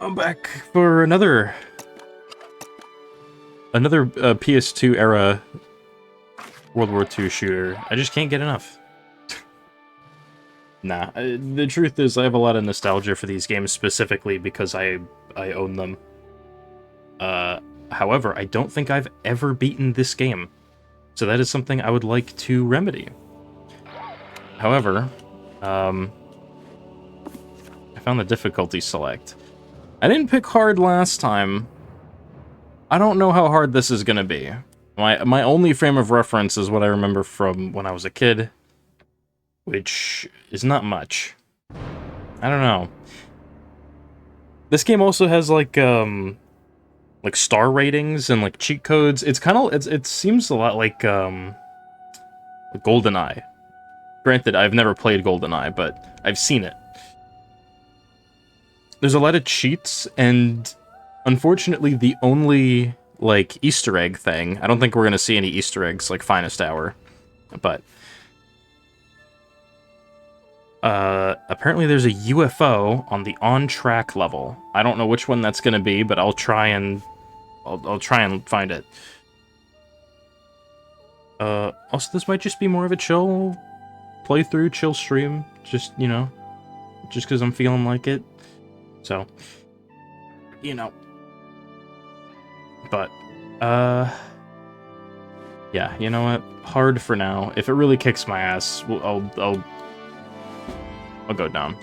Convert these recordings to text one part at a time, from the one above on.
I'm back for another PS2 era World War II shooter. I just can't get enough. Nah, the truth is I have a lot of nostalgia for these games specifically because I own them. However, I don't think I've ever beaten this game, so that is something I would like to remedy. However, I found the difficulty select. I didn't pick hard last time. I don't know how hard this is gonna be. My only frame of reference is what I remember from when I was a kid, which is not much. I don't know. This game also has like star ratings and like cheat codes. It's kind of it seems a lot like GoldenEye. Granted, I've never played GoldenEye, but I've seen it. There's a lot of cheats, and unfortunately, the only like Easter egg thing. I don't think we're gonna see any Easter eggs like Finest Hour, but apparently there's a UFO on the on-track level. I don't know which one that's gonna be, but I'll try and find it. Also, this might just be more of a chill playthrough, chill stream. Just, you know, just because I'm feeling like it. So, you know. But, yeah, you know what? Hard for now. If it really kicks my ass, I'll go down.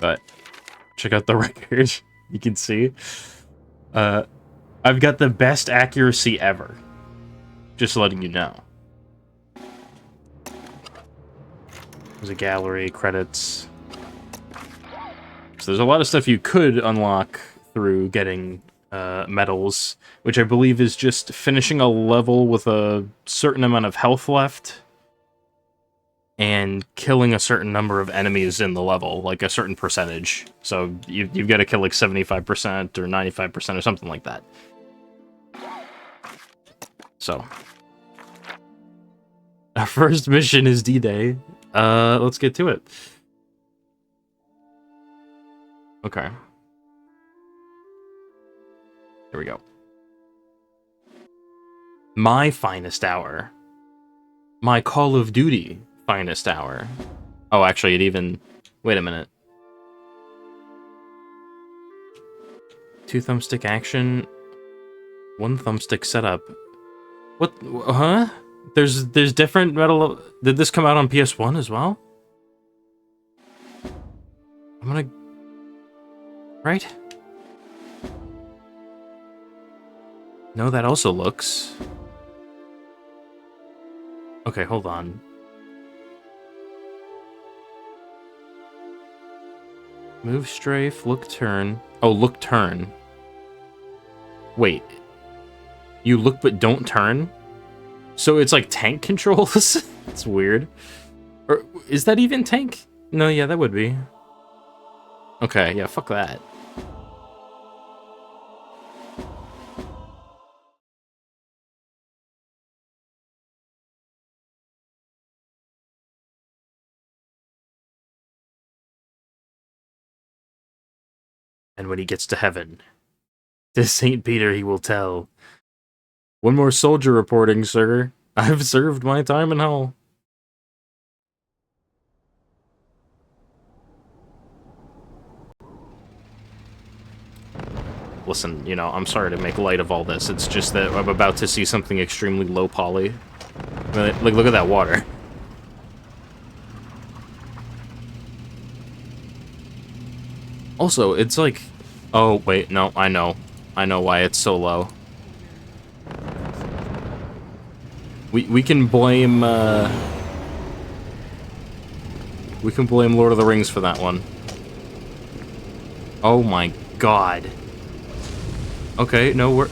But check out the record. You can see. I've got the best accuracy ever. Just letting you know. There's a gallery, credits. So there's a lot of stuff you could unlock through getting medals, which I believe is just finishing a level with a certain amount of health left and killing a certain number of enemies in the level, like a certain percentage. So you've got to kill like 75% or 95% or something like that. So our first mission is D-Day. Let's get to it. Okay. Here we go. My finest hour. My Call of Duty finest hour. Oh, actually, it even... Wait a minute. 2 thumbstick action. 1 thumbstick setup. What? Huh? There's different metal... Did this come out on PS1 as well? I'm gonna... Right? No, that also looks... Okay, hold on. Move, strafe, look, turn. Oh, look, turn. Wait. You look but don't turn? So it's like tank controls? It's weird. Or is that even tank? No, yeah, that would be. Okay, yeah, fuck that. And when he gets to heaven, to St. Peter he will tell. One more soldier reporting, sir. I've served my time in hell. Listen, you know, I'm sorry to make light of all this. It's just that I'm about to see something extremely low poly. Like, look at that water. Also, it's like... Oh, wait, no, I know. I know why it's so low. We can blame, we can blame Lord of the Rings for that one. Oh my god. Okay, no, we're...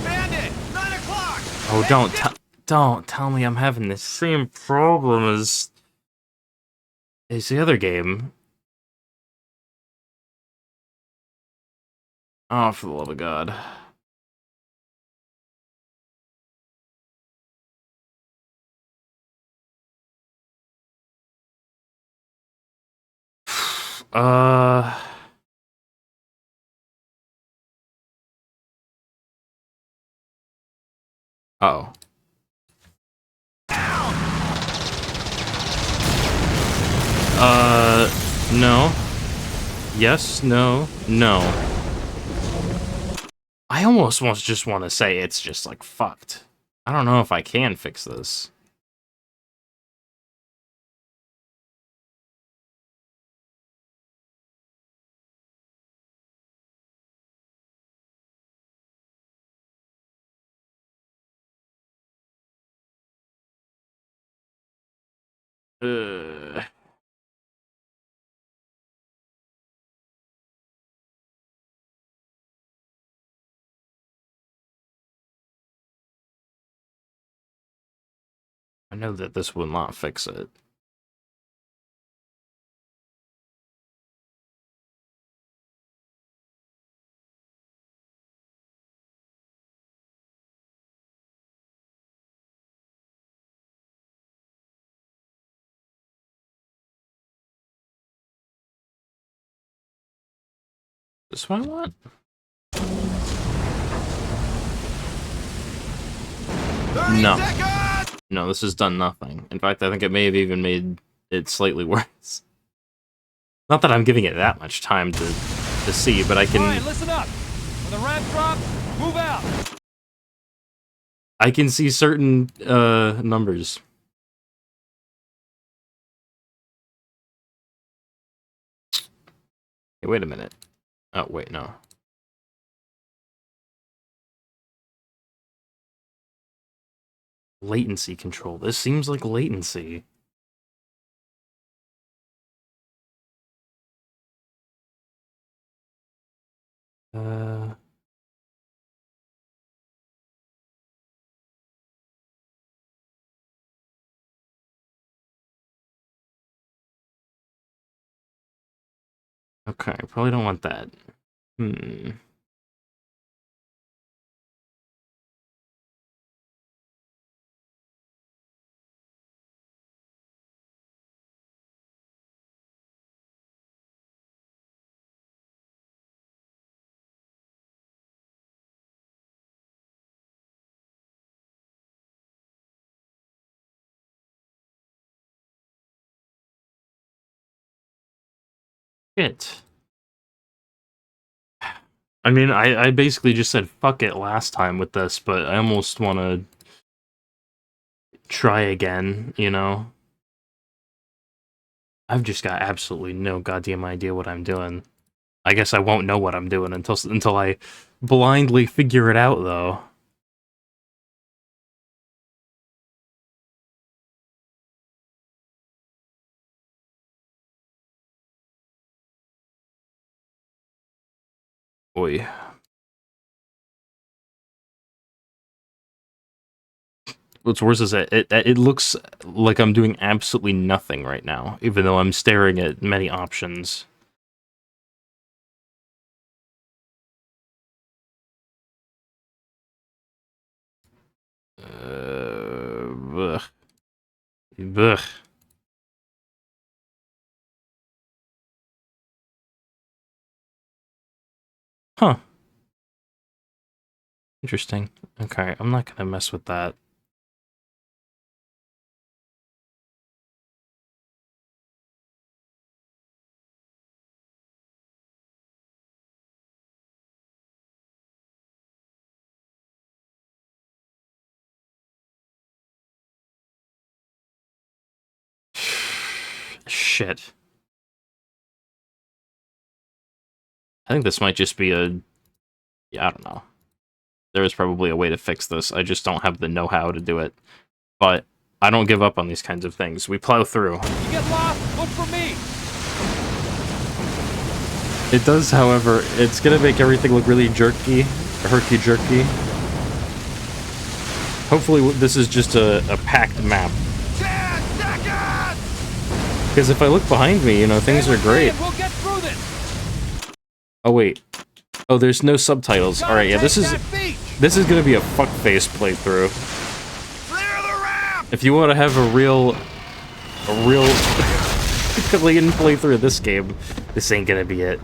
Bandit! 9 o'clock! Oh, don't tell me I'm having the same problem as the other game. Oh, for the love of God. Uh... Uh-oh. No. Yes, no, no. I almost just want to say it's just, like, fucked. I don't know if I can fix this. I know that this will not fix it. This what I want? 30 No. seconds! No, this has done nothing. In fact, I think it may have even made it slightly worse. Not that I'm giving it that much time to see, but I can... All right, listen up. When the ramp drops, move out. I can see certain, numbers. Hey, wait a minute. Oh, wait, no. Latency control. This seems like latency. Uh... Okay, probably don't want that. Hmm. Shit. I mean, I basically just said fuck it last time with this, but I almost want to try again, you know? I've just got absolutely no goddamn idea what I'm doing. I guess I won't know what I'm doing until I blindly figure it out, though. Oi. What's worse is that it looks like I'm doing absolutely nothing right now, even though I'm staring at many options. Ugh. Ugh. Huh. Interesting. Okay, I'm not gonna mess with that. Shit. I think this might just be a... Yeah, I don't know. There is probably a way to fix this. I just don't have the know-how to do it. But I don't give up on these kinds of things. We plow through. You get lost, look for me. It does, however, it's gonna make everything look really jerky, herky-jerky. Hopefully this is just a packed map. 10 seconds! Because if I look behind me, you know, things are great. We'll get through this. Oh, wait. Oh, there's no subtitles. Alright, yeah, this is gonna be a fuckface playthrough. Clear the ramp! If you want to have a real clean playthrough of this game, this ain't gonna be it.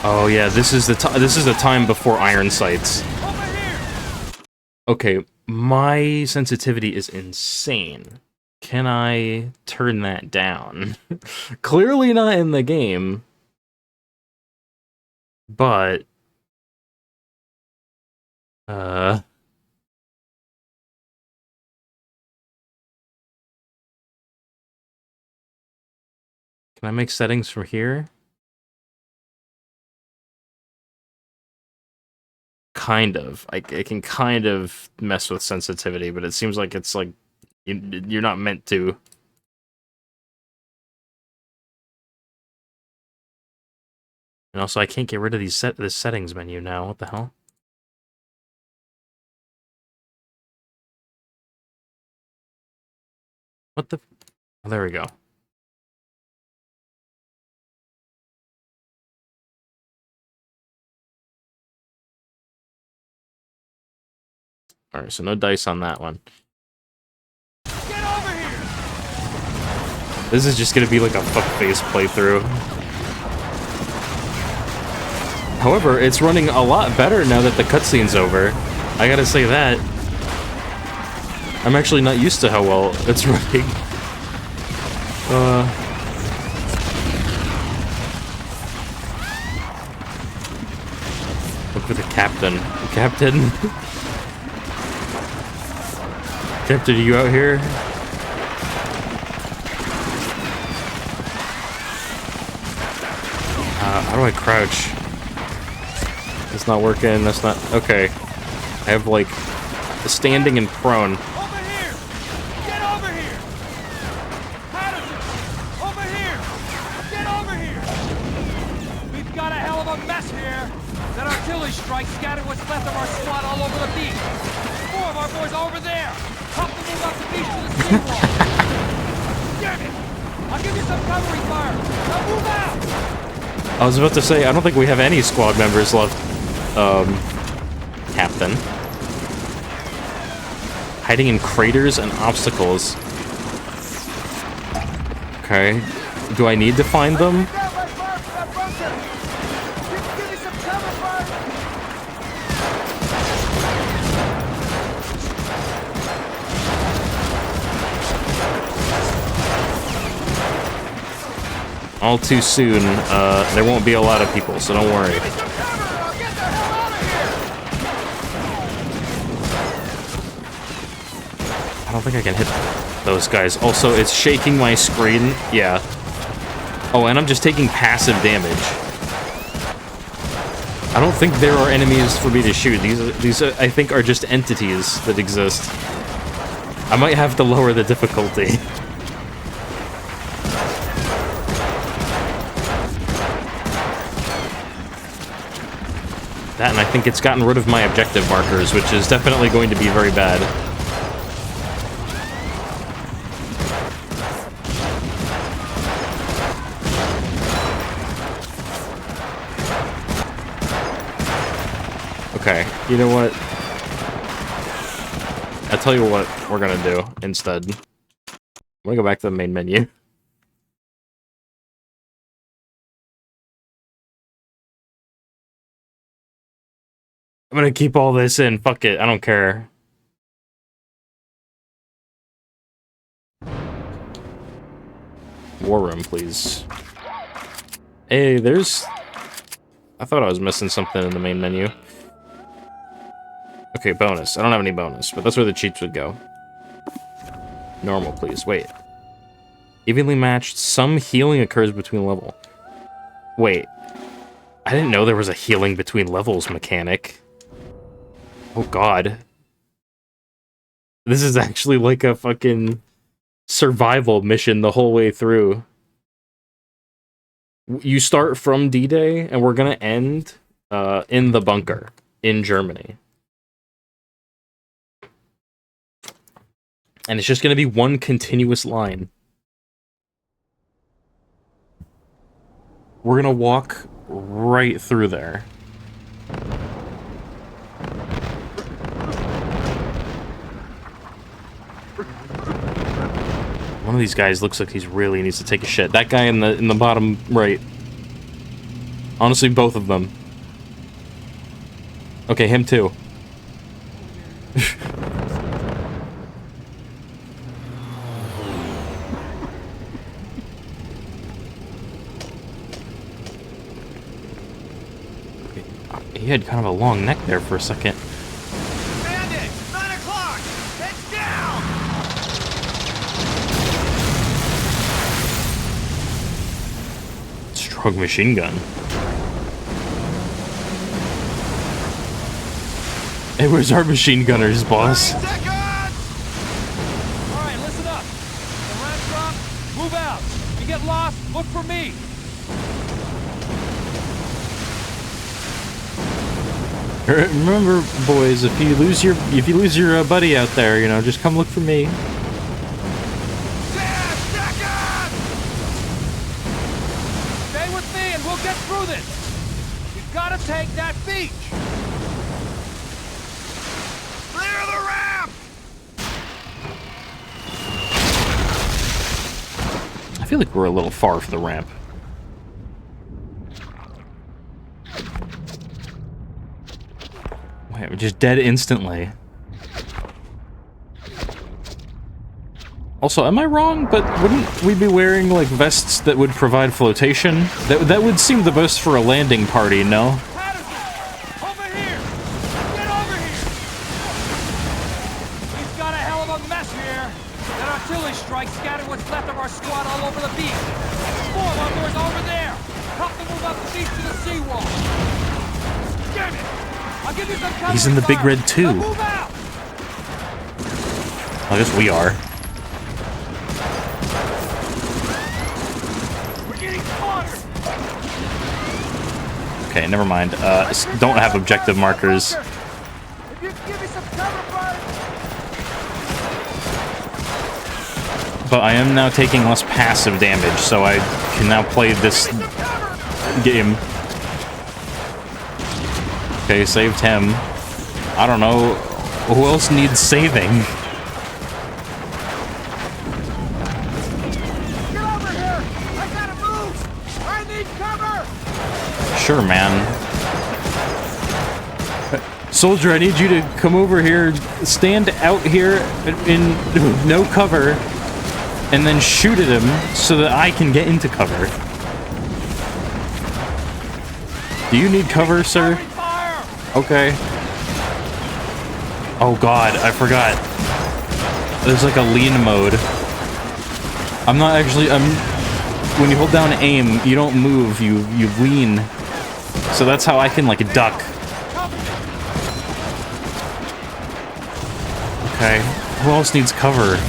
Oh yeah, this is the time before iron sights. Over here! Okay, my sensitivity is insane. Can I turn that down? Clearly not in the game. But can I make settings from here? Kind of. I can kind of mess with sensitivity, but it seems like it's like you're not meant to. And also, I can't get rid of this settings menu now. What the hell? What the? Oh, there we go. Alright, so no dice on that one. Get over here! This is just gonna be like a fuckface playthrough. However, it's running a lot better now that the cutscene's over. I gotta say that. I'm actually not used to how well it's running. Look for the captain. Captain? Captain, are you out here? How do I crouch? It's not working, that's not... Okay. I have, like, standing and prone. Over here! Get over here! Patterson! Over here! Get over here! We've got a hell of a mess here! That artillery strike scattered what's left of our squad all over the beach! 4 of our boys are over there! Help them move up the beach to the seawall! Damn it! I'll give you some covering fire! Now move out! I was about to say, I don't think we have any squad members left. Captain. Hiding in craters and obstacles. Okay. Do I need to find them? All too soon. There won't be a lot of people, so don't worry. I don't think I can hit those guys. Also, it's shaking my screen. Yeah. Oh, and I'm just taking passive damage. I don't think there are enemies for me to shoot. These I think, are just entities that exist. I might have to lower the difficulty. That, and I think it's gotten rid of my objective markers, which is definitely going to be very bad. Okay, you know what? I'll tell you what we're gonna do instead. I'm gonna go back to the main menu. I'm gonna keep all this in. Fuck it. I don't care. War room, please. Hey, there's... I thought I was missing something in the main menu. Okay, bonus. I don't have any bonus, but that's where the cheats would go. Normal, please. Wait. Evenly matched. Some healing occurs between level. Wait. I didn't know there was a healing between levels mechanic. Oh god. This is actually like a fucking survival mission the whole way through. You start from D-Day, and we're gonna end in the bunker in Germany. And it's just gonna be one continuous line. We're gonna walk right through there. One of these guys looks like he really needs to take a shit. That guy in the bottom right. Honestly, both of them. Okay, him too. He had kind of a long neck there for a second. Bandit! 9 o'clock! It's down! Strong machine gun. Hey, where's our machine gunners, boss? 30 seconds! Alright, listen up. The ramp drop, move out. You get lost, look for me. Remember, boys, if you lose your buddy out there, you know, just come look for me. 10 seconds! Stay with me and we'll get through this. We've got to take that beach. Clear the ramp! I feel like we're a little far for the ramp. Wait, we're just dead instantly. Also, am I wrong? But wouldn't we be wearing, like, vests that would provide flotation? That would seem the best for a landing party, no? Patterson! Over here! Get over here! We've got a hell of a mess here. That artillery strike scattered what's left of our squad all over the beach. 4 others over there. Help them move up the beach to the seawall. Damn it! I'll give you some cover. He's in the big red too. Now move out. I guess we are. We're getting cornered. Okay, never mind. Don't have objective markers. If you give me some cover fire. But I am now taking less passive damage, so I can now play this game. Okay, saved him. I don't know. Who else needs saving? Get over here! I gotta move! I need cover! Sure, man. Soldier, I need you to come over here, stand out here in no cover, and then shoot at him so that I can get into cover. Do you need cover, sir? Okay. Oh god, I forgot. There's like a lean mode. I'm not actually, when you hold down aim, you don't move, you lean. So that's how I can like duck. Okay, who else needs cover?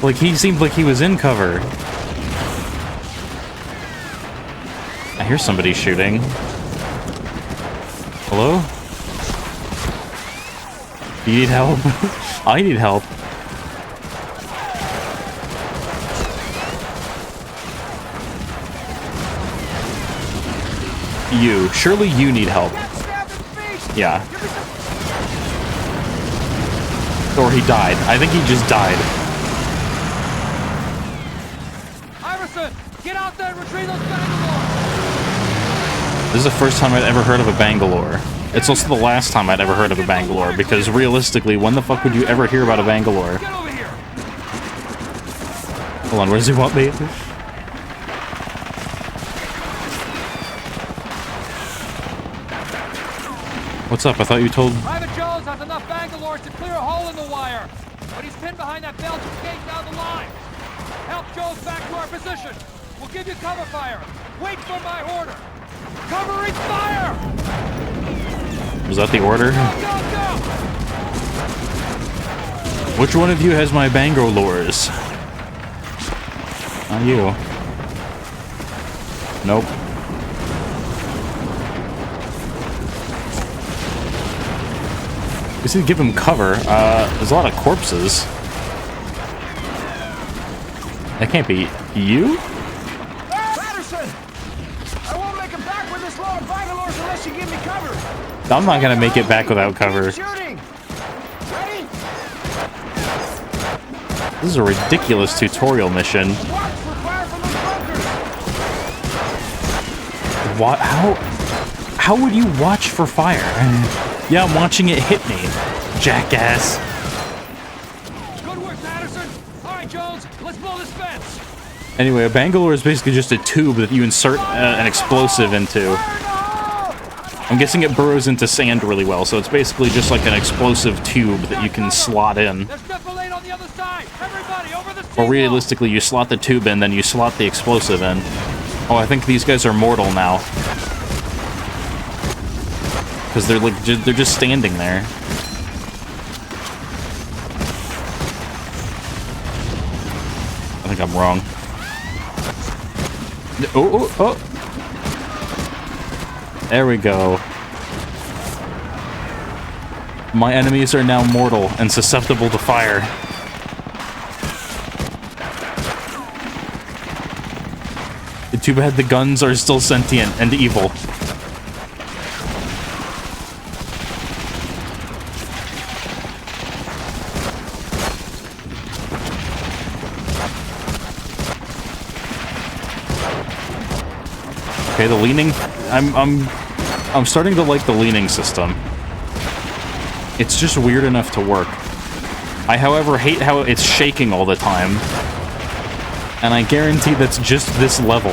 Like, he seemed like he was in cover. I hear somebody shooting. Hello? Do you need help? I need help. You. Surely you need help. Yeah. Or he died. I think he just died. Iverson, get out there and retrieve those Bangalore! This is the first time I'd ever heard of a Bangalore. It's also the last time I'd ever heard of a Bangalore, because realistically, when the fuck would you ever hear about a Bangalore? Get over here! Hold on, where does he want me? What's up? I thought you told... Private Jones has enough Bangalores to clear a hole in the wire, but he's pinned behind that Belgian gate down the line. Help Jones back to our position. We'll give you cover fire. Wait for my order. Covering fire! Was that the order? Go, go, go! Which one of you has my Bangalores? Not you. Nope. Just need to give him cover. There's a lot of corpses. That can't be you? Patterson! I won't make it back with this load of Bangalores unless you give me cover. I'm not gonna make it back without cover. Shooting! Ready? This is a ridiculous tutorial mission. Watch for fire from those bunkers! How would you watch for fire? Yeah, I'm watching it hit me, jackass. Good work, Patterson. All right, Jones, let's blow this fence. Anyway, a Bangalore is basically just a tube that you insert an explosive into. I'm guessing it burrows into sand really well, so it's basically just like an explosive tube that you can slot in. There's Nephilim on the other side. Everybody, over the Or realistically, you slot the tube in, then you slot the explosive in. Oh, I think these guys are mortal now. Because they're like, they're just standing there. I think I'm wrong. Oh. There we go. My enemies are now mortal and susceptible to fire. Too bad the guns are still sentient and evil. Okay, the leaning. I'm starting to like the leaning system. It's just weird enough to work. I, however, hate how it's shaking all the time. And I guarantee that's just this level.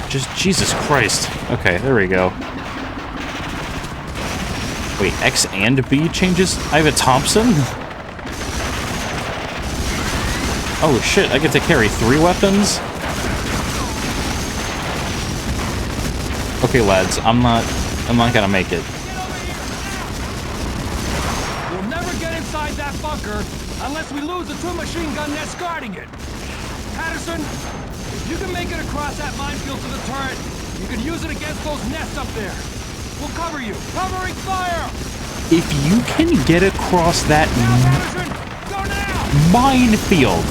Just Jesus Christ. Okay, there we go. Wait, X and B changes? I have a Thompson? Oh shit, I get to carry 3 weapons? Okay, lads, I'm not gonna make it. We'll never get inside that bunker unless we lose the 2 machine gun nests guarding it. Patterson, if you can make it across that minefield to the turret, you can use it against those nests up there. We'll cover you. Covering fire! If you can get across that Patterson, go now! minefield,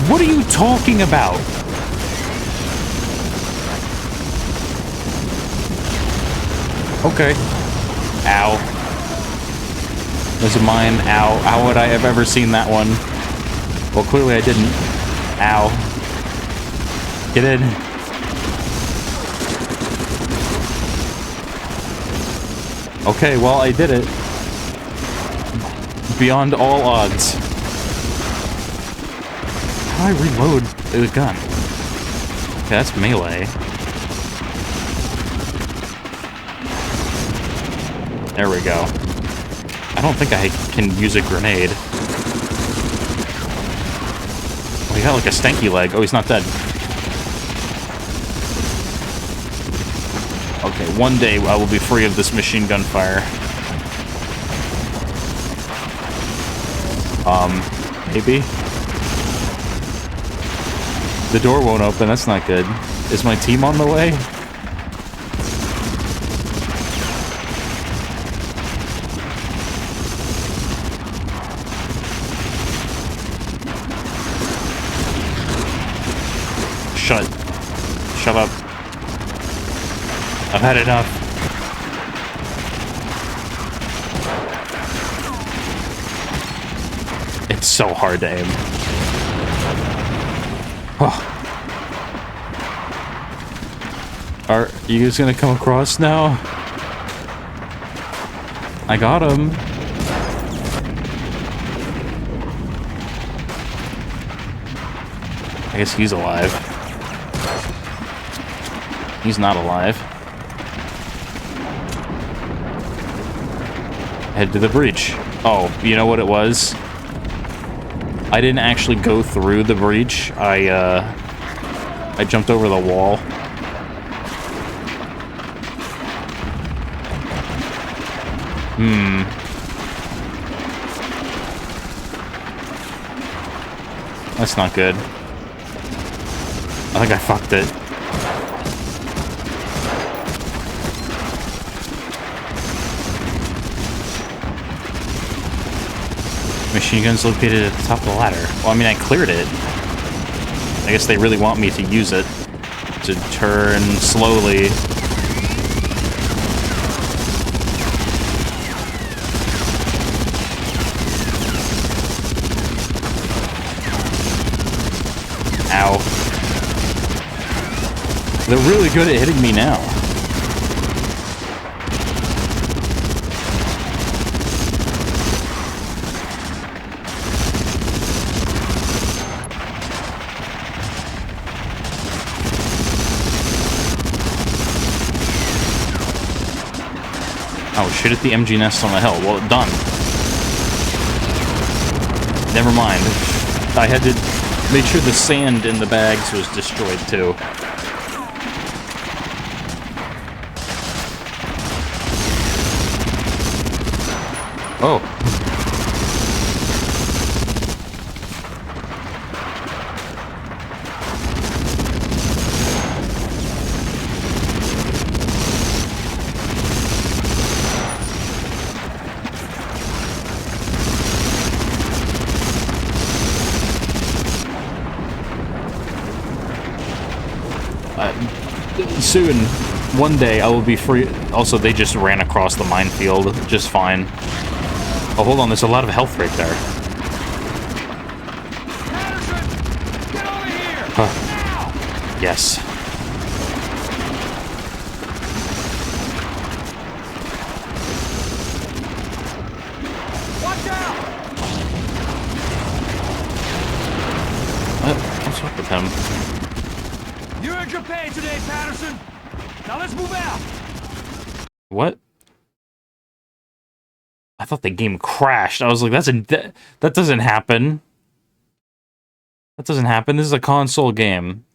what are you talking about? Okay. Ow. Those are mine. Ow. How would I have ever seen that one? Well, clearly I didn't. Ow. Get in. Okay, well, I did it. Beyond all odds. How do I reload the gun? Okay, that's melee. There we go. I don't think I can use a grenade. Oh, he got like a stanky leg. Oh, he's not dead. Okay, one day I will be free of this machine gun fire. Maybe? The door won't open, that's not good. Is my team on the way? Shut up. I've had enough. It's so hard to aim. Oh. Are you guys gonna come across now? I got him. I guess he's alive. He's not alive. Head to the breach. Oh, you know what it was? I didn't actually go through the breach. I jumped over the wall. That's not good. I think I fucked it. Machine gun's located at the top of the ladder. Well, I mean, I cleared it. I guess they really want me to use it. To turn slowly. Ow. They're really good at hitting me now. Oh, shoot at the MG nest on the hill. Well, done. Never mind. I had to make sure the sand in the bags was destroyed, too. Oh. Soon, one day, I will be free. Also, they just ran across the minefield just fine. Oh, hold on, there's a lot of health right there. Patterson, get over here! Now! Yes. Watch out! What's up with him? You earned your pay today, Patterson. Now let's move out. What? I thought the game crashed. I was like, that doesn't happen. That doesn't happen. This is a console game.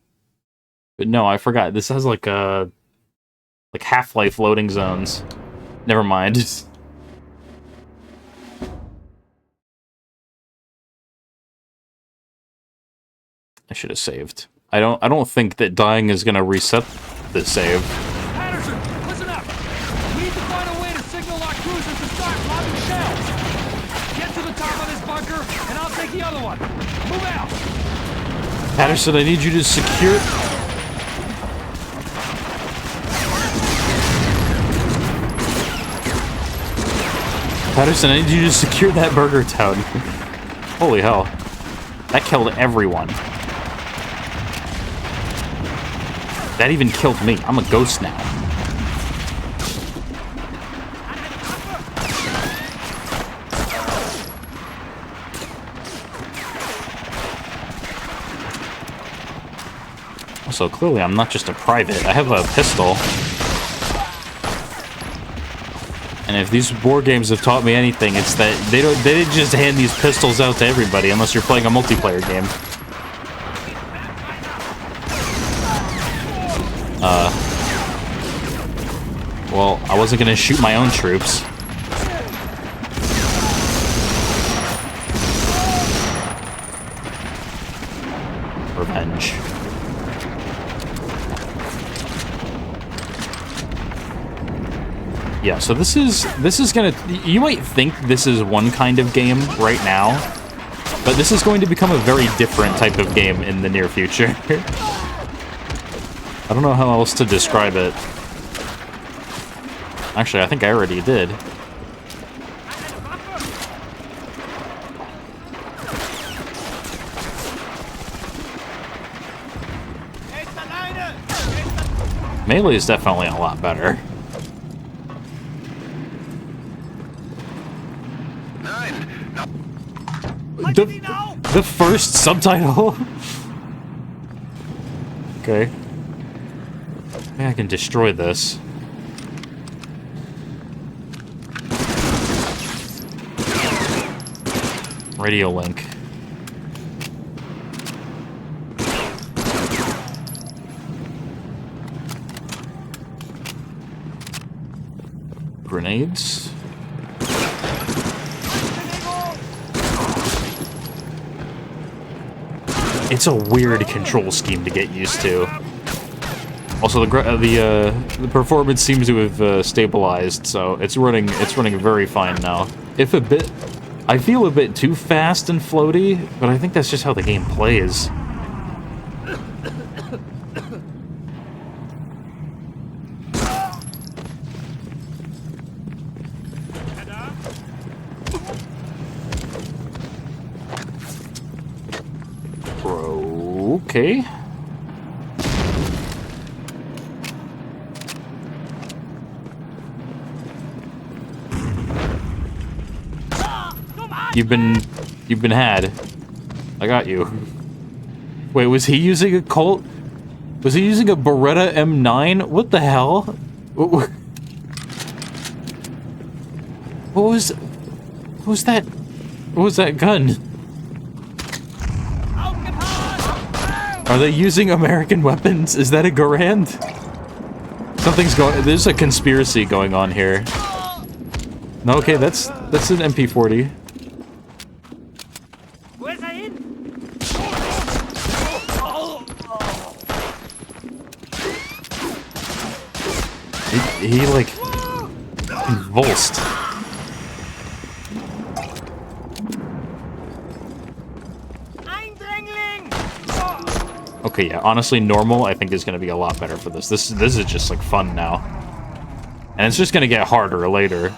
But no, I forgot. This has like Half-Life loading zones. Never mind. I should have saved. I don't think that dying is gonna reset the save. Patterson, listen up. We need to find a way to signal our cruisers to start lobbing shells. Get to the top of this bunker, and I'll take the other one. Move out. Patterson, I need you to secure... Patterson, I need you to secure that burger town. Holy hell. That killed everyone. That even killed me. I'm a ghost now. Also, clearly I'm not just a private. I have a pistol. And if these war games have taught me anything, it's that they didn't just hand these pistols out to everybody unless you're playing a multiplayer game. Well, I wasn't gonna shoot my own troops. Revenge. Yeah, so this is gonna... You might think this is one kind of game right now, but this is going to become a very different type of game in the near future. I don't know how else to describe it. Actually, I think I already did. Melee is definitely a lot better. The first subtitle? Okay. I think I can destroy this. Radio link. Grenades. It's a weird control scheme to get used to. Also, the performance seems to have stabilized, so it's running very fine now. If a bit, I feel a bit too fast and floaty, but I think that's just how the game plays. Okay. You've been had. I got you. Wait, was he using a Colt? Was he using a Beretta M9? What the hell? What was that? What was that gun? Are they using American weapons? Is that a Garand? Something's going. There's a conspiracy going on here. No, okay, that's an MP40. He like convulsed. Okay, yeah, honestly, normal I think is gonna be a lot better for this. This is just like fun now. And it's just gonna get harder later.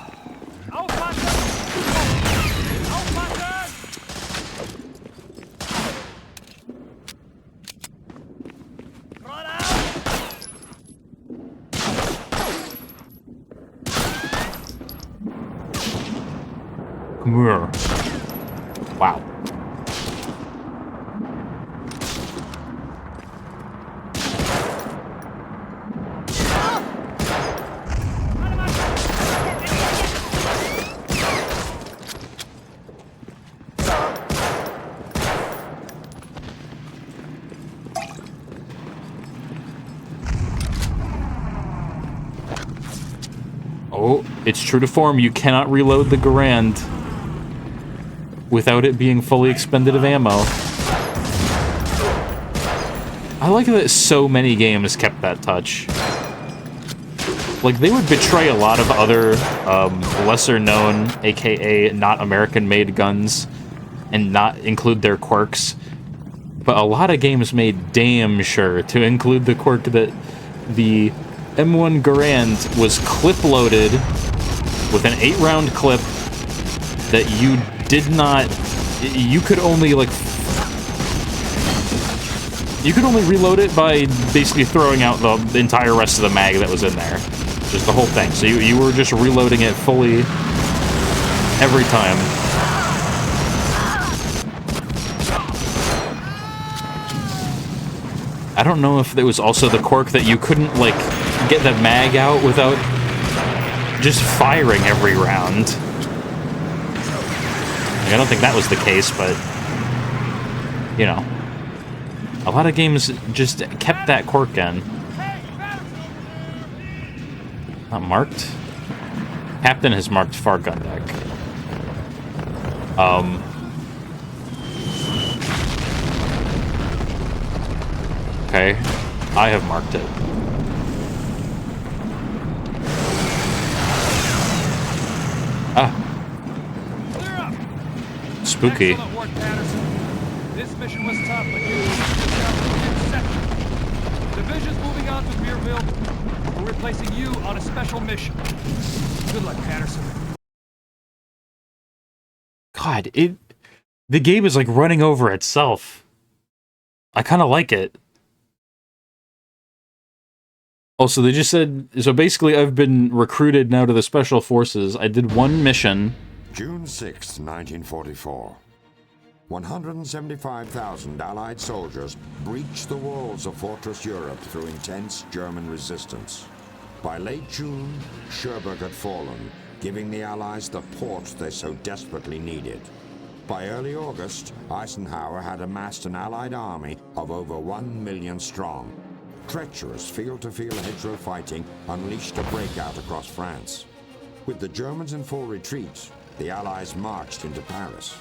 Come here. Wow. Oh, it's true to form. You cannot reload the Garand without it being fully expended of ammo. I like that so many games kept that touch. Like, they would betray a lot of other lesser-known, aka not American-made guns, and not include their quirks. But a lot of games made damn sure to include the quirk that the M1 Garand was clip-loaded with an 8-round clip that you did not... You could only, like... You could only reload it by basically throwing out the entire rest of the mag that was in there. Just the whole thing. So you were just reloading it fully every time. I don't know if there was also the quirk that you couldn't, like, get the mag out without just firing every round. I don't think that was the case, but, you know. A lot of games just kept that quirk in. Not marked? Captain has marked far gun deck. Okay. I have marked it. Ah. Spooky. Excellent work, Patterson. This mission was tough, but you intercepted. Division's moving on to Beerville. We're replacing you on a special mission. Good luck, Patterson. God, the game is like running over itself. I kind of like it. Also, they just said, so basically I've been recruited now to the Special Forces. I did one mission. June 6, 1944. 175,000 Allied soldiers breached the walls of Fortress Europe through intense German resistance. By late June, Cherbourg had fallen, giving the Allies the port they so desperately needed. By early August, Eisenhower had amassed an Allied army of over 1 million strong. Treacherous field-to-field hedgerow fighting unleashed a breakout across France. With the Germans in full retreat, the Allies marched into Paris.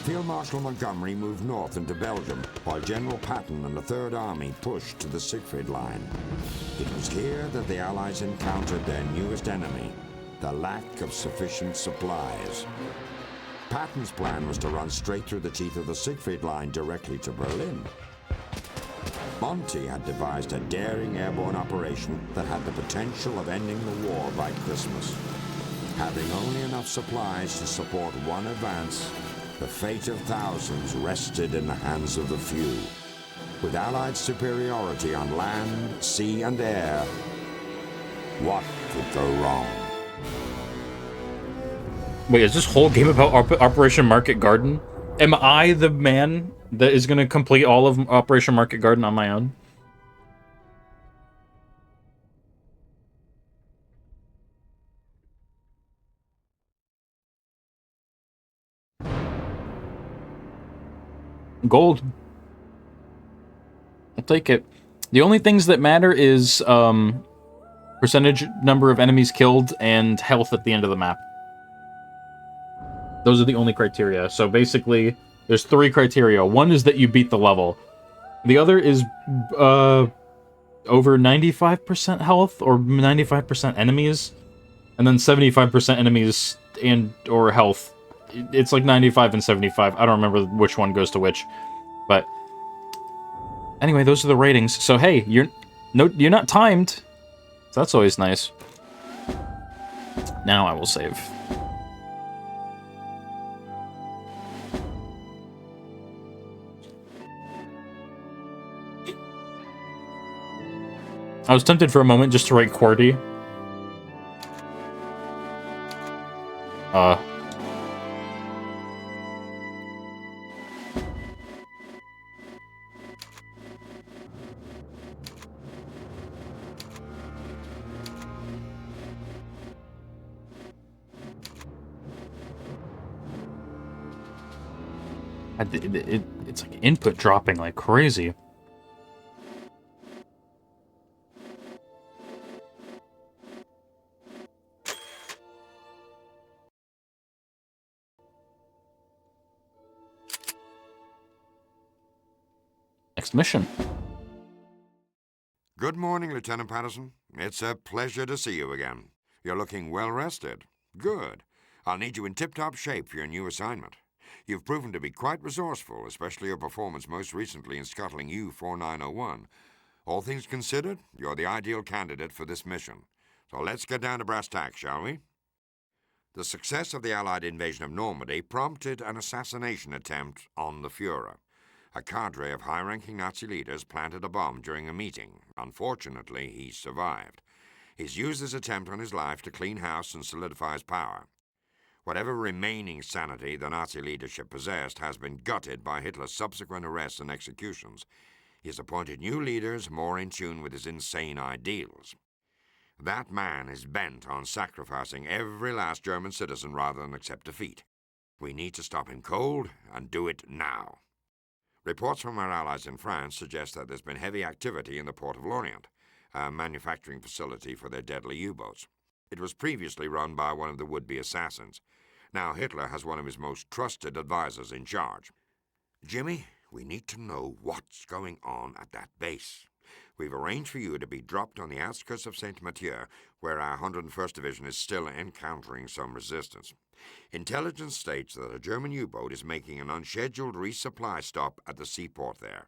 Field Marshal Montgomery moved north into Belgium, while General Patton and the Third Army pushed to the Siegfried Line. It was here that the Allies encountered their newest enemy, the lack of sufficient supplies. Patton's plan was to run straight through the teeth of the Siegfried Line directly to Berlin. Monty had devised a daring airborne operation that had the potential of ending the war by Christmas. Having only enough supplies to support one advance, the fate of thousands rested in the hands of the few. With Allied superiority on land, sea, and air, what could go wrong? Wait, is this whole game about Operation Market Garden? Am I the man that is going to complete all of Operation Market Garden on my own? Gold. I'll take it. The only things that matter is percentage number of enemies killed and health at the end of the map. Those are the only criteria. So basically, there's 3 criteria. One is that you beat the level. The other is over 95% health or 95% enemies, and then 75% enemies and or health. It's like 95 and 75. I don't remember which one goes to which, but anyway, those are the ratings. So hey, you're not timed. So that's always nice. Now I will save. I was tempted for a moment just to write QWERTY. It's like input dropping like crazy. Next mission. Good morning, Lieutenant Patterson. It's a pleasure to see you again. You're looking well rested. Good. I'll need you in tip-top shape for your new assignment. You've proven to be quite resourceful, especially your performance most recently in scuttling U-4901. All things considered, you're the ideal candidate for this mission. So let's get down to brass tacks, shall we? The success of the Allied invasion of Normandy prompted an assassination attempt on the Führer. A cadre of high-ranking Nazi leaders planted a bomb during a meeting. Unfortunately, he survived. He's used this attempt on his life to clean house and solidify his power. Whatever remaining sanity the Nazi leadership possessed has been gutted by Hitler's subsequent arrests and executions. He has appointed new leaders more in tune with his insane ideals. That man is bent on sacrificing every last German citizen rather than accept defeat. We need to stop him cold and do it now. Reports from our allies in France suggest that there's been heavy activity in the port of Lorient, a manufacturing facility for their deadly U-boats. It was previously run by one of the would-be assassins. Now Hitler has one of his most trusted advisors in charge. Jimmy, we need to know what's going on at that base. We've arranged for you to be dropped on the outskirts of Saint-Mathieu, where our 101st Division is still encountering some resistance. Intelligence states that a German U-boat is making an unscheduled resupply stop at the seaport there.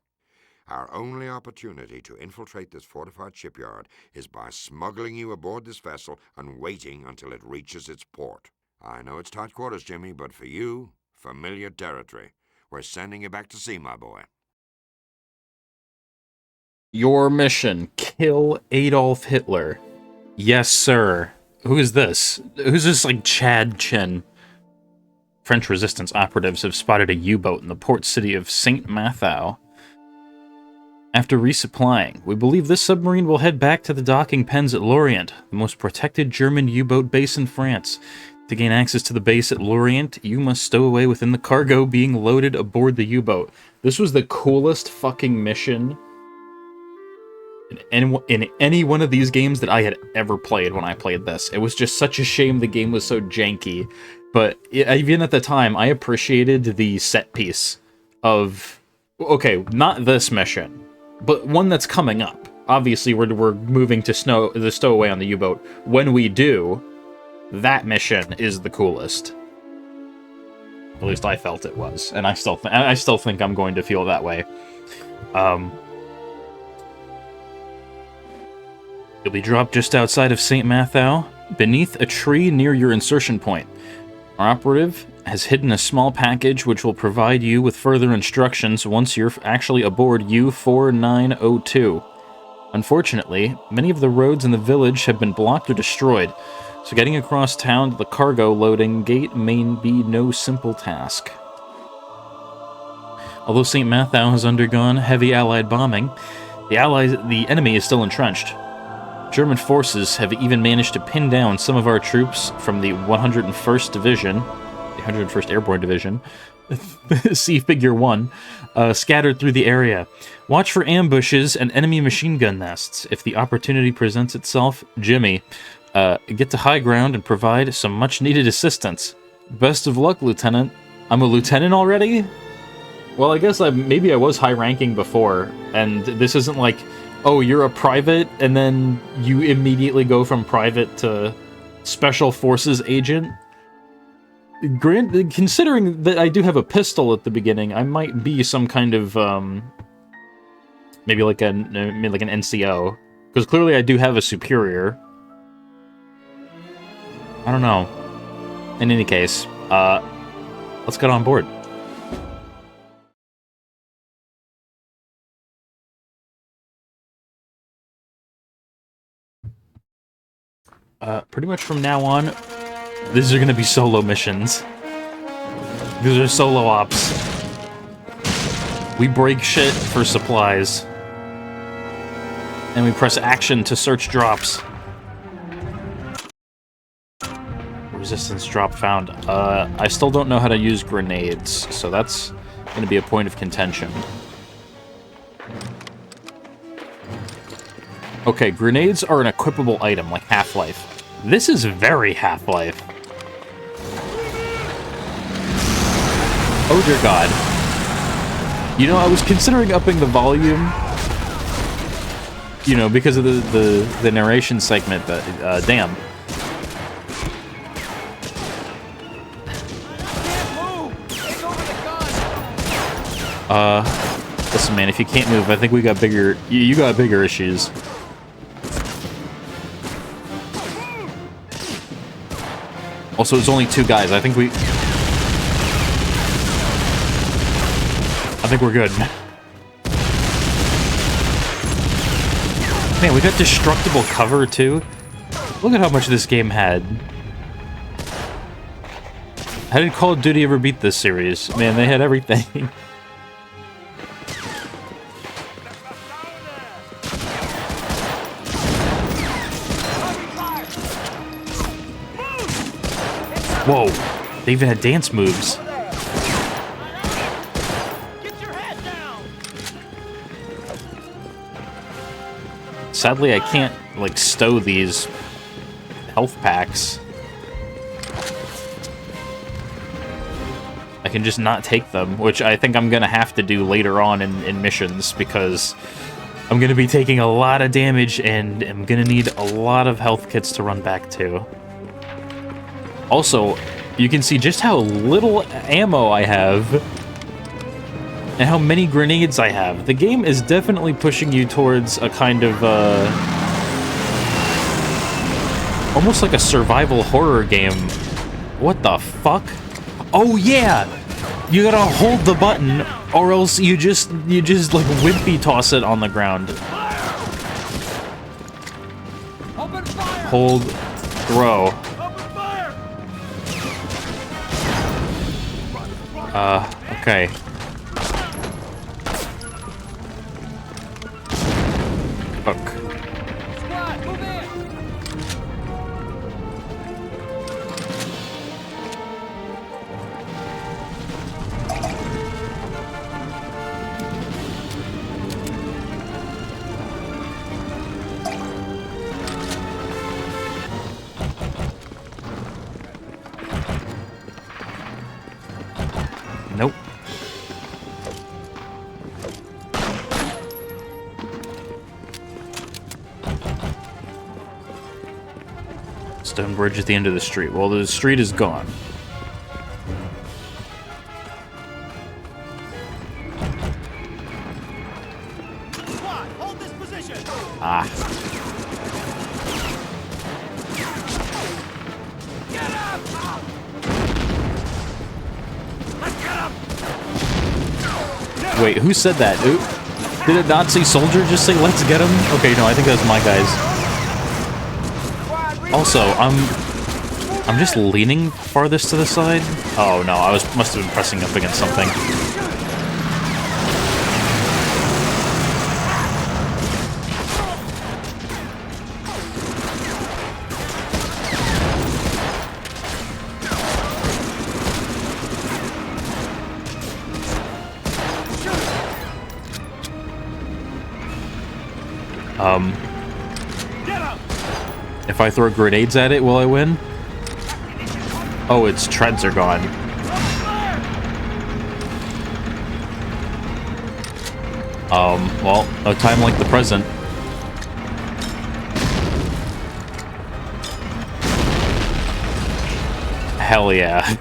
Our only opportunity to infiltrate this fortified shipyard is by smuggling you aboard this vessel and waiting until it reaches its port. I know it's tight quarters, Jimmy, but for you, familiar territory. We're sending you back to sea, my boy. Your mission: kill Adolf Hitler. Yes, sir. Who is this? Who's this, like, Chad Chen? French resistance operatives have spotted a U-boat in the port city of Saint-Mathieu. After resupplying, we believe this submarine will head back to the docking pens at Lorient, the most protected German U-boat base in France. To gain access to the base at Lorient, you must stow away within the cargo being loaded aboard the U-boat. This was the coolest fucking mission in any one of these games that I had ever played when I played this. It was just such a shame the game was so janky. But even at the time, I appreciated the set piece of... Okay, not this mission, but one that's coming up. Obviously, we're moving to the stowaway on the U-boat. When we do, that mission is the coolest. At least I felt it was, and I still think I'm going to feel that way. You'll be dropped just outside of Saint-Mathieu, beneath a tree near your insertion point. Our operative has hidden a small package which will provide you with further instructions once you're actually aboard U-4902. Unfortunately, many of the roads in the village have been blocked or destroyed. So getting across town to the cargo loading gate may be no simple task. Although St. Matthau has undergone heavy Allied bombing, the enemy is still entrenched. German forces have even managed to pin down some of our troops from the 101st Division, the 101st Airborne Division, see Figure 1, scattered through the area. Watch for ambushes and enemy machine gun nests. If the opportunity presents itself, Jimmy, get to high ground and provide some much-needed assistance. Best of luck, Lieutenant. I'm a lieutenant already? Well, I guess maybe I was high-ranking before, and this isn't like, oh, you're a private, and then you immediately go from private to Special Forces agent. Considering that I do have a pistol at the beginning, I might be some kind of, maybe like an NCO. Because clearly I do have a superior. I don't know. In any case, let's get on board. Pretty much from now on, these are gonna be solo missions. These are solo ops. We break shit for supplies. And we press action to search drops. Resistance drop found. I still don't know how to use grenades, so that's gonna be a point of contention. Okay, grenades are an equipable item, like Half-Life. This is very Half-Life. Oh dear god. You know, I was considering upping the volume, you know, because of the narration segment, but damn. Listen man, if you can't move, I think we got bigger, you got bigger issues. Also, it's only 2 guys. I think we're good. Man, we got destructible cover, too. Look at how much this game had. How did Call of Duty ever beat this series? Man, they had everything. Whoa, they even had dance moves. Get your head down. Sadly, I can't, like, stow these health packs. I can just not take them, which I think I'm gonna have to do later on in missions, because I'm gonna be taking a lot of damage, and I'm gonna need a lot of health kits to run back to. Also, you can see just how little ammo I have and how many grenades I have. The game is definitely pushing you towards a kind of, almost like a survival horror game. What the fuck? Oh yeah! You gotta hold the button, or else you just like wimpy toss it on the ground. Hold, throw. Okay. Hook. Squad, move in. Nope. Stone bridge at the end of the street. Well, the street is gone. Squad, hold this position. Ah. Get up! Let's get him! Wait, who said that? Did a Nazi soldier just say, let's get him? Okay, no, I think that's my guys. Also, I'm just leaning farthest to the side. Oh no, must have been pressing up against something. If I throw grenades at it, will I win? Oh, its treads are gone. Well, a time like the present. Hell yeah.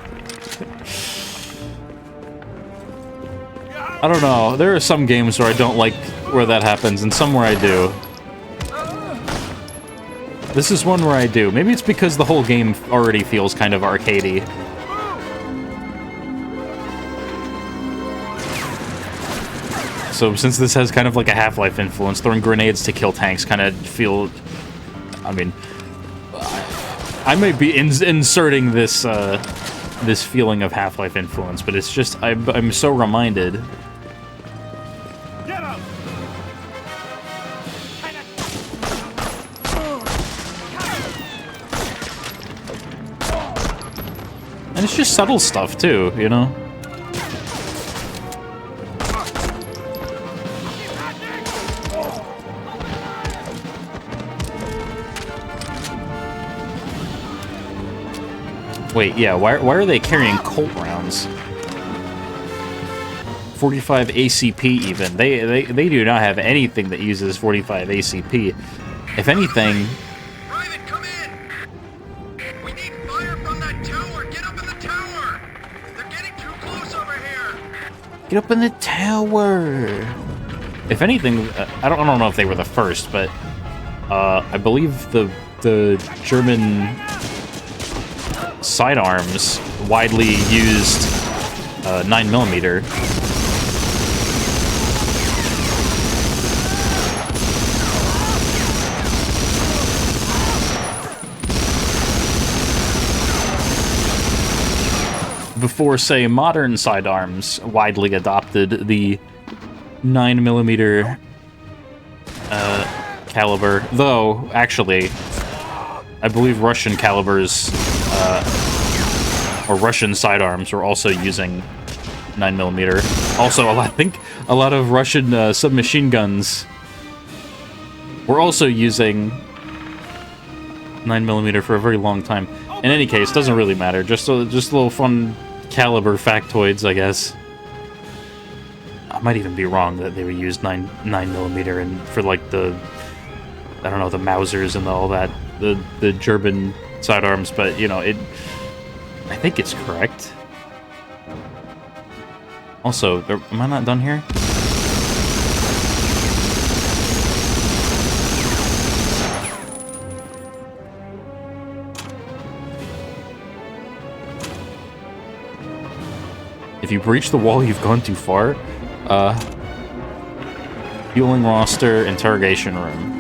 I don't know. There are some games where I don't like where that happens, and some where I do. This is one where I do. Maybe it's because the whole game already feels kind of arcadey. So since this has kind of like a Half-Life influence, throwing grenades to kill tanks kind of feel... I mean... I might be inserting this, this feeling of Half-Life influence, but it's just... I'm so reminded... And it's just subtle stuff, too, you know? Wait, yeah, why are they carrying Colt rounds? 45 ACP, even. They do not have anything that uses 45 ACP. If anything... Get up in the tower! If anything, I don't know if they were the first, but I believe the German sidearms widely used 9mm. Before, say, modern sidearms widely adopted the 9mm caliber, though, actually, I believe Russian calibers, or Russian sidearms were also using 9mm. Also, I think a lot of Russian submachine guns were also using 9mm for a very long time. In any case, doesn't really matter. Just a little fun caliber factoids, I guess. I might even be wrong that they would use 9mm and for like the, I don't know, the Mausers and all that, the German sidearms, but you know, I think it's correct. Also, am I not done here? If you breach the wall, you've gone too far. Fueling roster, interrogation room.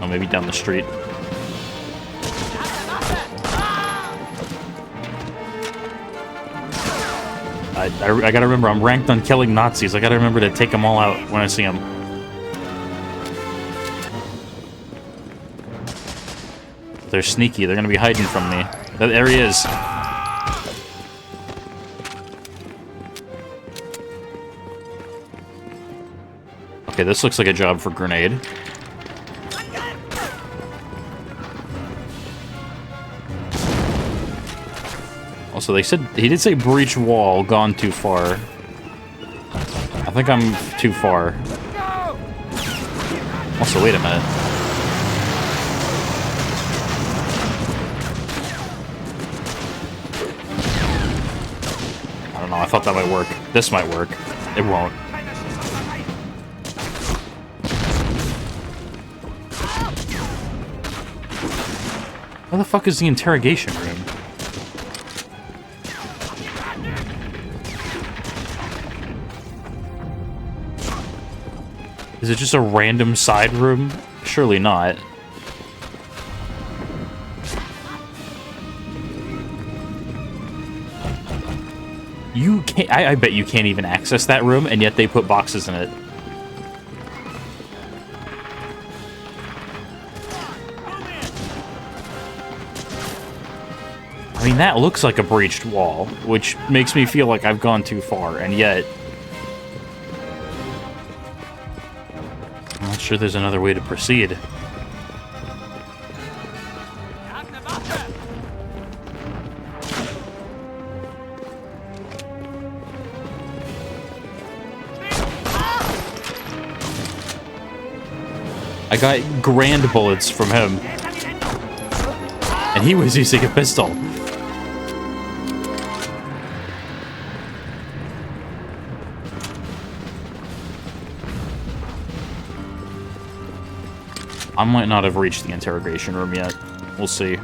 Oh, maybe down the street. I gotta remember, I'm ranked on killing Nazis. I gotta remember to take them all out when I see them. They're sneaky. They're gonna be hiding from me. There he is. Okay, this looks like a job for grenade. Also, they said he did say breach wall, gone too far. I think I'm too far. Also, wait a minute. thought that might work. This might work. It won't. Where the fuck is the interrogation room? Is it just a random side room? Surely not. You can't. I bet you can't even access that room, and yet they put boxes in it. I mean, that looks like a breached wall, which makes me feel like I've gone too far, and yet... I'm not sure there's another way to proceed. I got grand bullets from him. And he was using a pistol. I might not have reached the interrogation room yet. We'll see.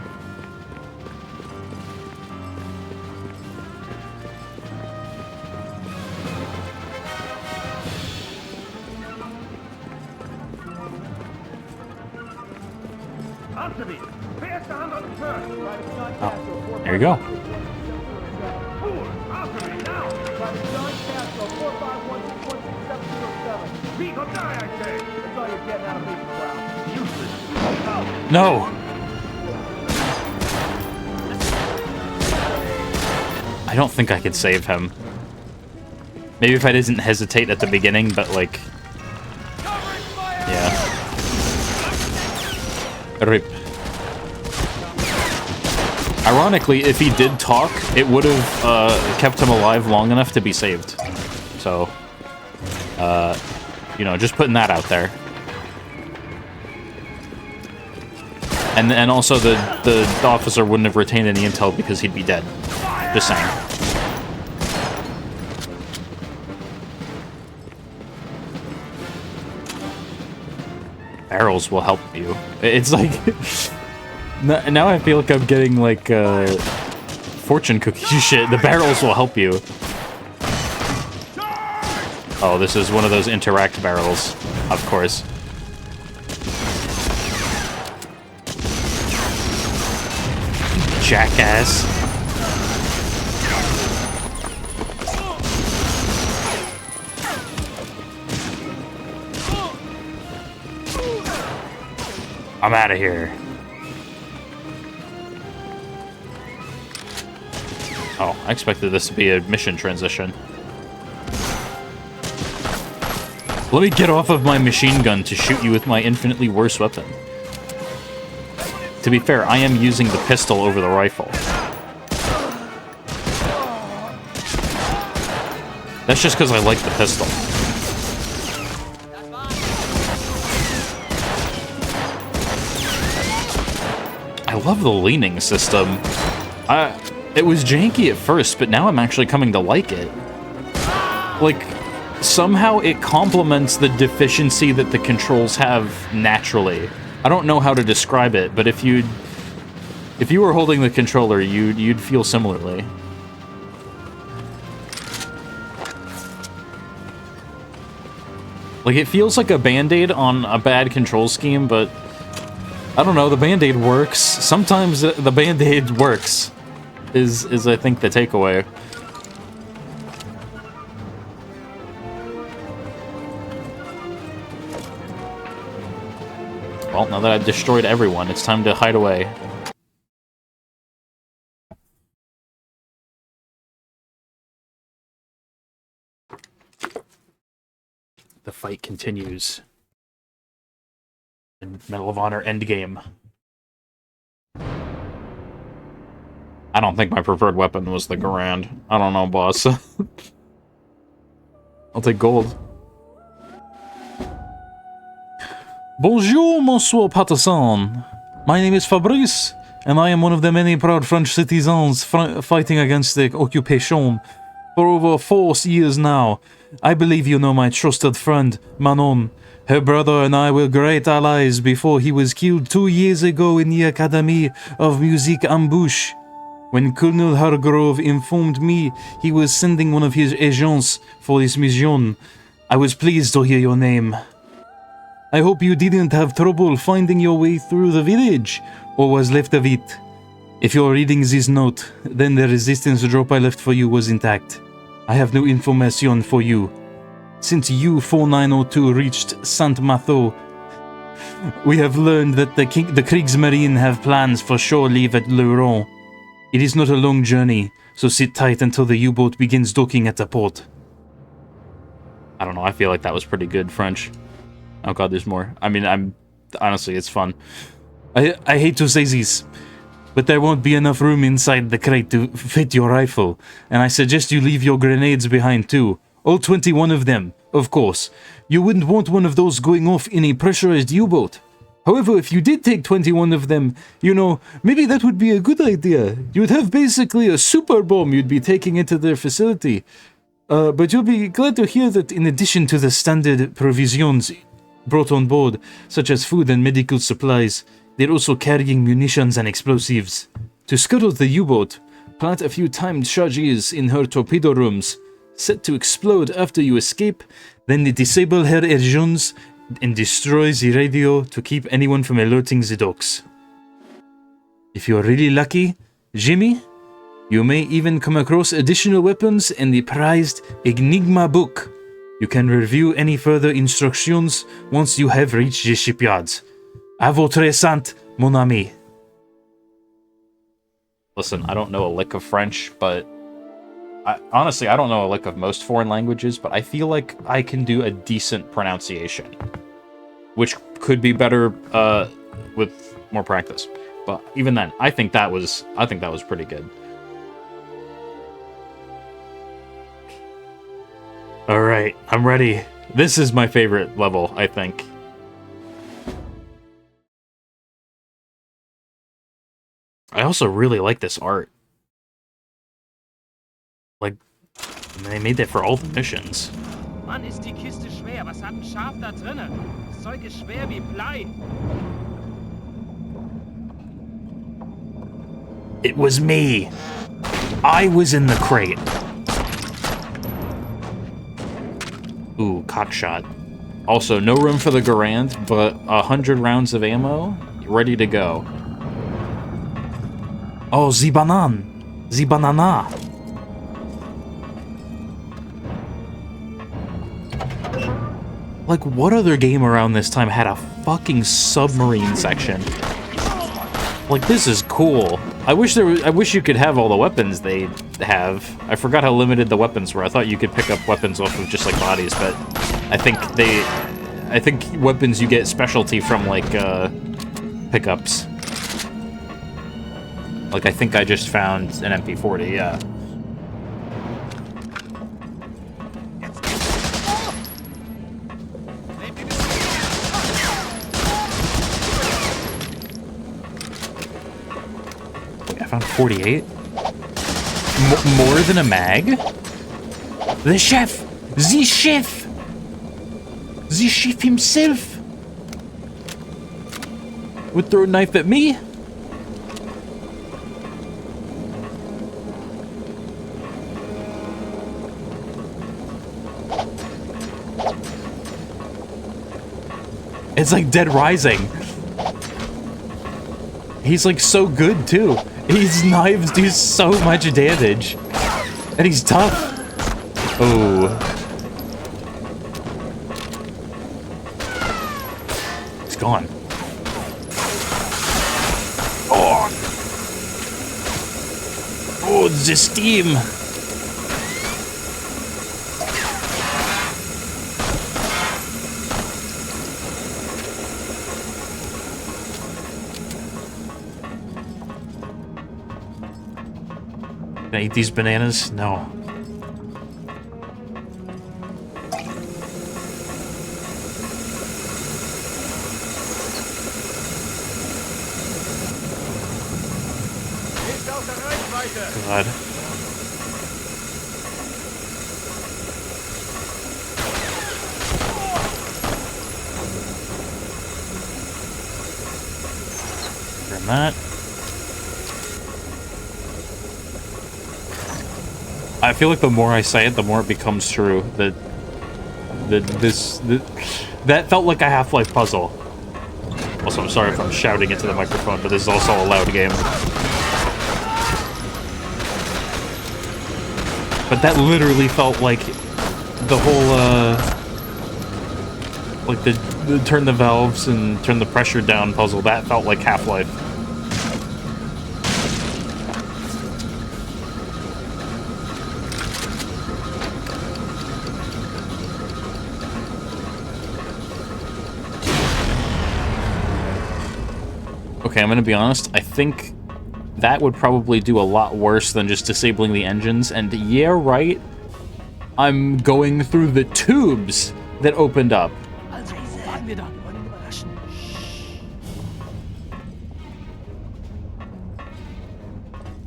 Oh, there you go. No! I don't think I could save him. Maybe if I didn't hesitate at the beginning, but like... Yeah. Rip. Ironically, if he did talk, it would have kept him alive long enough to be saved. So, you know, just putting that out there. And also the officer wouldn't have retained any intel because he'd be dead. Just saying. Barrels will help you. It's like... now I feel like I'm getting, like, fortune cookie shit. The barrels will help you. Oh, this is one of those interact barrels. Of course. Jackass. I'm out of here. Oh, I expected this to be a mission transition. Let me get off of my machine gun to shoot you with my infinitely worse weapon. To be fair, I am using the pistol over the rifle. That's just because I like the pistol. I love the leaning system. It was janky at first, but now I'm actually coming to like it. Like, somehow it complements the deficiency that the controls have naturally. I don't know how to describe it, but if you were holding the controller, you'd feel similarly. Like, it feels like a band-aid on a bad control scheme, but I don't know, the band-aid works. Sometimes the band-aid works, is I think the takeaway. Well, now that I've destroyed everyone, it's time to hide away. The fight continues. In Medal of Honor Endgame. I don't think my preferred weapon was the Garand. I don't know, boss. I'll take gold. Bonjour, Monsieur Patterson. My name is Fabrice, and I am one of the many proud French citizens fighting against the occupation for over 4 years now. I believe you know my trusted friend, Manon. Her brother and I were great allies before he was killed 2 years ago in the Academy of Musique Ambush. When Colonel Hargrove informed me he was sending one of his agents for this mission, I was pleased to hear your name. I hope you didn't have trouble finding your way through the village, or was left of it. If you're reading this note, then the resistance drop I left for you was intact. I have no information for you. Since U-4902 reached Saint-Matho, we have learned that the Kriegsmarine have plans for shore leave at Luron. It is not a long journey, so sit tight until the U-boat begins docking at the port. I don't know, I feel like that was pretty good French. Oh god, there's more. I mean, honestly, it's fun. I hate to say this, but there won't be enough room inside the crate to fit your rifle, and I suggest you leave your grenades behind too. All 21 of them, of course. You wouldn't want one of those going off in a pressurized U-boat. However, if you did take 21 of them, you know, maybe that would be a good idea. You would have basically a super bomb you'd be taking into their facility. But you'll be glad to hear that in addition to the standard provisions brought on board, such as food and medical supplies, they're also carrying munitions and explosives. To scuttle the U-boat, plant a few timed charges in her torpedo rooms, set to explode after you escape, then disable her engines and destroy the radio to keep anyone from alerting the docks. If you're really lucky, Jimmy, you may even come across additional weapons in the prized Enigma book. You can review any further instructions once you have reached the shipyards. A votre sant, mon ami. Listen, I don't know a lick of French, but honestly, I don't know a lick of most foreign languages, but I feel like I can do a decent pronunciation, which could be better with more practice. But even then, I think that was pretty good. All right, I'm ready. This is my favorite level, I think. I also really like this art. Like, they made that for all the missions. Mann, ist die Kiste schwer. Was hat ein Schaf da drinne? Das Zeug ist schwer wie Blei. It was me. I was in the crate. Ooh, cockshot. Also, no room for the Garand, but 100 rounds of ammo, ready to go. Oh, the banan. The banana. Like, what other game around this time had a fucking submarine section? Like, this is cool. I wish you could have all the weapons they have. I forgot how limited the weapons were. I thought you could pick up weapons off of just like bodies, but I think weapons you get specialty from like pickups. Like, I think I just found an MP40, yeah. Wait, I found 48? More than a mag? The chef! The chef! The chef himself! Would throw a knife at me? It's like Dead Rising. He's like so good too. His knives do so much damage. And he's tough. Oh. It's gone. Oh, the steam. Can I eat these bananas? No. God. that. I feel like the more I say it, the more it becomes true. That felt like a Half-Life puzzle. Also, I'm sorry if I'm shouting into the microphone, but this is also a loud game. But that literally felt like the whole, like the turn the valves and turn the pressure down puzzle. That felt like Half-Life. Okay, I'm gonna be honest, I think that would probably do a lot worse than just disabling the engines, and yeah, right, I'm going through the tubes that opened up.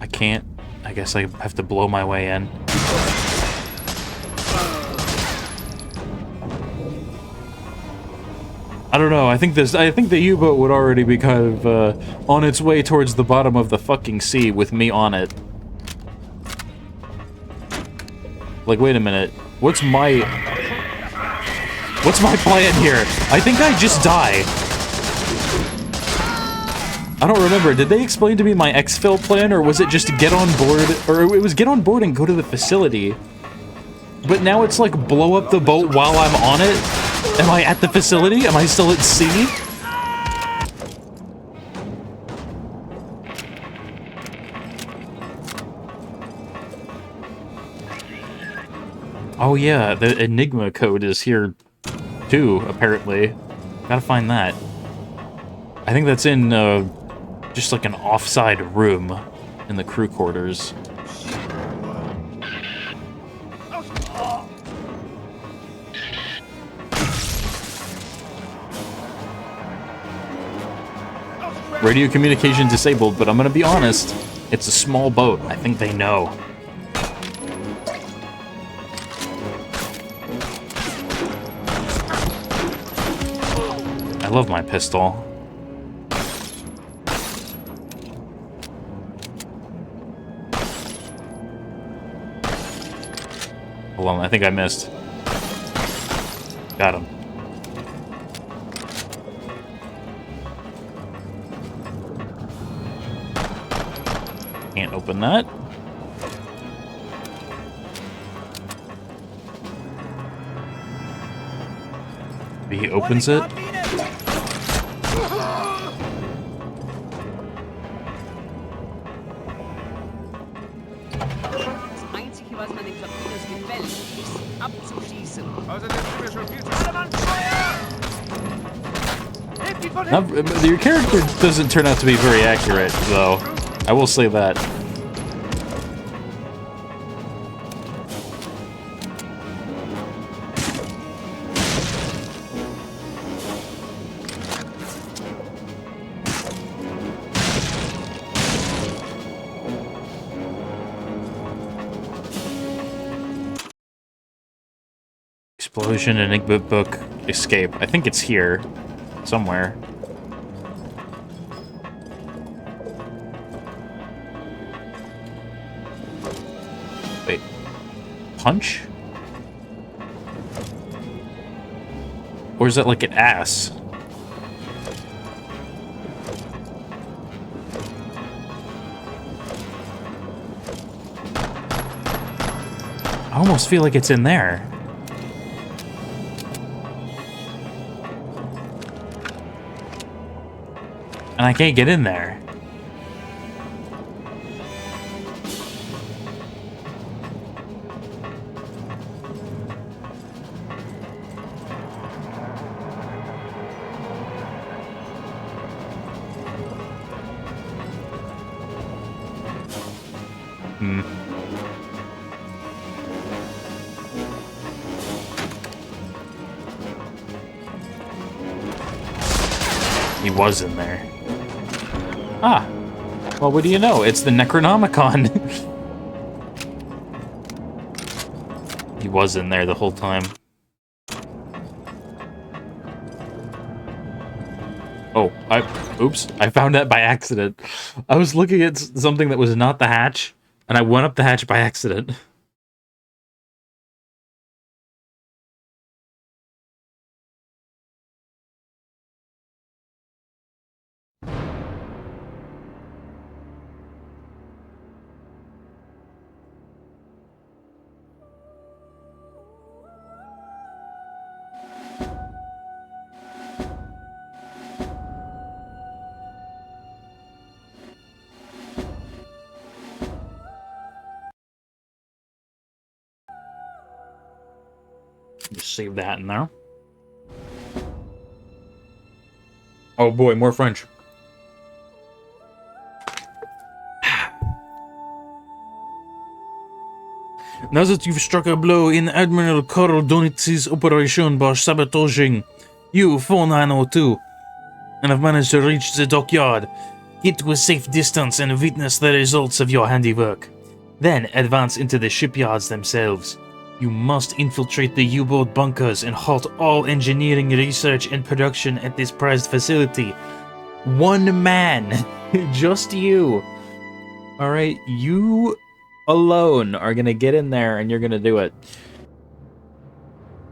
I can't. I guess I have to blow my way in. I don't know, I think the U-boat would already be kind of, on its way towards the bottom of the fucking sea with me on it. Like, wait a minute. What's my plan here? I think I just die. I don't remember. Did they explain to me my exfil plan, or was it just get on board? Or it was get on board and go to the facility. But now it's like blow up the boat while I'm on it? Am I at the facility? Am I still at sea? Oh yeah, the Enigma code is here too, apparently. Gotta find that. I think that's in, just like an offside room in the crew quarters. Radio communication disabled, but I'm gonna be honest, it's a small boat. I think they know. I love my pistol. Hold on, I think I missed. Got him. Can't open that. He opens it. Your character doesn't turn out to be very accurate, though. I will say that. Explosion, Enigma book, escape. I think it's here. Somewhere. Wait. Punch? Or is that like an ass? I almost feel like it's in there. And I can't get in there. He was in there. Ah. Well, what do you know? It's the Necronomicon. He was in there the whole time. Oh, oops, I found that by accident. I was looking at something that was not the hatch, and I went up the hatch by accident. Just save that in there. Oh boy, more French. Now that you've struck a blow in Admiral Karl Donitz's operation by sabotaging U-4902 and have managed to reach the dockyard, get to a safe distance and witness the results of your handiwork. Then advance into the shipyards themselves. You must infiltrate the U-boat bunkers and halt all engineering research and production at this prized facility. One man, just you. Alright, you alone are gonna get in there and you're gonna do it.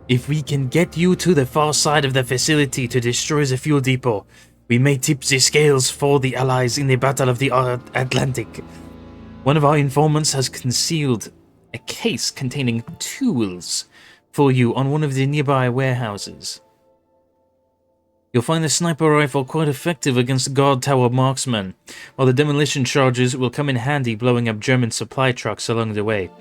If we can get you to the far side of the facility to destroy the fuel depot, we may tip the scales for the Allies in the Battle of the Atlantic. One of our informants has concealed a case containing tools for you on one of the nearby warehouses. You'll find the sniper rifle quite effective against guard tower marksmen, while the demolition charges will come in handy blowing up German supply trucks along the way.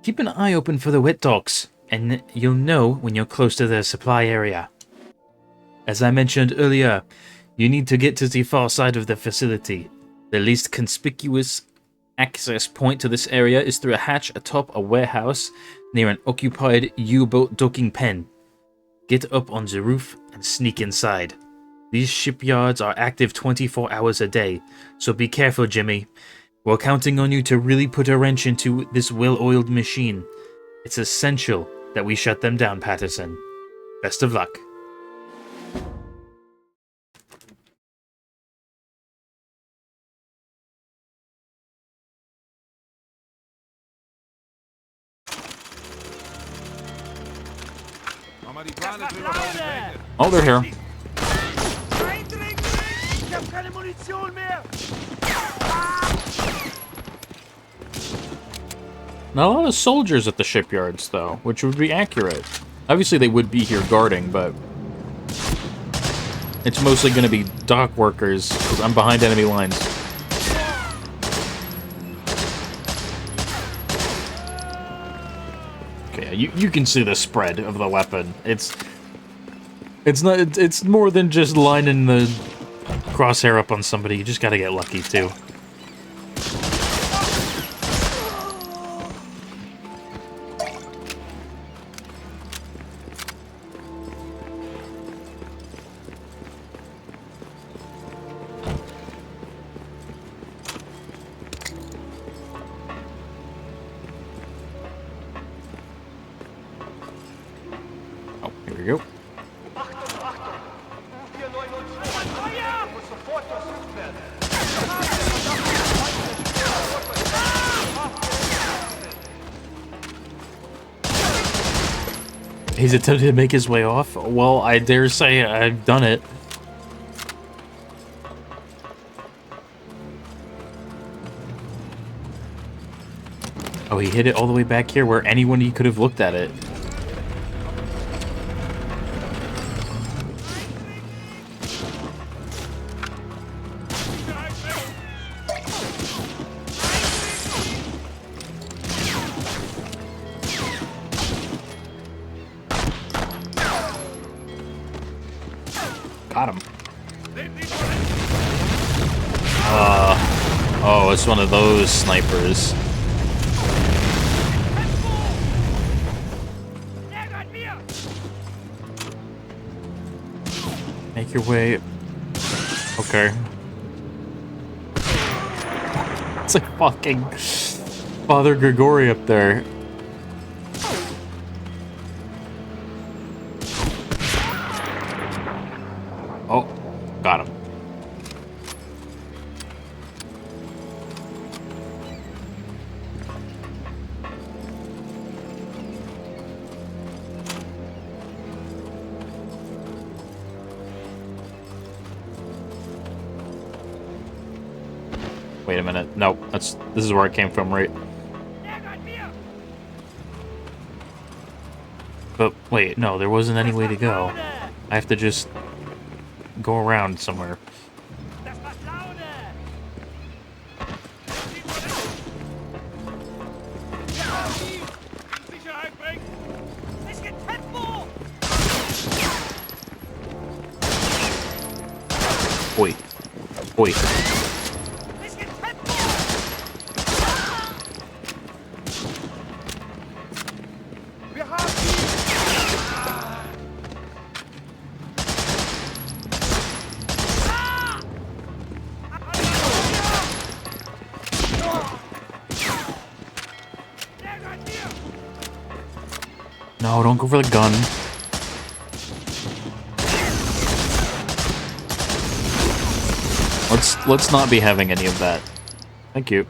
Keep an eye open for the wet docks, and you'll know when you're close to the supply area. As I mentioned earlier, you need to get to the far side of the facility. The least conspicuous access point to this area is through a hatch atop a warehouse near an occupied U-boat docking pen. Get up on the roof and sneak inside. These shipyards are active 24 hours a day, so be careful, Jimmy. We're counting on you to really put a wrench into this well-oiled machine. It's essential that we shut them down, Patterson. Best of luck. Oh, they're here. Not a lot of soldiers at the shipyards, though, which would be accurate. Obviously, they would be here guarding, but it's mostly going to be dock workers, because I'm behind enemy lines. Okay, you can see the spread of the weapon. It's more than just lining the crosshair up on somebody. You just gotta get lucky, too. Oh, here we go. He's attempted to make his way off. Well, I dare say I've done it. Oh, he hit it all the way back here where anyone could have looked at it. Got him. Oh, it's one of those snipers. Make your way. Okay. It's like fucking Father Gregory up there. Oh, got him. Wait a minute. No, this is where I came from, right? But wait, no, there wasn't any way to go. I have to just go around somewhere. Wait. Wait. No, don't go for the gun. Let's not be having any of that. Thank you.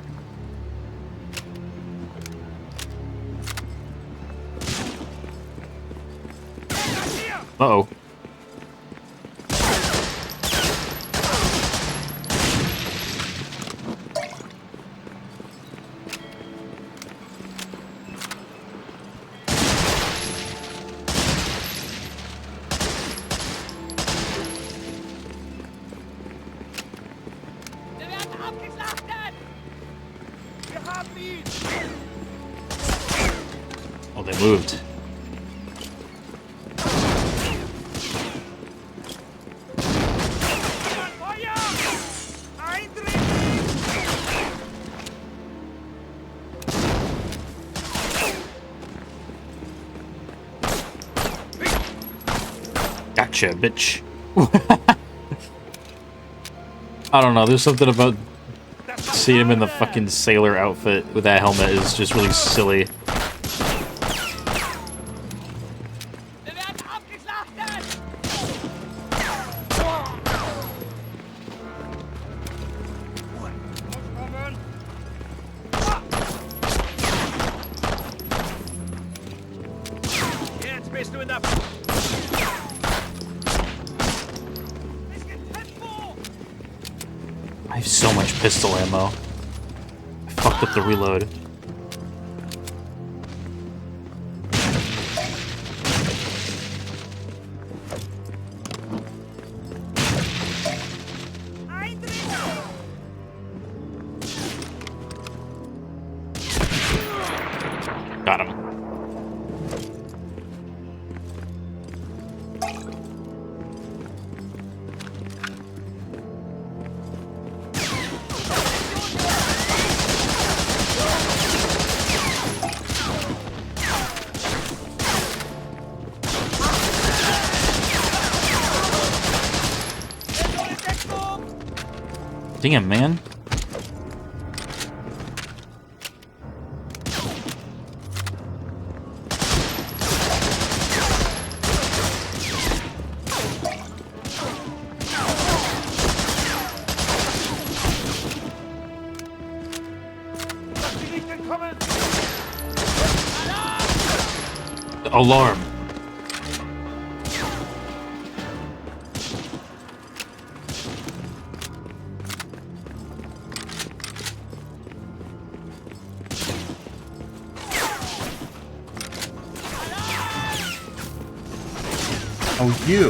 Uh-oh. Oh, they moved. Gotcha, bitch. I don't know, there's something about seeing him in the fucking sailor outfit with that helmet is just really silly. I have so much pistol ammo. I fucked up the reload. Got him. Damn, man. Alarm. Oh, you.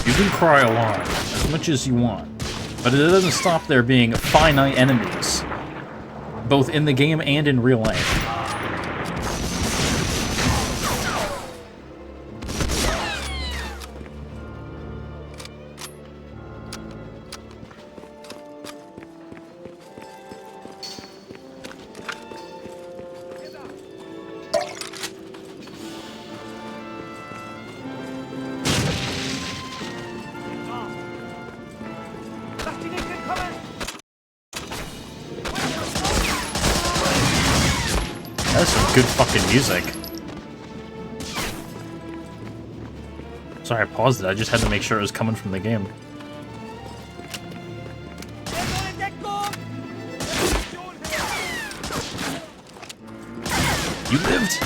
You can cry alarm as much as you want, but it doesn't stop there being finite enemies, both in the game and in real life. That's some good fucking music. Sorry, I paused it. I just had to make sure it was coming from the game. You lived!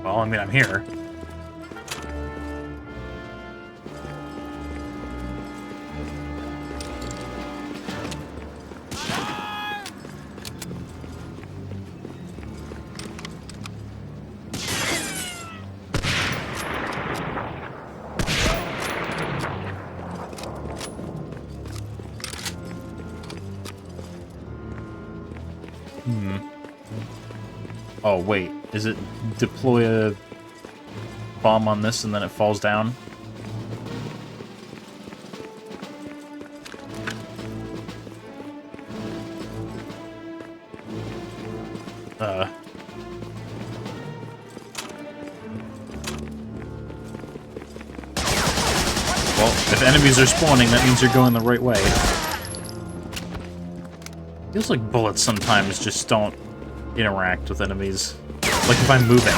Well, I mean, I'm here. Oh, wait. Is it deploy a bomb on this and then it falls down? Well, if enemies are spawning, that means you're going the right way. Feels like bullets sometimes just don't interact with enemies. Like if I'm moving.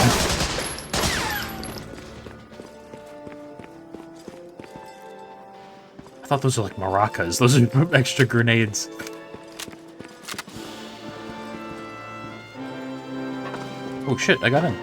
I thought those are like maracas. Those are extra grenades. Oh shit, I got in.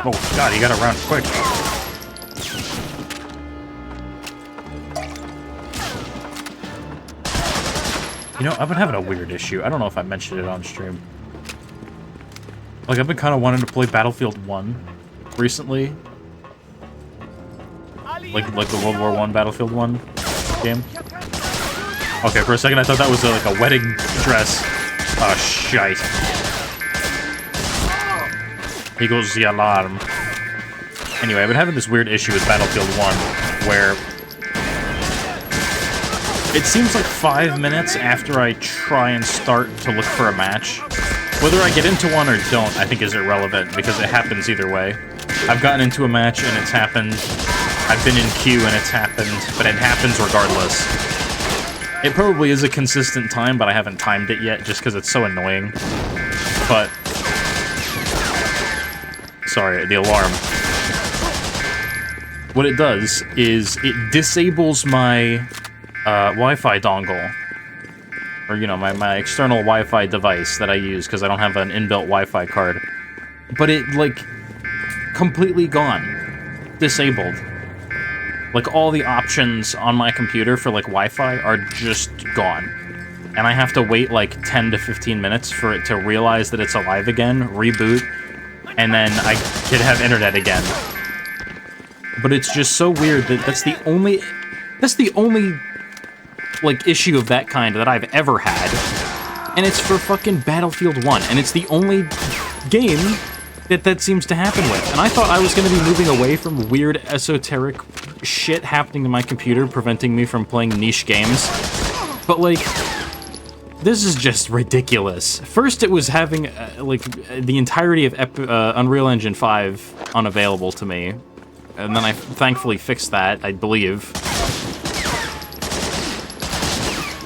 Oh god, you gotta run quick. You know, I've been having a weird issue. I don't know if I mentioned it on stream. Like, I've been kind of wanting to play Battlefield 1 recently. Like the World War I Battlefield 1 game. Okay, for a second I thought that was like a wedding dress. Oh, shite. Here goes the alarm. Anyway, I've been having this weird issue with Battlefield 1, where it seems like 5 minutes after I try and start to look for a match, whether I get into one or don't, I think is irrelevant, because it happens either way. I've gotten into a match and it's happened, I've been in queue and it's happened, but it happens regardless. It probably is a consistent time, but I haven't timed it yet, just because it's so annoying. But sorry, the alarm. What it does is it disables my Wi-Fi dongle. Or, you know, my external Wi-Fi device that I use because I don't have an inbuilt Wi-Fi card. But it, like, completely gone. Disabled. Like, all the options on my computer for, like, Wi-Fi are just gone. And I have to wait, like, 10 to 15 minutes for it to realize that it's alive again, reboot, and then I could have internet again. But it's just so weird that that's the only, like, issue of that kind that I've ever had. And it's for fucking Battlefield 1, and it's the only game that seems to happen with. And I thought I was going to be moving away from weird esoteric shit happening to my computer, preventing me from playing niche games. But, like, this is just ridiculous. First, it was having, like, the entirety of Unreal Engine 5 unavailable to me. And then I thankfully fixed that, I believe.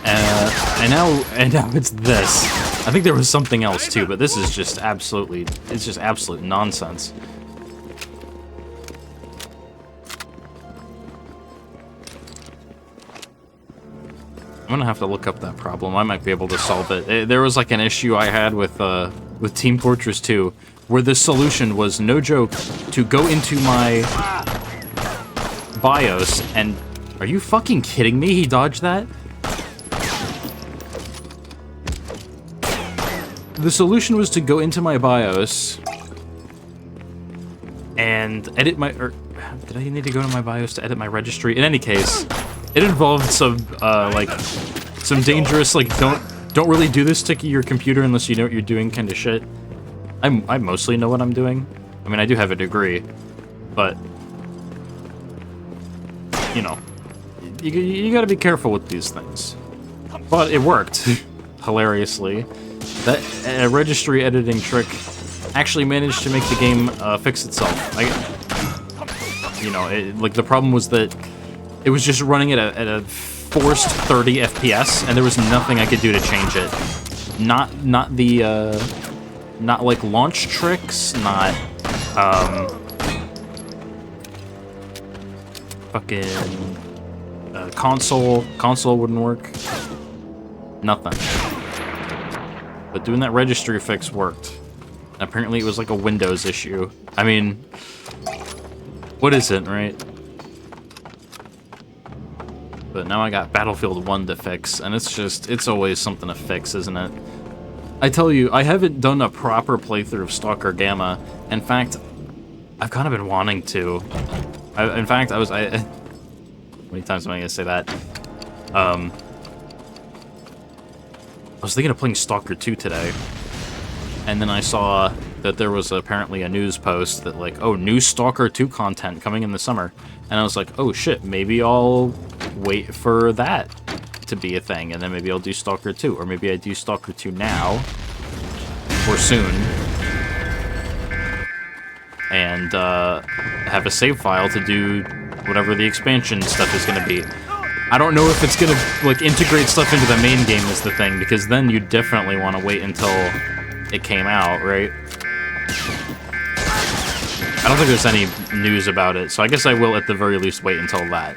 And now it's this. I think there was something else too, but this is just absolutely, it's just absolute nonsense. I'm gonna have to look up that problem. I might be able to solve it. There was like an issue I had with Team Fortress 2, where the solution was, no joke, to go into my BIOS, and... Are you fucking kidding me? He dodged that? The solution was to go into my BIOS and edit my... did I need to go to my BIOS to edit my registry? In any case, it involved some, like, some dangerous, like, don't really do this to your computer unless you know what you're doing kind of shit. I mostly know what I'm doing. I mean, I do have a degree, but, you know, you gotta be careful with these things. But it worked, hilariously. That registry editing trick actually managed to make the game fix itself. You know, like, the problem was that it was just running at a forced 30 FPS, and there was nothing I could do to change it. Not like launch tricks, not fucking console wouldn't work. Nothing. But doing that registry fix worked. Apparently it was like a Windows issue. I mean, what isn't, right? But now I got Battlefield 1 to fix, and it's always something to fix, isn't it? I tell you, I haven't done a proper playthrough of Stalker Gamma. In fact, I've kind of been wanting to. How many times am I gonna say that? I was thinking of playing Stalker 2 today, and then I saw that there was apparently a news post that, like, oh, new Stalker 2 content coming in the summer. And I was like, oh shit, maybe I'll wait for that to be a thing, and then maybe I'll do Stalker 2, or maybe I do Stalker 2 now, or soon, and have a save file to do whatever the expansion stuff is gonna be. I don't know if it's gonna, like, integrate stuff into the main game is the thing, because then you definitely want to wait until it came out, right? I don't think there's any news about it, so I guess I will at the very least wait until that.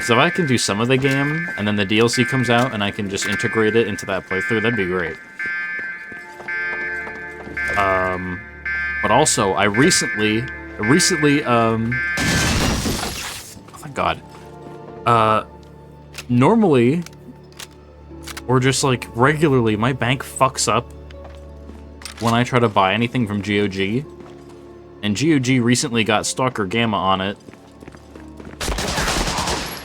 So if I can do some of the game, and then the DLC comes out, and I can just integrate it into that playthrough, that'd be great. But also, I recently, oh my god, normally, or just, like, regularly, my bank fucks up when I try to buy anything from GOG, and GOG recently got Stalker Gamma on it.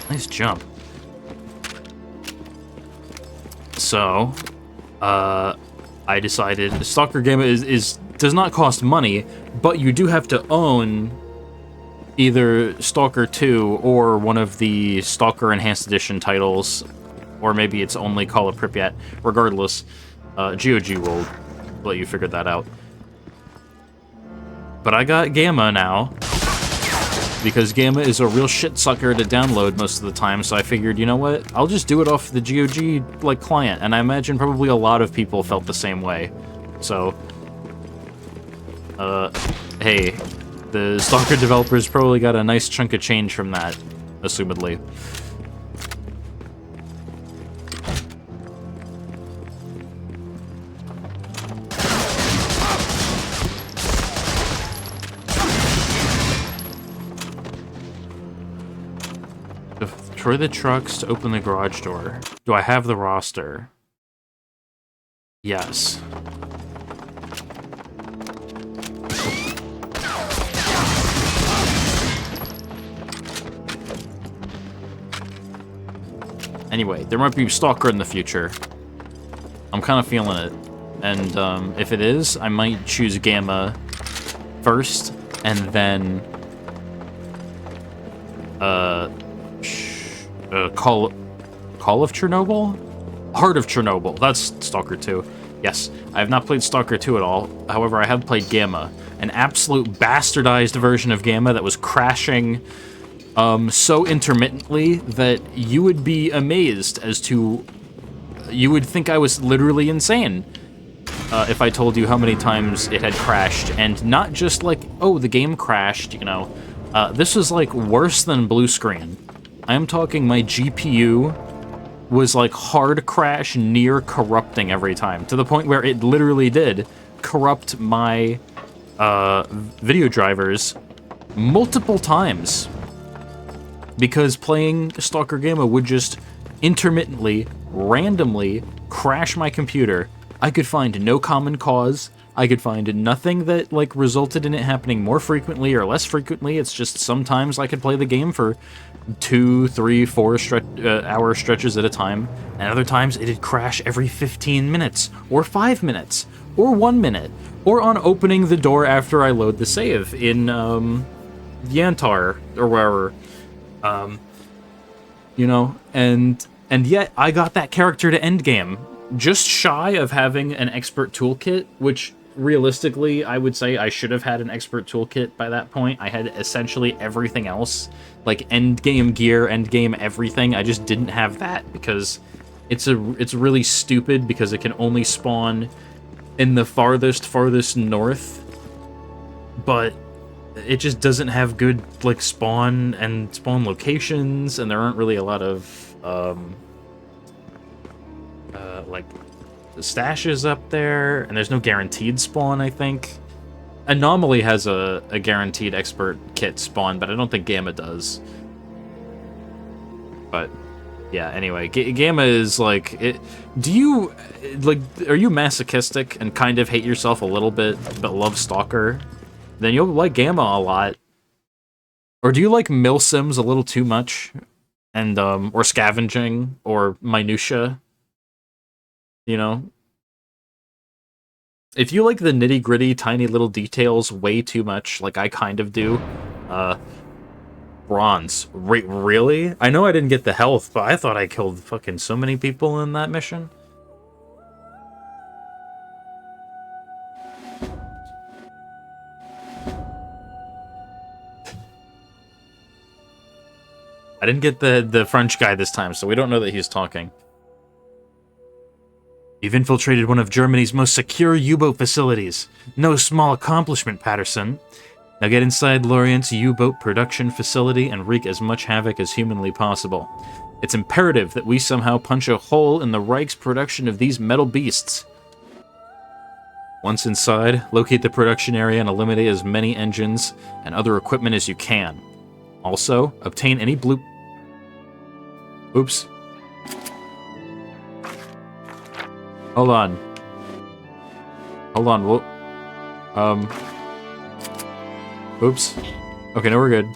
Nice jump. So, I decided Stalker Gamma does not cost money, but you do have to own either Stalker 2 or one of the Stalker Enhanced Edition titles, or maybe it's only Call of Pripyat. Regardless, GOG will let you figure that out. But I got Gamma now, because Gamma is a real shit sucker to download most of the time, so I figured, you know what, I'll just do it off the GOG, like, client, and I imagine probably a lot of people felt the same way. So, hey, the Stalker developers probably got a nice chunk of change from that, assumedly. Destroy the trucks to open the garage door. Do I have the roster? Yes. Anyway, there might be Stalker in the future. I'm kind of feeling it. And if it is, I might choose Gamma first, and then Call of Chernobyl? Heart of Chernobyl. That's Stalker 2. Yes, I have not played Stalker 2 at all. However, I have played Gamma, an absolute bastardized version of Gamma that was crashing so intermittently that you would be amazed as to... You would think I was literally insane if I told you how many times it had crashed. And not just like, oh, the game crashed, you know. This was like worse than blue screen. I am talking my GPU was like hard crash, near corrupting every time, to the point where it literally did corrupt my video drivers multiple times because playing Stalker Gamma would just intermittently, randomly crash my computer. I could find no common cause. I could find nothing that, like, resulted in it happening more frequently or less frequently. It's just sometimes I could play the game for 2, 3, 4 hour stretches at a time, and other times it'd crash every 15 minutes, or 5 minutes, or 1 minute, or on opening the door after I load the save in, Yantar, or wherever. You know, and yet I got that character to endgame, just shy of having an expert toolkit, which realistically I would say I should have had an expert toolkit by that point. I had essentially everything else, like endgame gear, endgame everything. I just didn't have that because it's really stupid because it can only spawn in the farthest north, but it just doesn't have good, like, spawn locations, and there aren't really a lot of, like, stashes up there, and there's no guaranteed spawn, I think. Anomaly has a guaranteed expert kit spawn, but I don't think Gamma does. But, yeah, anyway, Gamma is, like, do you, like, are you masochistic and kind of hate yourself a little bit, but love Stalker? Then you'll like Gamma a lot. Or do you like milsims a little too much? And, or scavenging, or minutia? You know? If you like the nitty-gritty, tiny little details way too much, like I kind of do, bronze. Really? I know I didn't get the health, but I thought I killed fucking so many people in that mission. I didn't get the French guy this time, so we don't know that he's talking. You've infiltrated one of Germany's most secure U-boat facilities. No small accomplishment, Patterson. Now get inside Lorient's U-boat production facility and wreak as much havoc as humanly possible. It's imperative that we somehow punch a hole in the Reich's production of these metal beasts. Once inside, locate the production area and eliminate as many engines and other equipment as you can. Also, obtain any blue... Oops. Hold on. Hold on, we'll... Oops. Okay, no, we're good.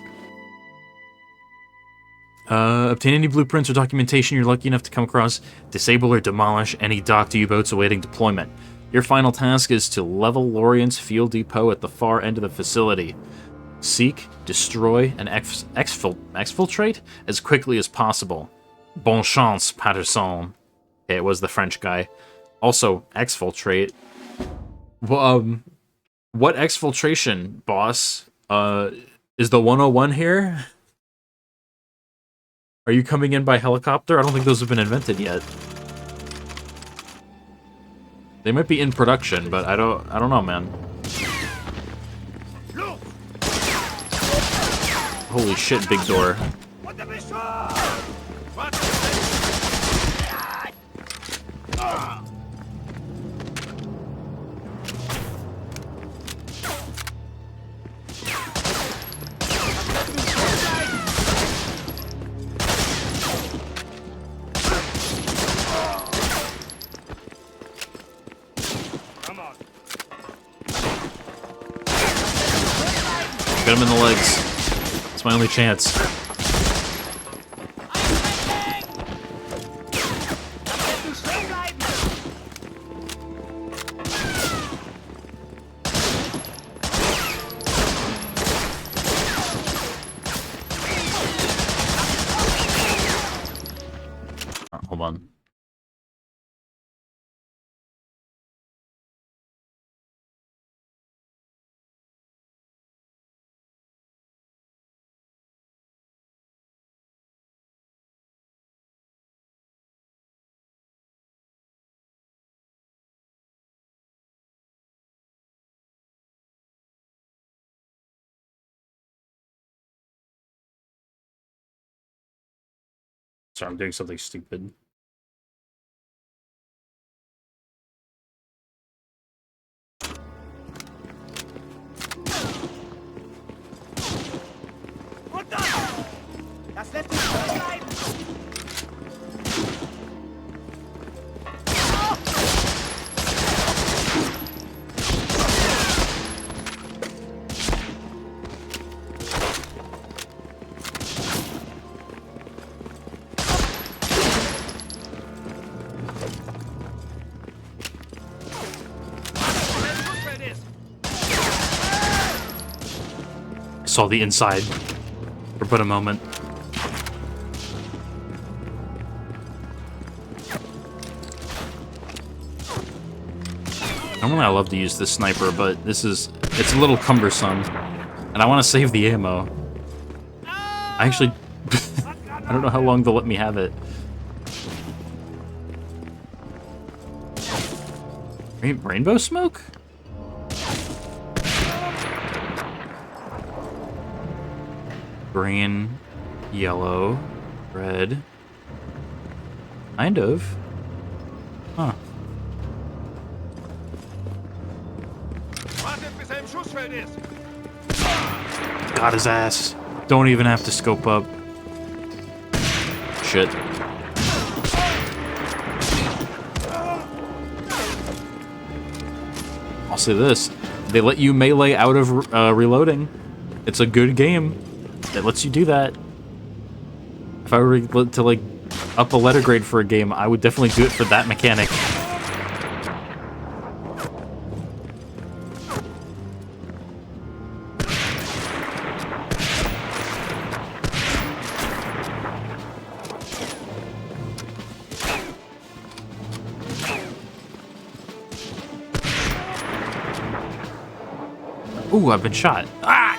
Obtain any blueprints or documentation you're lucky enough to come across. Disable or demolish any docked U-boats awaiting deployment. Your final task is to level Lorient's fuel depot at the far end of the facility. Seek, destroy, and exfiltrate as quickly as possible. Bon chance, Patterson. Okay, it was the French guy. Also, exfiltrate. Well, what exfiltration, boss? Is the 101 here? Are you coming in by helicopter? I don't think those have been invented yet. They might be in production, but I don't know, man. Holy shit, big door. Get him in the legs. It's my only chance. Hold on. Sorry, I'm doing something stupid. saw the inside for but a moment. Normally I love to use this sniper, but it's a little cumbersome. And I want to save the ammo. I actually... I don't know how long they'll let me have it. Rainbow smoke? Green, yellow, red. Kind of. Huh. Got his ass. Don't even have to scope up. Shit. I'll say this. They let you melee out of reloading. It's a good game that lets you do that. If I were to, like, up a letter grade for a game, I would definitely do it for that mechanic. Ooh, I've been shot. Ah!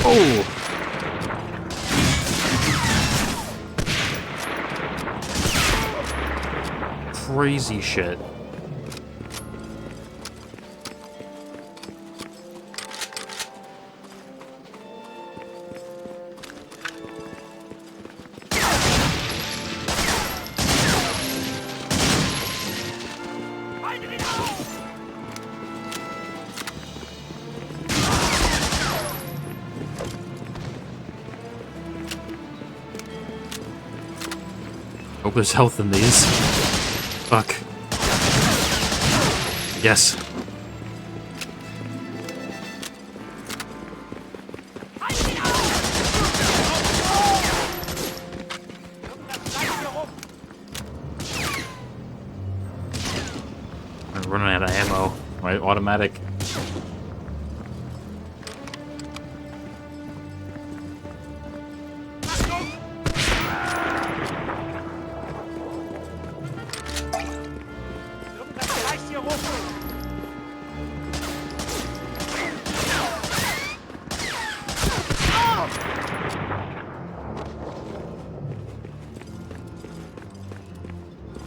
Oh! Crazy shit. Hope there's health in these. Fuck. Yes. I'm running out of ammo. My automatic.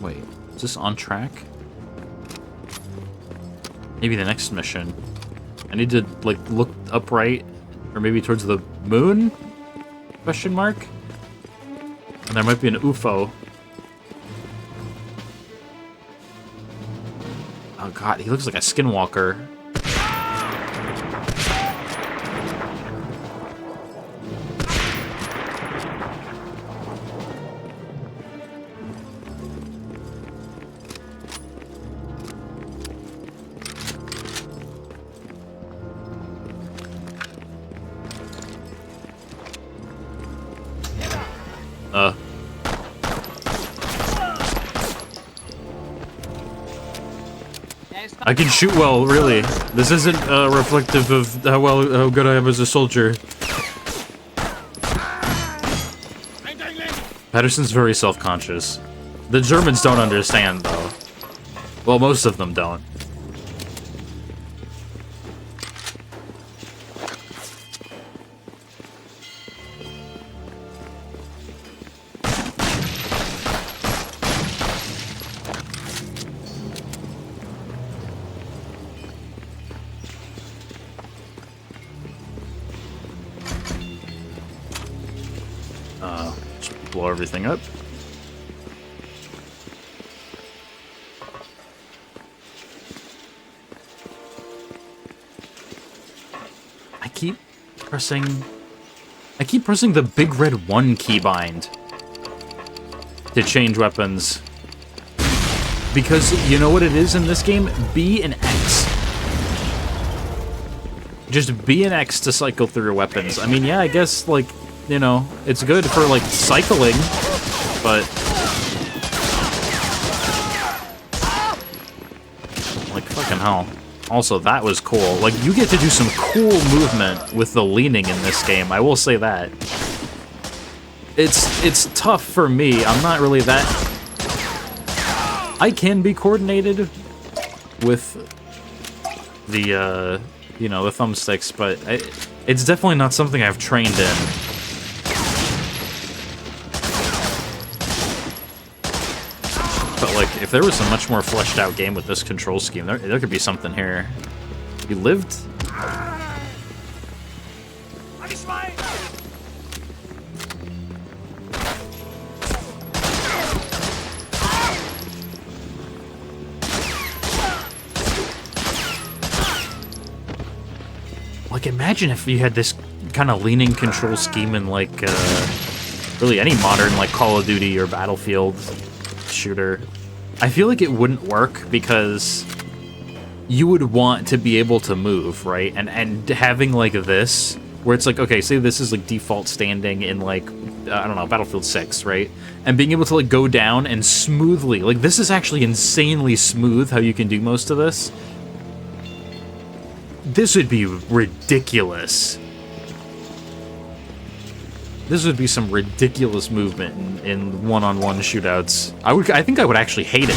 Wait, is this on track? Maybe the next mission. I need to, like, look upright, or maybe towards the moon? Question mark? And there might be an UFO. Oh god, he looks like a skinwalker. I can shoot well, really. This isn't reflective of how good I am as a soldier. Patterson's very self-conscious. The Germans don't understand, though. Well, most of them don't. Just blow everything up. I keep pressing the big red 1 keybind to change weapons. Because you know what it is in this game? B and X. Just B and X to cycle through your weapons. I mean, yeah, I guess, like, you know, it's good for, like, cycling, but hell. Also, that was cool. Like, you get to do some cool movement with the leaning in this game, I will say that. It's tough for me. I'm not really that... I can be coordinated with the, you know, the thumbsticks, but it's definitely not something I've trained in. But, like, if there was a much more fleshed out game with this control scheme, there could be something here. You lived? Like, imagine if you had this kind of leaning control scheme in, like, really any modern, like, Call of Duty or Battlefield shooter. I feel like it wouldn't work because you would want to be able to move, right? And having, like, this, where it's like, okay, say this is, like, default standing in, like, I don't know, Battlefield 6, right? And being able to, like, go down and smoothly, like, this is actually insanely smooth how you can do most of this. This would be ridiculous. This would be some ridiculous movement in one-on-one shootouts. I think I would actually hate it.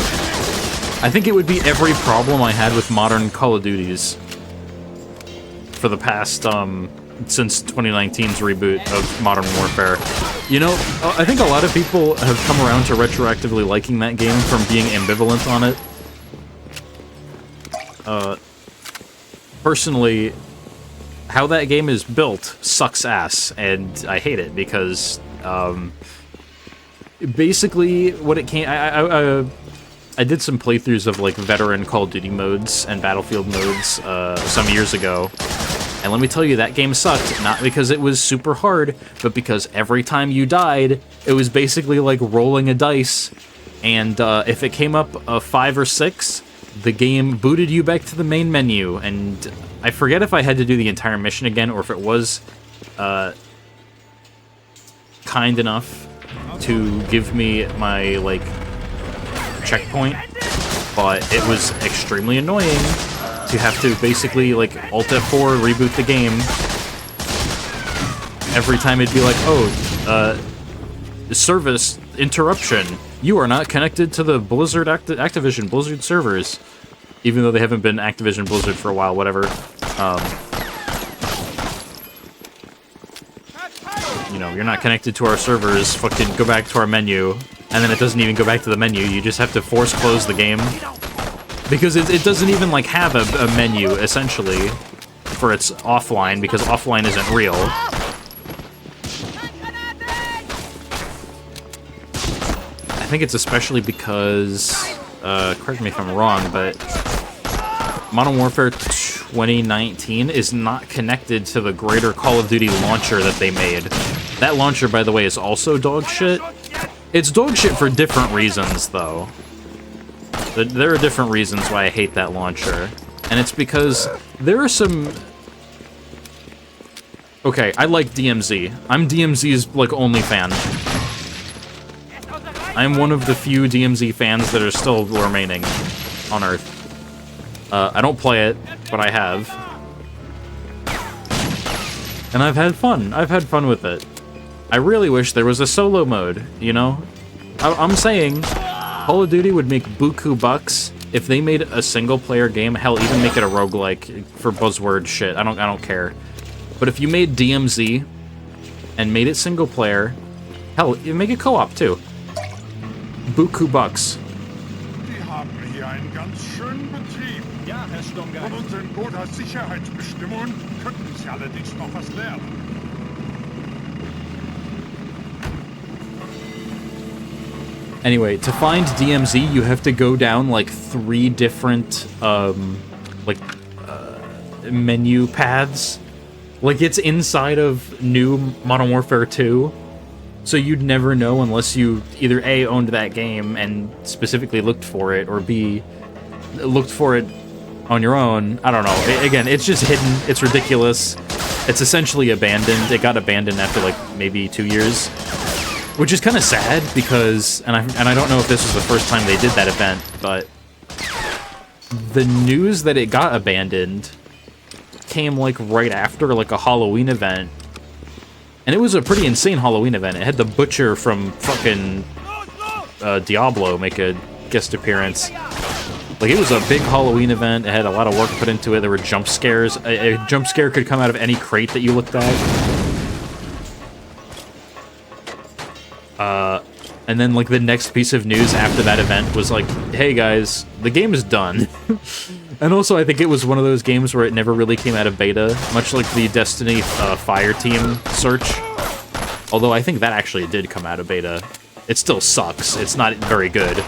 I think it would be every problem I had with modern Call of Duties for the past, since 2019's reboot of Modern Warfare. You know, I think a lot of people have come around to retroactively liking that game from being ambivalent on it. Personally, how that game is built sucks ass, and I hate it because, basically, what it can't... I did some playthroughs of, like, veteran Call of Duty modes and Battlefield modes, some years ago, and let me tell you, that game sucked, not because it was super hard, but because every time you died, it was basically like rolling a dice, and, if it came up a 5 or 6... the game booted you back to the main menu, and I forget if I had to do the entire mission again, or if it was kind enough to give me my, like, checkpoint, but it was extremely annoying to have to basically, like, Alt F4 reboot the game. Every time it'd be like, oh, service interruption. You are not connected to the Blizzard Activision Blizzard servers, even though they haven't been Activision Blizzard for a while. Whatever. You know, you're not connected to our servers. Fucking go back to our menu, and then it doesn't even go back to the menu. You just have to force close the game because it doesn't even like have a menu essentially for its offline, because offline isn't real. I think it's especially because, correct me if I'm wrong, but Modern Warfare 2019 is not connected to the greater Call of Duty launcher that they made. That launcher, by the way, is also dog shit. It's dog shit for different reasons, though. There are different reasons why I hate that launcher. And it's because there are some... Okay, I like DMZ. I'm DMZ's, like, only fan. I'm one of the few DMZ fans that are still remaining on Earth. I don't play it, but I have. And I've had fun. I've had fun with it. I really wish there was a solo mode, you know? I'm saying Call of Duty would make buku bucks if they made a single-player game. Hell, even make it a roguelike for buzzword shit. I don't care. But if you made DMZ and made it single-player, hell, you make it co-op, too. Buku bucks. Die haben hier einen ganz schönen Betrieb. Ja, Herr Sturmgeist. Von unseren Sicherheitsbestimmungen könnten Sie allerdings noch was lernen. Anyway, to find DMZ, you have to go down, like, 3 different, menu paths. Like, it's inside of new Modern Warfare 2. So you'd never know unless you either A, owned that game and specifically looked for it, or B, looked for it on your own. I don't know. Again, it's just hidden. It's ridiculous. It's essentially abandoned. It got abandoned after, like, maybe 2 years. Which is kind of sad because, and I don't know if this was the first time they did that event, but the news that it got abandoned came like right after like a Halloween event. And it was a pretty insane Halloween event. It had the Butcher from fucking Diablo make a guest appearance. Like, it was a big Halloween event. It had a lot of work put into it. There were jump scares. A jump scare could come out of any crate that you looked at. And then, like, the next piece of news after that event was like, hey, guys, the game is done. And also, I think it was one of those games where it never really came out of beta, much like the Destiny Fire Team Search. Although I think that actually did come out of beta. It still sucks. It's not very good.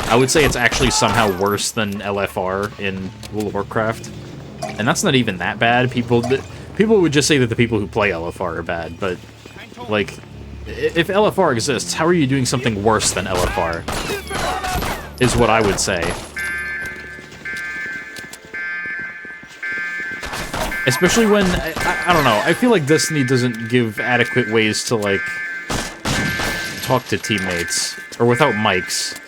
I would say it's actually somehow worse than LFR in World of Warcraft. And that's not even that bad. People would just say that the people who play LFR are bad, but, like, if LFR exists, how are you doing something worse than LFR? Is what I would say. Especially when, I don't know, I feel like Destiny doesn't give adequate ways to, like, talk to teammates, or without mics.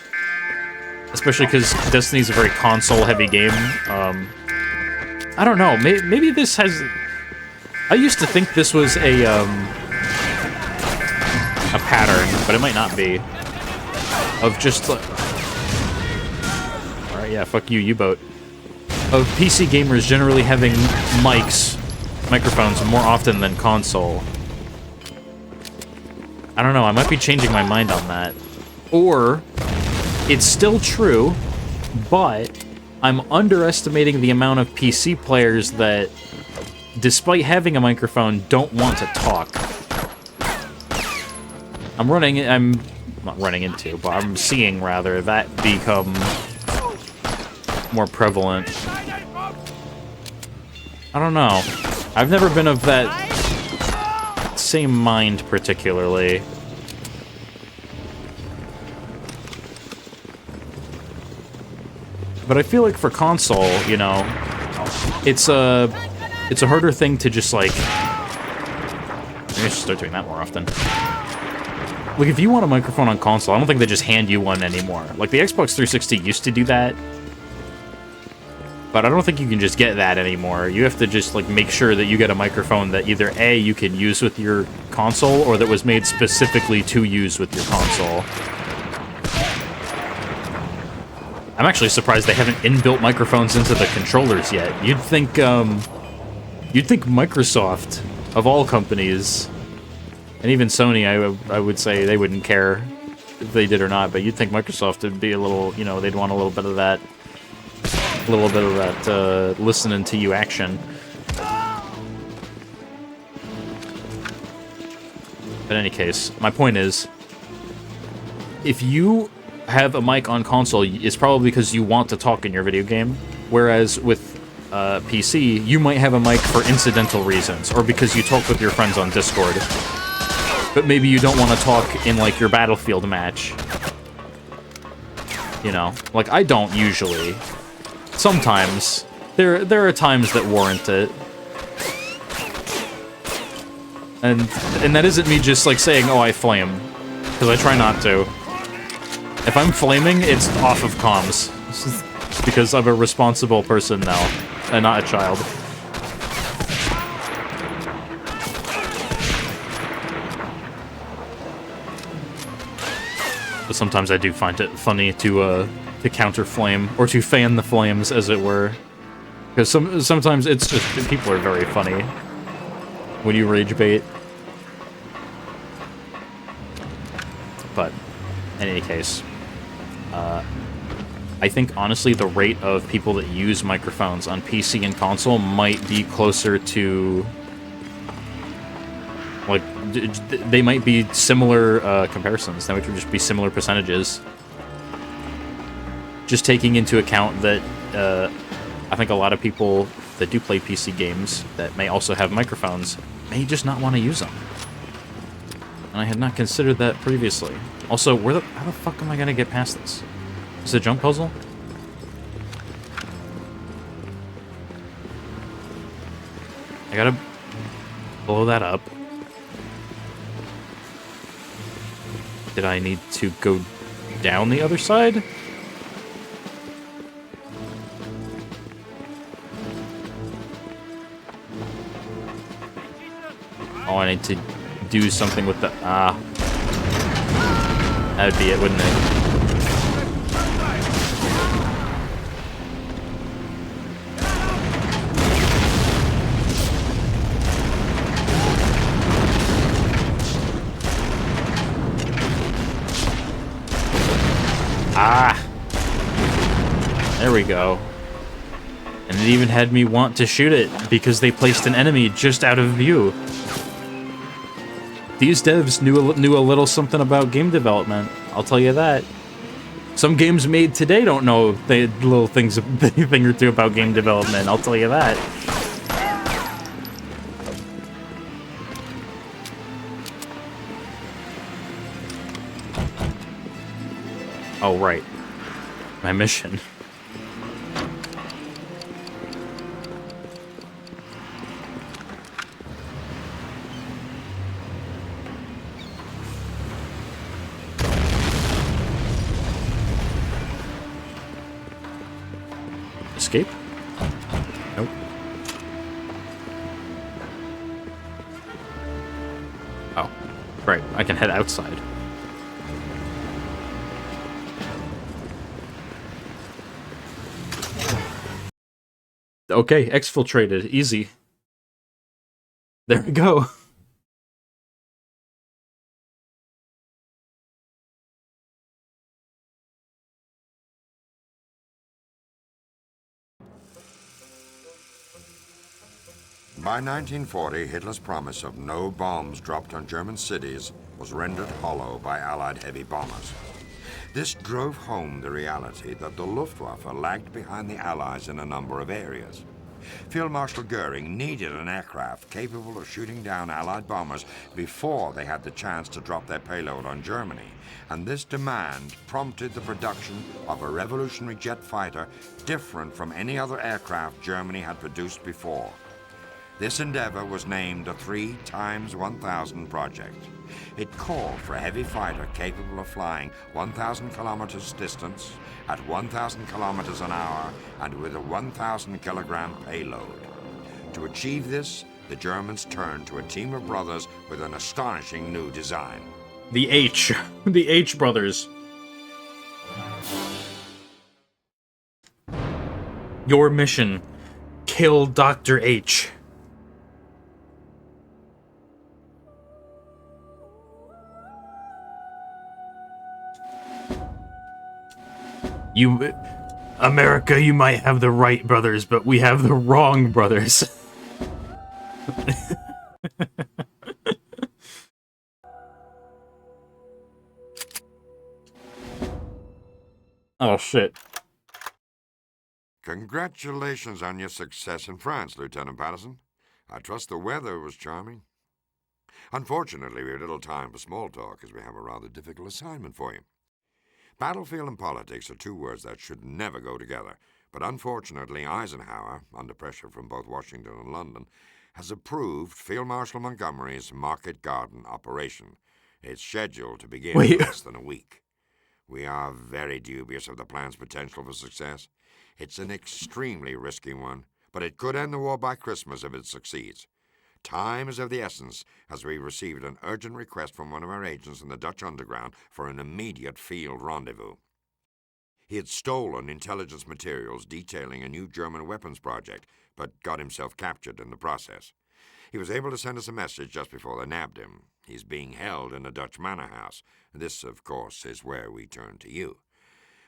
Especially because Destiny's a very console-heavy game. I don't know, maybe this has... I used to think this was a pattern, but it might not be. Of just, like... Alright, yeah, fuck you, U-boat. Of PC gamers generally having microphones more often than console. I don't know, I might be changing my mind on that. Or, it's still true, but I'm underestimating the amount of PC players that, despite having a microphone, don't want to talk. I'm not running into, but I'm seeing, rather, that become more prevalent. I don't know. I've never been of that same mind, particularly. But I feel like for console, you know, it's a harder thing to just, like... Maybe I should start doing that more often. Like, if you want a microphone on console, I don't think they just hand you one anymore. Like, the Xbox 360 used to do that. But I don't think you can just get that anymore. You have to just, like, make sure that you get a microphone that either A, you can use with your console, or that was made specifically to use with your console. I'm actually surprised they haven't inbuilt microphones into the controllers yet. You'd think Microsoft, of all companies, and even Sony, I would say they wouldn't care if they did or not, but you'd think Microsoft would be a little, you know, they'd want a little bit of that listening to you action. But in any case, my point is, if you have a mic on console, it's probably because you want to talk in your video game, whereas with PC, you might have a mic for incidental reasons, or because you talk with your friends on Discord. But maybe you don't want to talk in, like, your Battlefield match. You know? Like, I don't usually. Sometimes. There are times that warrant it. And that isn't me just, like, saying, oh, I flame. Because I try not to. If I'm flaming, it's off of comms. Because I'm a responsible person now, and not a child. But sometimes I do find it funny to counter flame, or to fan the flames, as it were. Because sometimes it's just, people are very funny when you rage bait. But, in any case, I think, honestly, the rate of people that use microphones on PC and console might be closer to... Like, they might be similar comparisons. They might just be similar percentages. Just taking into account that I think a lot of people that do play PC games that may also have microphones may just not want to use them. And I had not considered that previously. Also, how the fuck am I going to get past this? Is it a jump puzzle? I gotta blow that up. Did I need to go down the other side? need to do something with the... That'd be it, wouldn't it? There we go. And it even had me want to shoot it because they placed an enemy just out of view. These devs knew a little something about game development, I'll tell you that. Some games made today don't know the little things, a thing or two about game development, I'll tell you that. Oh, right. My mission. Escape? Nope. Oh, right. I can head outside. Okay, exfiltrated. Easy. There we go. By 1940, Hitler's promise of no bombs dropped on German cities was rendered hollow by Allied heavy bombers. This drove home the reality that the Luftwaffe lagged behind the Allies in a number of areas. Field Marshal Goering needed an aircraft capable of shooting down Allied bombers before they had the chance to drop their payload on Germany, and this demand prompted the production of a revolutionary jet fighter different from any other aircraft Germany had produced before. This endeavor was named the 3x1000 project. It called for a heavy fighter capable of flying 1,000 kilometers distance at 1,000 kilometers an hour and with a 1,000 kilogram payload. To achieve this, the Germans turned to a team of brothers with an astonishing new design. The H. The H brothers. Your mission. Kill Dr. H. America, you might have the right brothers, but we have the wrong brothers. Oh, shit. Congratulations on your success in France, Lieutenant Patterson. I trust the weather was charming. Unfortunately, we have little time for small talk, as we have a rather difficult assignment for you. Battlefield and politics are two words that should never go together, but unfortunately Eisenhower, under pressure from both Washington and London, has approved Field Marshal Montgomery's Market Garden operation. It's scheduled to begin in less than a week. We are very dubious of the plan's potential for success. It's an extremely risky one, but it could end the war by Christmas if it succeeds. Time is of the essence, as we received an urgent request from one of our agents in the Dutch underground for an immediate field rendezvous. He had stolen intelligence materials detailing a new German weapons project, but got himself captured in the process. He was able to send us a message just before they nabbed him. He's being held in a Dutch manor house. This, of course, is where we turn to you.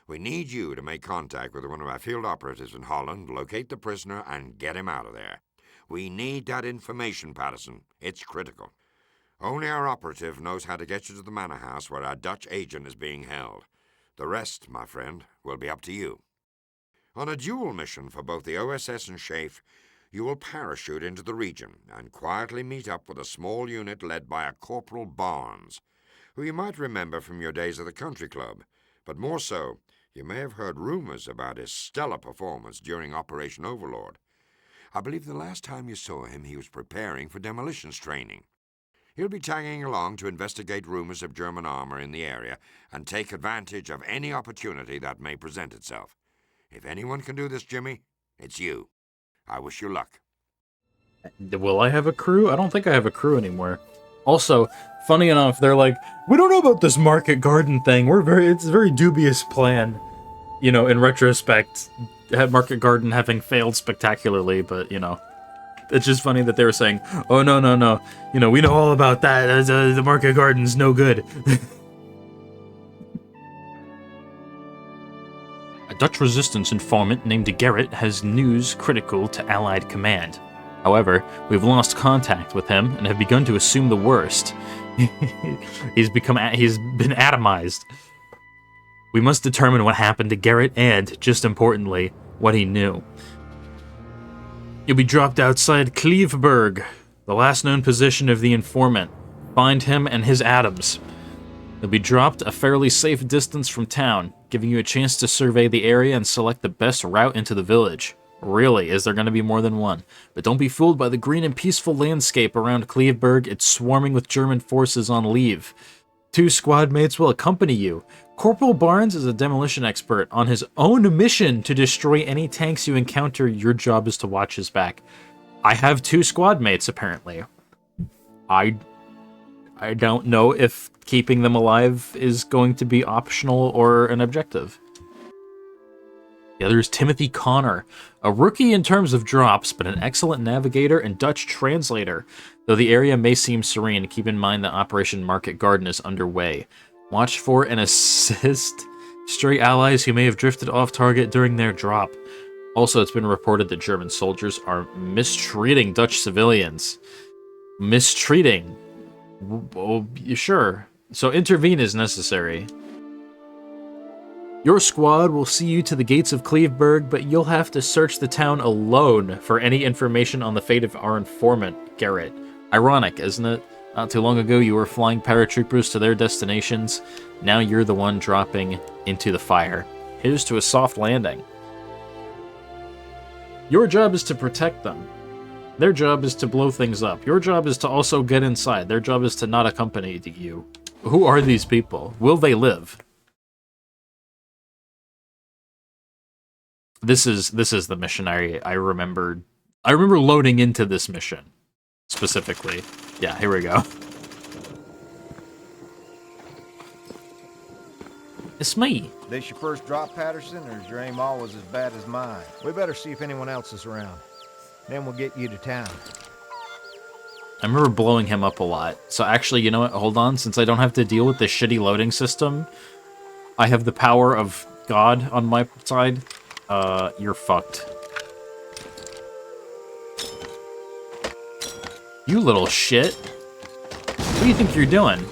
We need you to make contact with one of our field operatives in Holland, locate the prisoner, and get him out of there. We need that information, Patterson. It's critical. Only our operative knows how to get you to the manor house where our Dutch agent is being held. The rest, my friend, will be up to you. On a dual mission for both the OSS and SHAEF, you will parachute into the region and quietly meet up with a small unit led by a Corporal Barnes, who you might remember from your days at the country club, but more so, you may have heard rumors about his stellar performance during Operation Overlord. I believe the last time you saw him, he was preparing for demolitions training. He'll be tagging along to investigate rumors of German armor in the area and take advantage of any opportunity that may present itself. If anyone can do this, Jimmy, it's you. I wish you luck. Will I have a crew? I don't think I have a crew anymore. Also, funny enough, they're like, we don't know about this market garden thing. It's a very dubious plan. You know, in retrospect, market garden having failed spectacularly, but you know, it's just funny that they were saying, oh no, no, no, you know, we know all about that. The market garden's no good. A Dutch resistance informant named Garrett has news critical to Allied command. However, we've lost contact with him and have begun to assume the worst. He's been atomized. We must determine what happened to Garrett and, just importantly, what he knew. He'll be dropped outside Cleveberg, the last known position of the informant. Find him and his atoms. He'll be dropped a fairly safe distance from town, giving you a chance to survey the area and select the best route into the village. Really, is there going to be more than one? But don't be fooled by the green and peaceful landscape around Cleveberg. It's swarming with German forces on leave. 2 squad mates will accompany you. Corporal Barnes is a demolition expert on his own mission to destroy any tanks you encounter. Your job is to watch his back. I have 2 squad mates, apparently. I don't know if keeping them alive is going to be optional or an objective. The other is Timothy Connor, a rookie in terms of drops, but an excellent navigator and Dutch translator. Though the area may seem serene, keep in mind that Operation Market Garden is underway. Watch for and assist stray allies who may have drifted off target during their drop. Also, it's been reported that German soldiers are mistreating Dutch civilians. Mistreating? Oh, sure. So intervene is necessary. Your squad will see you to the gates of Cleveberg, but you'll have to search the town alone for any information on the fate of our informant, Garrett. Ironic, isn't it? Not too long ago, you were flying paratroopers to their destinations. Now you're the one dropping into the fire. Here's to a soft landing. Your job is to protect them. Their job is to blow things up. Your job is to also get inside. Their job is to not accompany you. Who are these people? Will they live? This is the mission I remembered. I remember loading into this mission specifically. Yeah, here we go. It's me. This your first drop, Patterson, or is your aim always as bad as mine? We better see if anyone else is around. Then we'll get you to town. I remember blowing him up a lot. So actually, you know what? Hold on. Since I don't have to deal with this shitty loading system, I have the power of God on my side. You're fucked. You little shit. What do you think you're doing?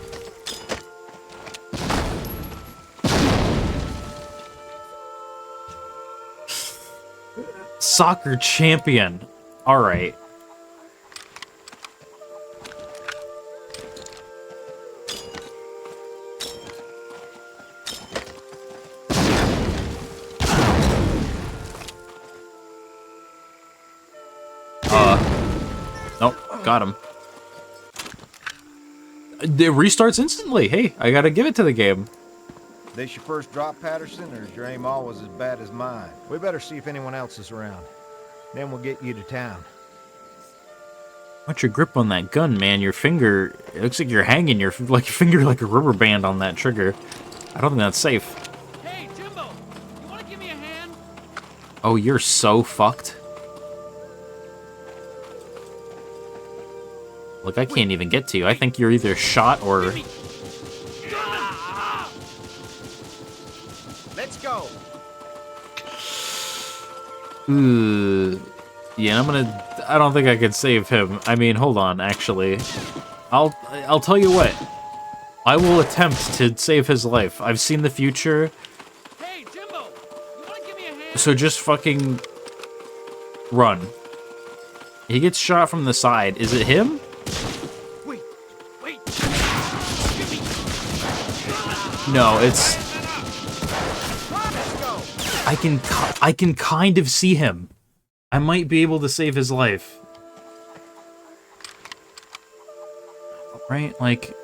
Soccer champion. Alright. Nope, got him. It restarts instantly. Hey, I gotta give it to the game. This your first drop, Patterson, or is your aim always as bad as mine? We better see if anyone else is around. Then we'll get you to town. What's your grip on that gun, man? Your finger, it looks like you're hanging your finger like a rubber band on that trigger. I don't think that's safe. Hey, Jimbo, you want to give me a hand? Oh, you're so fucked. Look, I can't even get to you. I think you're either shot or... Let's go. Ooh. Yeah, I don't think I could save him. I mean, hold on, actually. I'll tell you what. I will attempt to save his life. I've seen the future. Hey, Jimbo, you want to give me a hand? So just fucking run. He gets shot from the side. Is it him? Wait. No, it's... I can kind of see him. I might be able to save his life. Right? Like...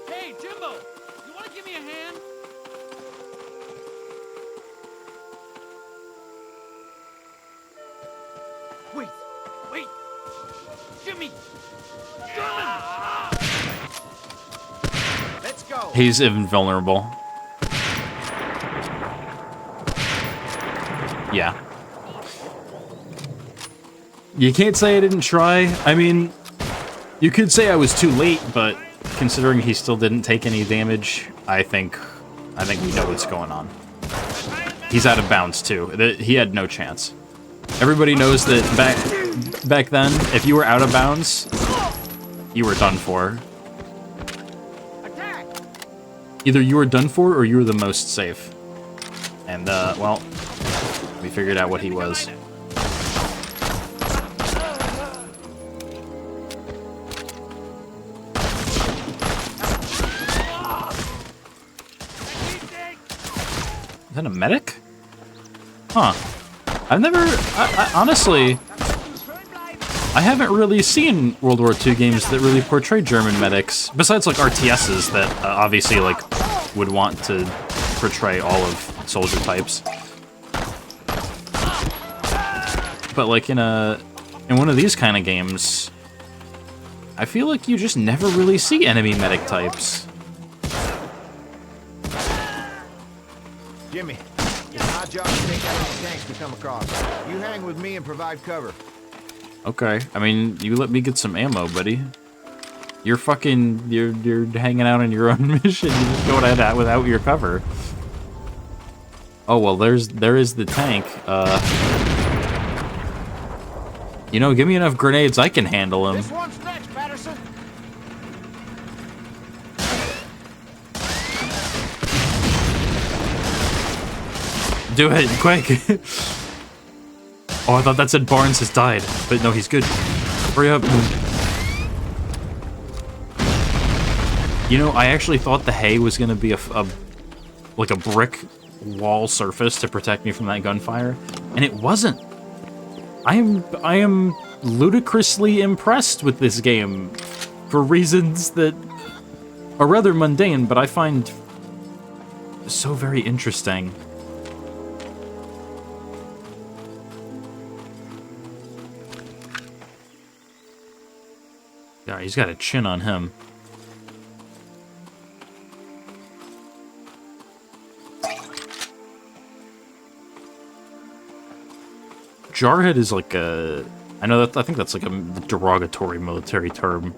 Hey, Jimbo, you want to give me a hand? Wait. Jimmy! He's invulnerable. Yeah. You can't say I didn't try. I mean, you could say I was too late, but considering he still didn't take any damage, I think we know what's going on. He's out of bounds too. He had no chance. Everybody knows that back then, if you were out of bounds, you were done for. Either you were done for or you were the most safe. And well, we figured out what he was. Is that a medic? Huh. I've never... I honestly... I haven't really seen World War II games that really portray German medics. Besides, like, RTSs that obviously, like, would want to portray all of soldier types. But, like, in one of these kind of games, I feel like you just never really see enemy medic types. Jimmy, it's my job to take out any tanks we come across. You hang with me and provide cover. Okay, I mean, you let me get some ammo, buddy. You're hanging out on your own mission. You're just going at that without your cover. Oh well, there is the tank. You know, give me enough grenades, I can handle him. This one's next, Patterson. Do it, quick! Oh, I thought that said Barnes has died, but no, he's good. Hurry up. You know, I actually thought the hay was gonna be like a brick wall surface to protect me from that gunfire, and it wasn't. I am ludicrously impressed with this game for reasons that are rather mundane, but I find so very interesting. Yeah, he's got a chin on him. Jarhead is like a... I think that's like a derogatory military term.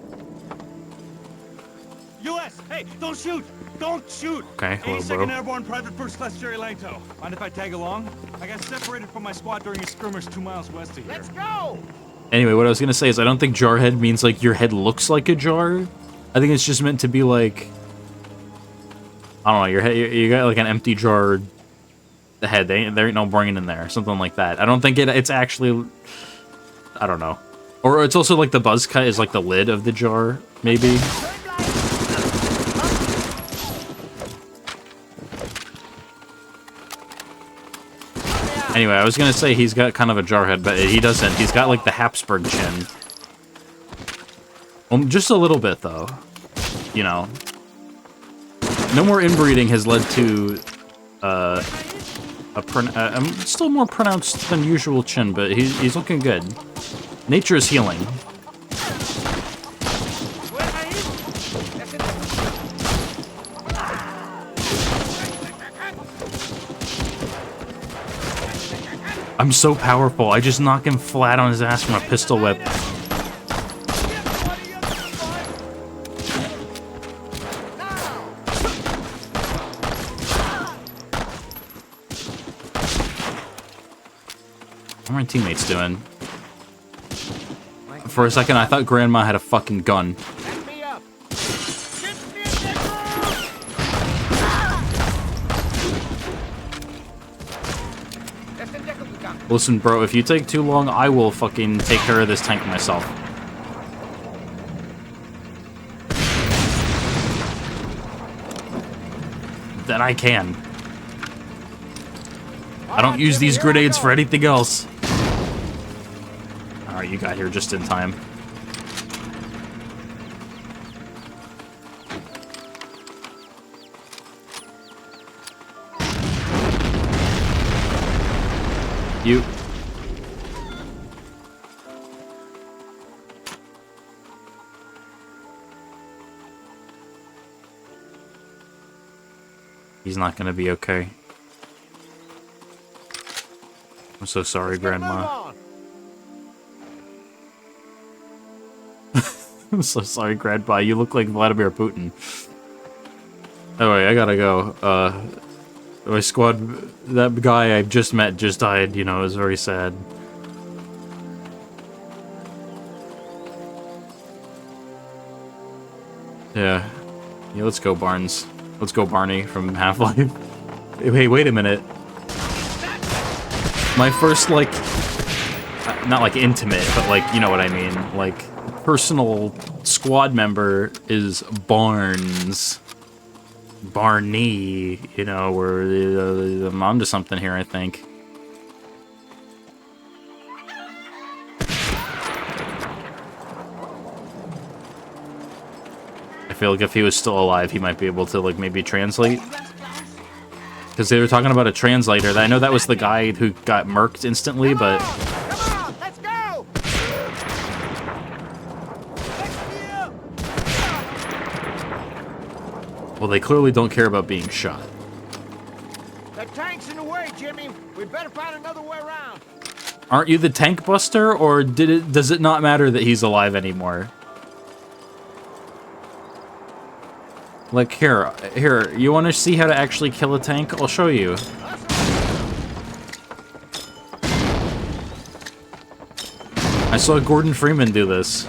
US, hey, don't shoot! Don't shoot! Okay, hello, bro. 82nd Airborne Private First Class Jerry Langto. Mind if I tag along? I got separated from my squad during a skirmish 2 miles west of here. Let's go! Anyway, what I was gonna say is I don't think jarhead means like your head looks like a jar. I think it's just meant to be like... I don't know, your head, you got like an empty jar head. There ain't no brain in there. Something like that. I don't think it's actually... I don't know. Or it's also like the buzz cut is like the lid of the jar, maybe. Anyway, I was gonna say he's got kind of a jarhead, but he doesn't. He's got like the Habsburg chin. Just a little bit, though. You know. No more inbreeding has led to still more pronounced than usual chin, but he's looking good. Nature is healing. I'm so powerful. I just knock him flat on his ass from a pistol whip. How are my teammates doing? For a second, I thought Grandma had a fucking gun. Listen, bro, if you take too long, I will fucking take care of this tank myself. Then I can. I don't use these grenades for anything else. Alright, you got here just in time. You. He's not gonna be okay. I'm so sorry, Grandma. I'm so sorry, Grandpa. You look like Vladimir Putin. Anyway, I gotta go. My squad, that guy I just met just died, you know, it was very sad. Yeah, let's go, Barnes. Let's go, Barney from Half-Life. Hey, wait a minute. My first, like, not like intimate, but like, you know what I mean, like, personal squad member is Barnes. Barney, you know, I'm onto something here, I think. I feel like if he was still alive, he might be able to, like, maybe translate. Because they were talking about a translator. I know that was the guy who got murked instantly, but... Come on, let's go! Well, they clearly don't care about being shot. The tank's in the way, Jimmy. We better find another way around. Aren't you the tank buster, or does it not matter that he's alive anymore? Like, here, you want to see how to actually kill a tank? I'll show you. I saw Gordon Freeman do this.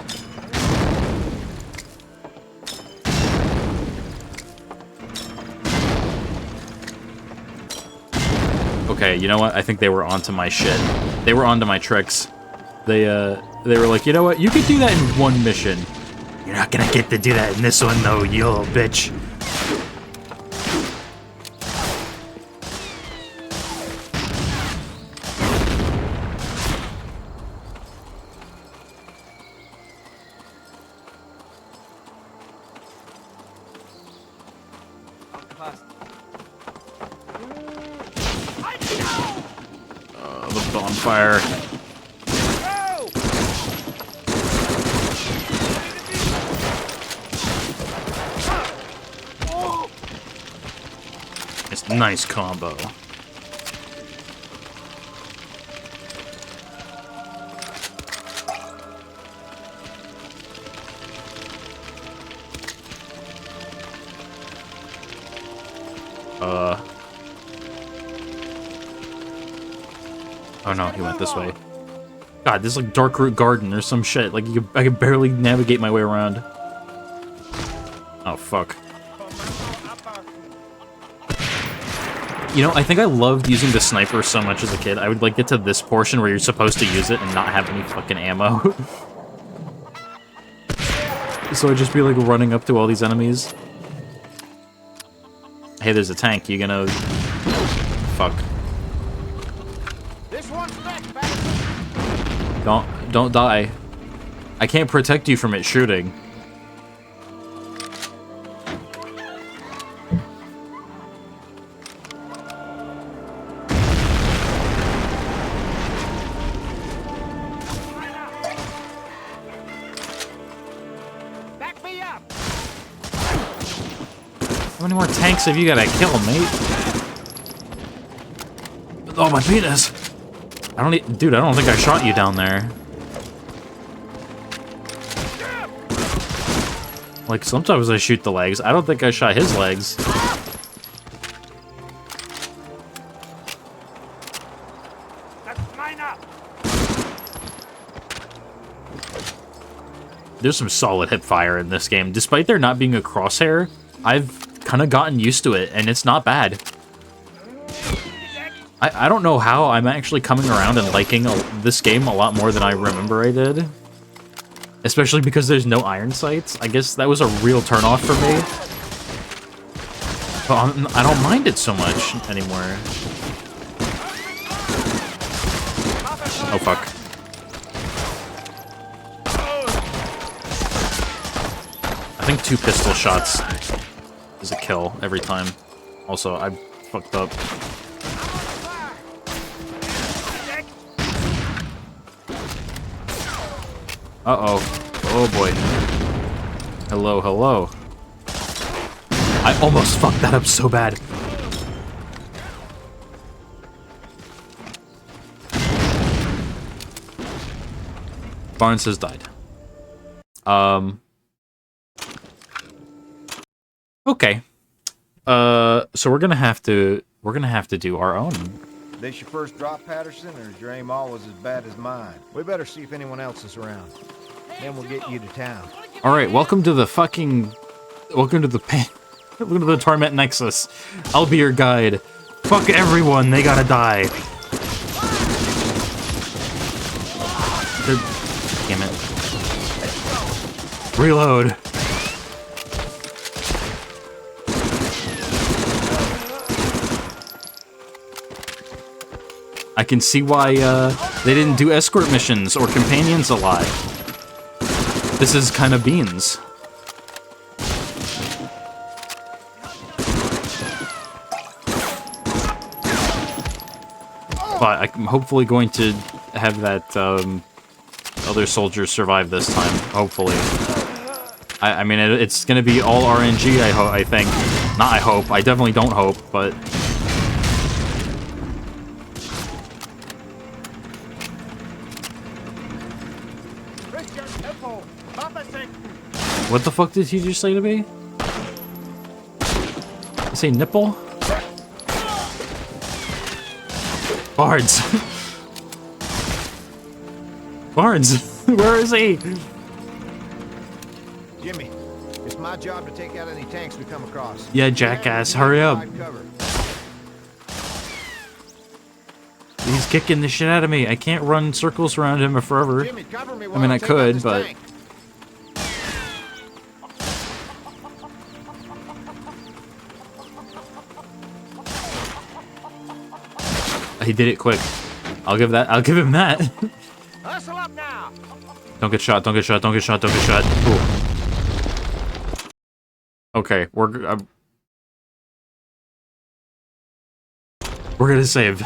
Okay, you know what? I think they were onto my shit. They were onto my tricks. They were like, you know what? You could do that in one mission. You're not gonna get to do that in this one, though, you little bitch. The bonfire. It's a nice combo. Oh no, he went this way. God, this is like Dark Root Garden or some shit. Like, I can barely navigate my way around. Oh, fuck. You know, I think I loved using the sniper so much as a kid. I would, like, get to this portion where you're supposed to use it and not have any fucking ammo. So I'd just be, like, running up to all these enemies. Hey, there's a tank. You gonna... Fuck. This one's next, Patterson. Don't die. I can't protect you from it shooting. Back me up. How many more tanks have you gotta kill, mate? Oh, my penis! Dude, I don't think I shot you down there. Like, sometimes I shoot the legs. I don't think I shot his legs. There's some solid hip fire in this game. Despite there not being a crosshair, I've kind of gotten used to it, and it's not bad. I don't know how I'm actually coming around and liking this game a lot more than I remember I did. Especially because there's no iron sights. I guess that was a real turnoff for me. But I don't mind it so much anymore. Oh, fuck. I think 2 pistol shots is a kill every time. Also, I fucked up. Uh-oh. Oh, boy. Hello, hello. I almost fucked that up so bad. Barnes has died. Okay. So we're gonna have to do our own. This your first drop, Patterson, or is your aim always as bad as mine? We better see if anyone else is around. Then we'll get you to town. All right, welcome to the Torment Nexus. I'll be your guide. Fuck everyone, they gotta die. Damn it. Reload. I can see why they didn't do escort missions or companions a lot. This is kind of beans. But I'm hopefully going to have that other soldier survive this time. Hopefully. I mean, it's going to be all RNG, I think. Not I hope. I definitely don't hope, but... What the fuck did he just say to me? Say nipple? Bards! Bards! Where is he? Jimmy, it's my job to take out any tanks we come across. Yeah, jackass, hurry up. He's kicking the shit out of me. I can't run circles around him forever. Jimmy, cover me I while mean, I take out could, this but... tank. He did it quick. I'll give him that. Hustle up now. Don't get shot, don't get shot, don't get shot, don't get shot. Ooh. Okay, we're gonna save.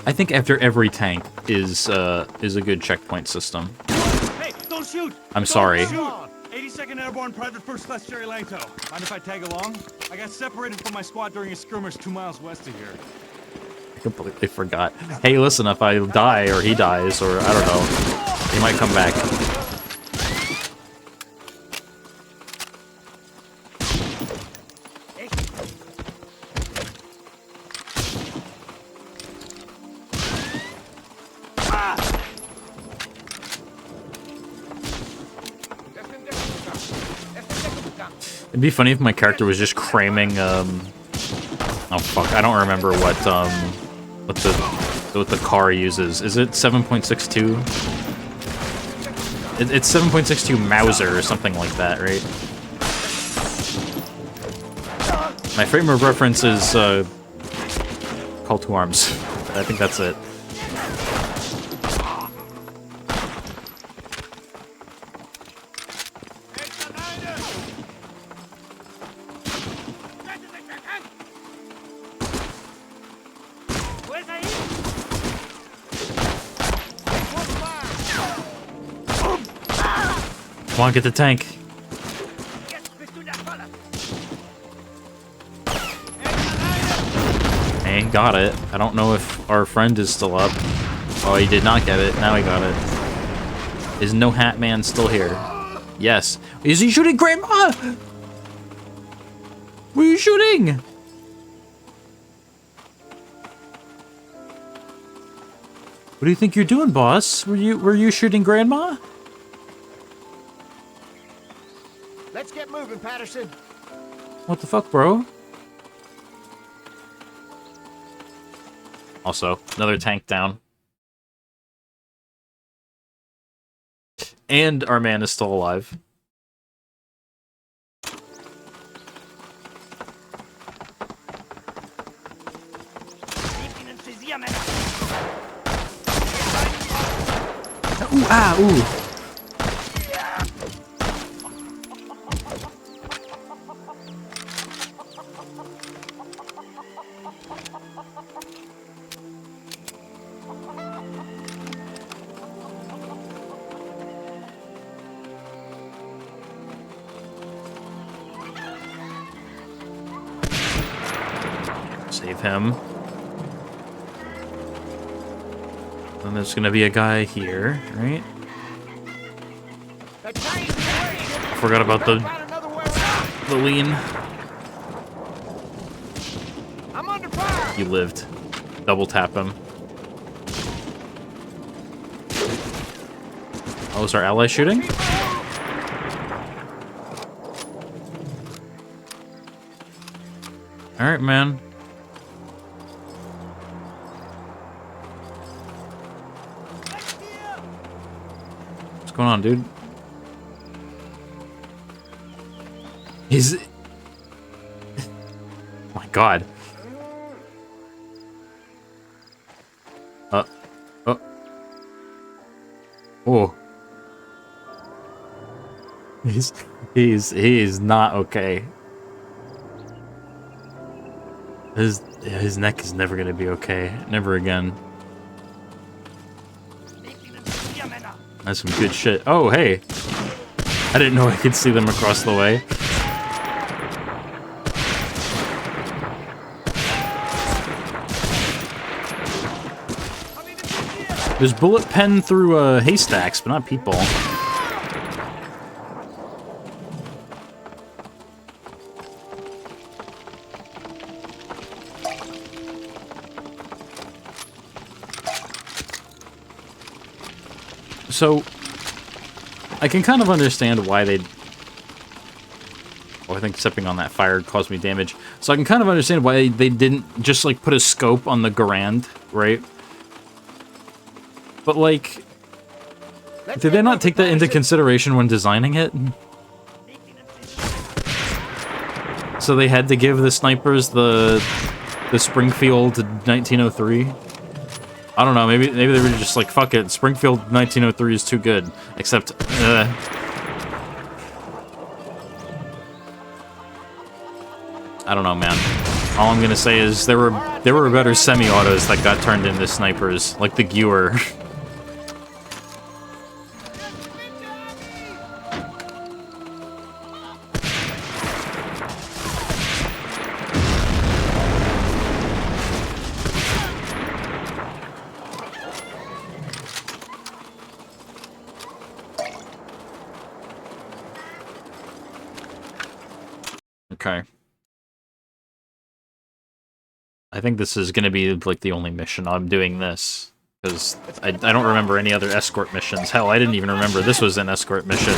I think after every tank is a good checkpoint system. Hey, don't shoot! I'm sorry. Shoot! 82nd Airborne Private First Class Jerry Langto. Mind if I tag along? I got separated from my squad during a skirmish 2 miles west of here. I completely forgot. Hey, listen, if I die or he dies or I don't know, he might come back. It'd be funny if my character was just cramming, oh fuck, I don't remember what the car uses. Is it 7.62? It's 7.62 Mauser or something like that, right? My frame of reference is, Call to Arms. I think that's it. Come on, get the tank. Hey, got it. I don't know if our friend is still up. Oh, he did not get it. Now he got it. Is No Hat Man still here? Yes. Is he shooting Grandma? What are you shooting? What do you think you're doing, boss? Were you shooting Grandma? Let's get moving, Patterson. What the fuck, bro? Also, another tank down. And our man is still alive. Ooh, ah, ooh. Save him. And there's gonna be a guy here, right? Forgot about the lean. I'm under fire. He lived. Double tap him. Oh, is our ally shooting? Alright, man. What's going on, dude? He's... My god. Oh. He's not okay. His neck is never gonna be okay. Never again. That's some good shit. Oh, hey. I didn't know I could see them across the way. There's bullet pen through haystacks, but not people. So, I can kind of understand why they... Oh, I think stepping on that fire caused me damage. So I can kind of understand why they didn't just, like, put a scope on the Garand, right? But, like, did they not take that into consideration when designing it? So they had to give the snipers the Springfield 1903? I don't know, maybe they were just like, fuck it, Springfield 1903 is too good. Except, I don't know, man. All I'm gonna say is there were better semi-autos that got turned into snipers, like the Gewer. Okay. I think this is going to be, like, the only mission I'm doing this. Because I don't remember any other escort missions. Hell, I didn't even remember this was an escort mission.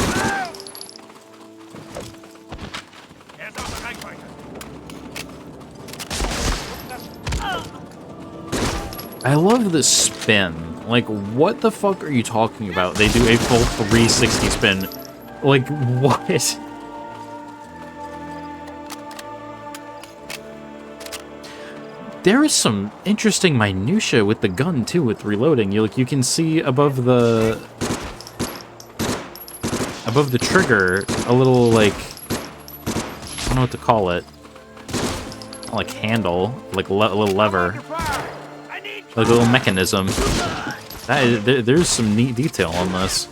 I love the spin. Like, what the fuck are you talking about? They do a full 360 spin. Like, what? There is some interesting minutia with the gun, too, with reloading. You can see above the trigger, a little, like, I don't know what to call it. Like, handle, like, a little lever. Like a little mechanism. There's some neat detail on this.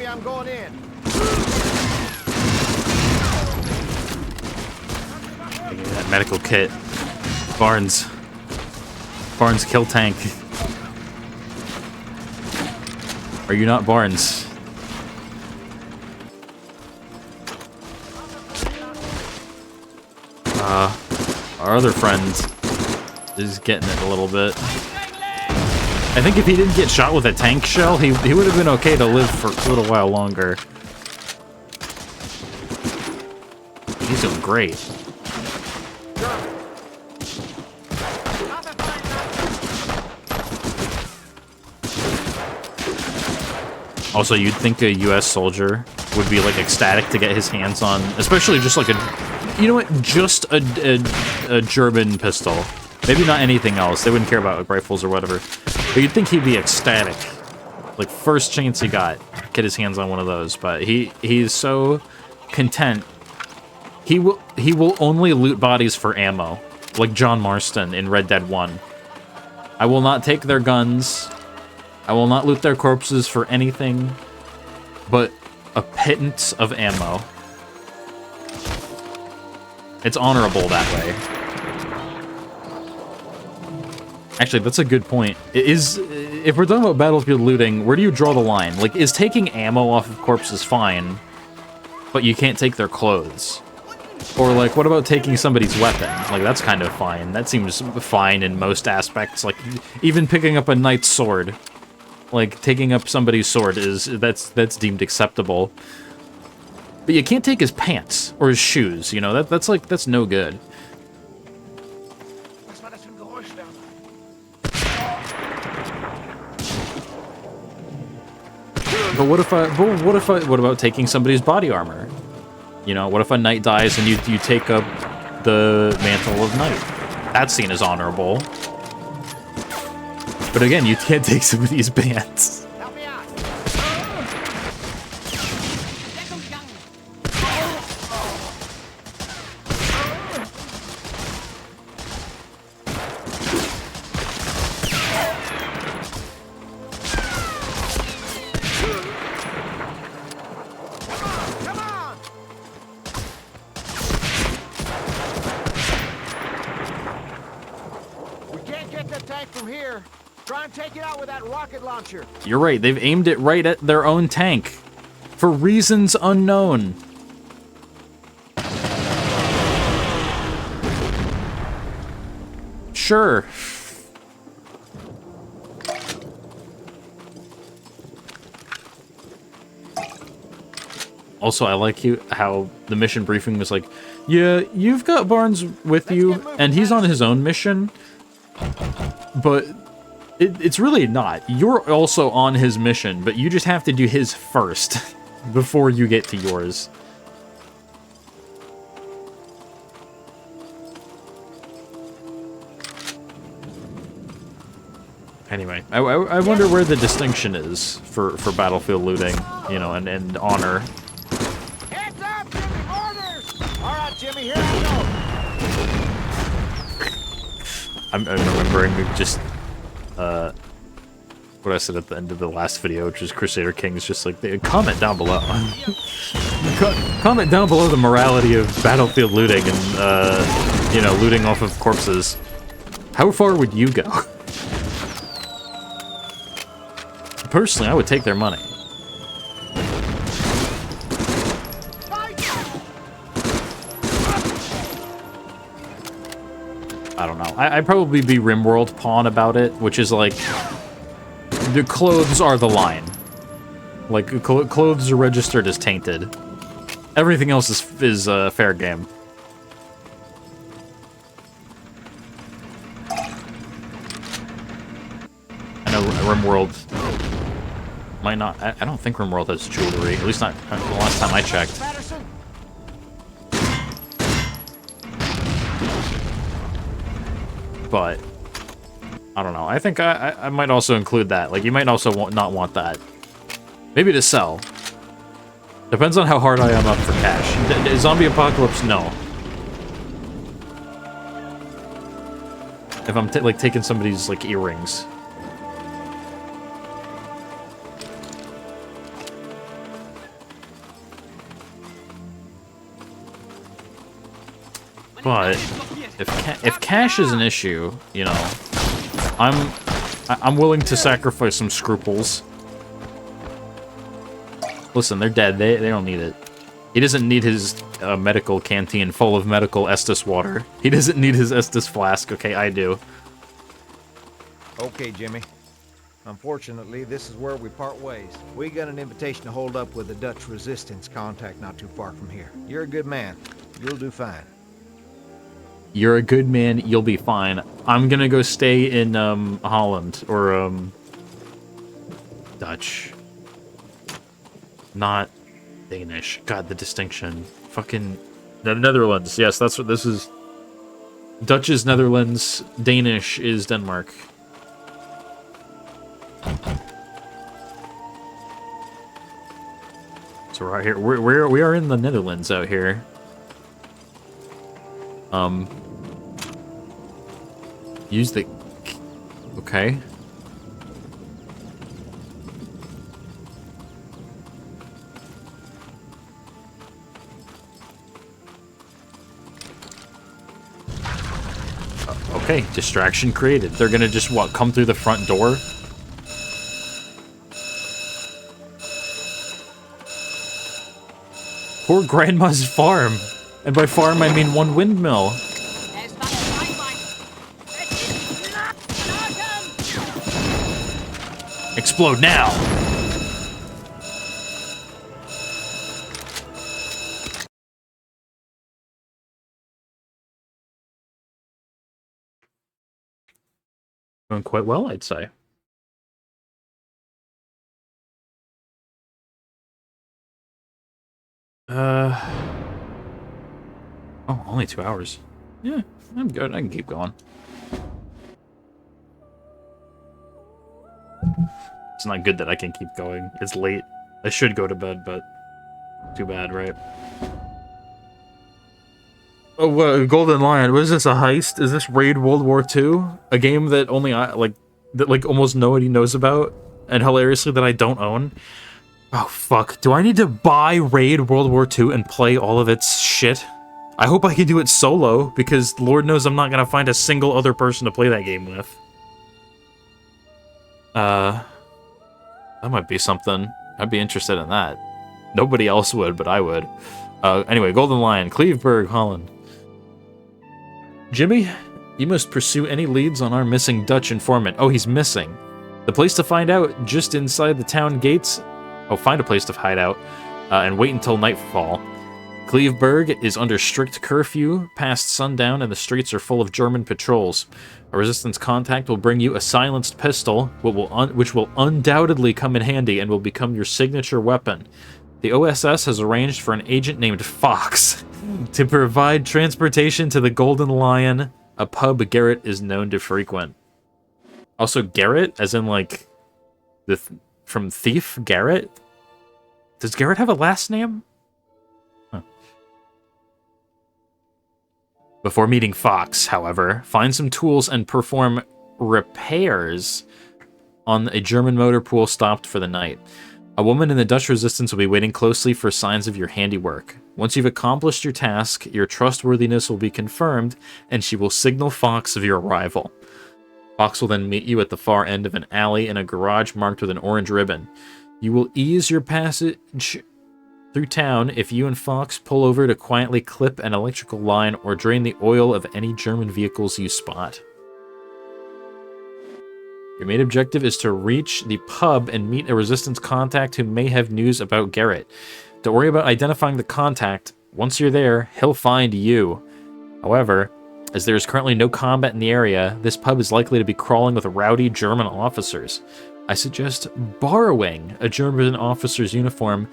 I'm going in. That medical kit. Barnes kill tank. Are you not Barnes? Our other friend is getting it a little bit. I think if he didn't get shot with a tank shell, he would have been okay to live for a little while longer. He's doing great. Also, you'd think a US soldier would be, like, ecstatic to get his hands on, especially just like you know what, just a German pistol. Maybe not anything else. They wouldn't care about, like, rifles or whatever. But you'd think he'd be ecstatic. Like, first chance he got, get his hands on one of those. But he's so content. He will only loot bodies for ammo. Like John Marston in Red Dead 1. I will not take their guns. I will not loot their corpses for anything but a pittance of ammo. It's honorable that way. Actually, that's a good point. If we're talking about battlefield looting, where do you draw the line? Like, is taking ammo off of corpses fine, but you can't take their clothes? Or, like, what about taking somebody's weapon? Like, that's kind of fine. That seems fine in most aspects. Like, even picking up a knight's sword. Like, taking up somebody's sword that's deemed acceptable. But you can't take his pants or his shoes, you know? That's no good. But what about taking somebody's body armor? You know, what if a knight dies and you take up the mantle of knight? That's seen as honorable. But again, you can't take somebody's pants. Help me out. Come on. We can't get the tank from here. Try and take it out with that rocket launcher. You're right, they've aimed it right at their own tank. For reasons unknown. Sure. Also, I like how the mission briefing was like, yeah, you've got Barnes with you, and he's on his own mission, but it's really not. You're also on his mission, but you just have to do his first before you get to yours. Anyway, I wonder where the distinction is for battlefield looting, you know, and honor. Heads up, Jimmy! Orders! All right, Jimmy, here I I'm remembering just what I said at the end of the last video, which is Crusader Kings. Just like, comment down below. Comment down below the morality of battlefield looting and you know, looting off of corpses. How far would you go? Personally, I would take their money. I don't know. I'd probably be Rimworld pawn about it, which is like, the clothes are the line. Like, clothes are registered as tainted. Everything else is fair game. I know Rimworld might not. I don't think Rimworld has jewelry. At least not the last time I checked. Patterson. But I don't know. I think I might also include that. Like, you might also not want that. Maybe to sell. Depends on how hard I am up for cash. Zombie apocalypse, no. If I'm like taking somebody's like earrings. But if cash is an issue, you know, I'm willing to sacrifice some scruples. Listen, they're dead. They don't need it. He doesn't need his medical canteen full of medical Estus water. He doesn't need his Estus flask. Okay, I do. Okay, Jimmy. Unfortunately, this is where we part ways. We got an invitation to hold up with the Dutch resistance contact not too far from here. You're a good man. You'll do fine. You're a good man. You'll be fine. I'm gonna go stay in Holland or Dutch. Not Danish. God, the distinction. Fucking the Netherlands. Yes, that's what this is. Dutch is Netherlands. Danish is Denmark. So right here, we are in the Netherlands out here. Use the... Okay. Okay, distraction created. They're gonna just, what, come through the front door? Poor Grandma's farm. And by farm, I mean one windmill. Explode now! Going quite well, I'd say. Oh, only 2 hours. Yeah, I'm good. I can keep going. It's not good that I can keep going. It's late. I should go to bed, but too bad, right? Oh, Golden Lion. What is this, a heist? Is this Raid World War II? A game that only I, that almost nobody knows about? And hilariously that I don't own? Oh, fuck. Do I need to buy Raid World War II and play all of its shit? I hope I can do it solo, because Lord knows I'm not gonna find a single other person to play that game with. That might be something. I'd be interested in that. Nobody else would, but I would. Anyway, Golden Lion, Cleveburg, Holland. Jimmy, you must pursue any leads on our missing Dutch informant. Oh, he's missing. The place to find out, just inside the town gates. Oh, find a place to hide out, and wait until nightfall. Cleveburg is under strict curfew past sundown, and the streets are full of German patrols. A resistance contact will bring you a silenced pistol, which will undoubtedly come in handy and will become your signature weapon. The OSS has arranged for an agent named Fox to provide transportation to the Golden Lion, a pub Garrett is known to frequent. Also, Garrett, as in, like, from Thief, Garrett? Does Garrett have a last name? Huh. Before meeting Fox, however, find some tools and perform repairs on a German motor pool stopped for the night. A woman in the Dutch resistance will be waiting closely for signs of your handiwork. Once you've accomplished your task, your trustworthiness will be confirmed, and she will signal Fox of your arrival. Fox will then meet you at the far end of an alley in a garage marked with an orange ribbon. You will ease your passage through town if you and Fox pull over to quietly clip an electrical line or drain the oil of any German vehicles you spot. Your main objective is to reach the pub and meet a resistance contact who may have news about Garrett. Don't worry about identifying the contact. Once you're there, he'll find you. However, as there is currently no combat in the area, this pub is likely to be crawling with rowdy German officers. I suggest borrowing a German officer's uniform,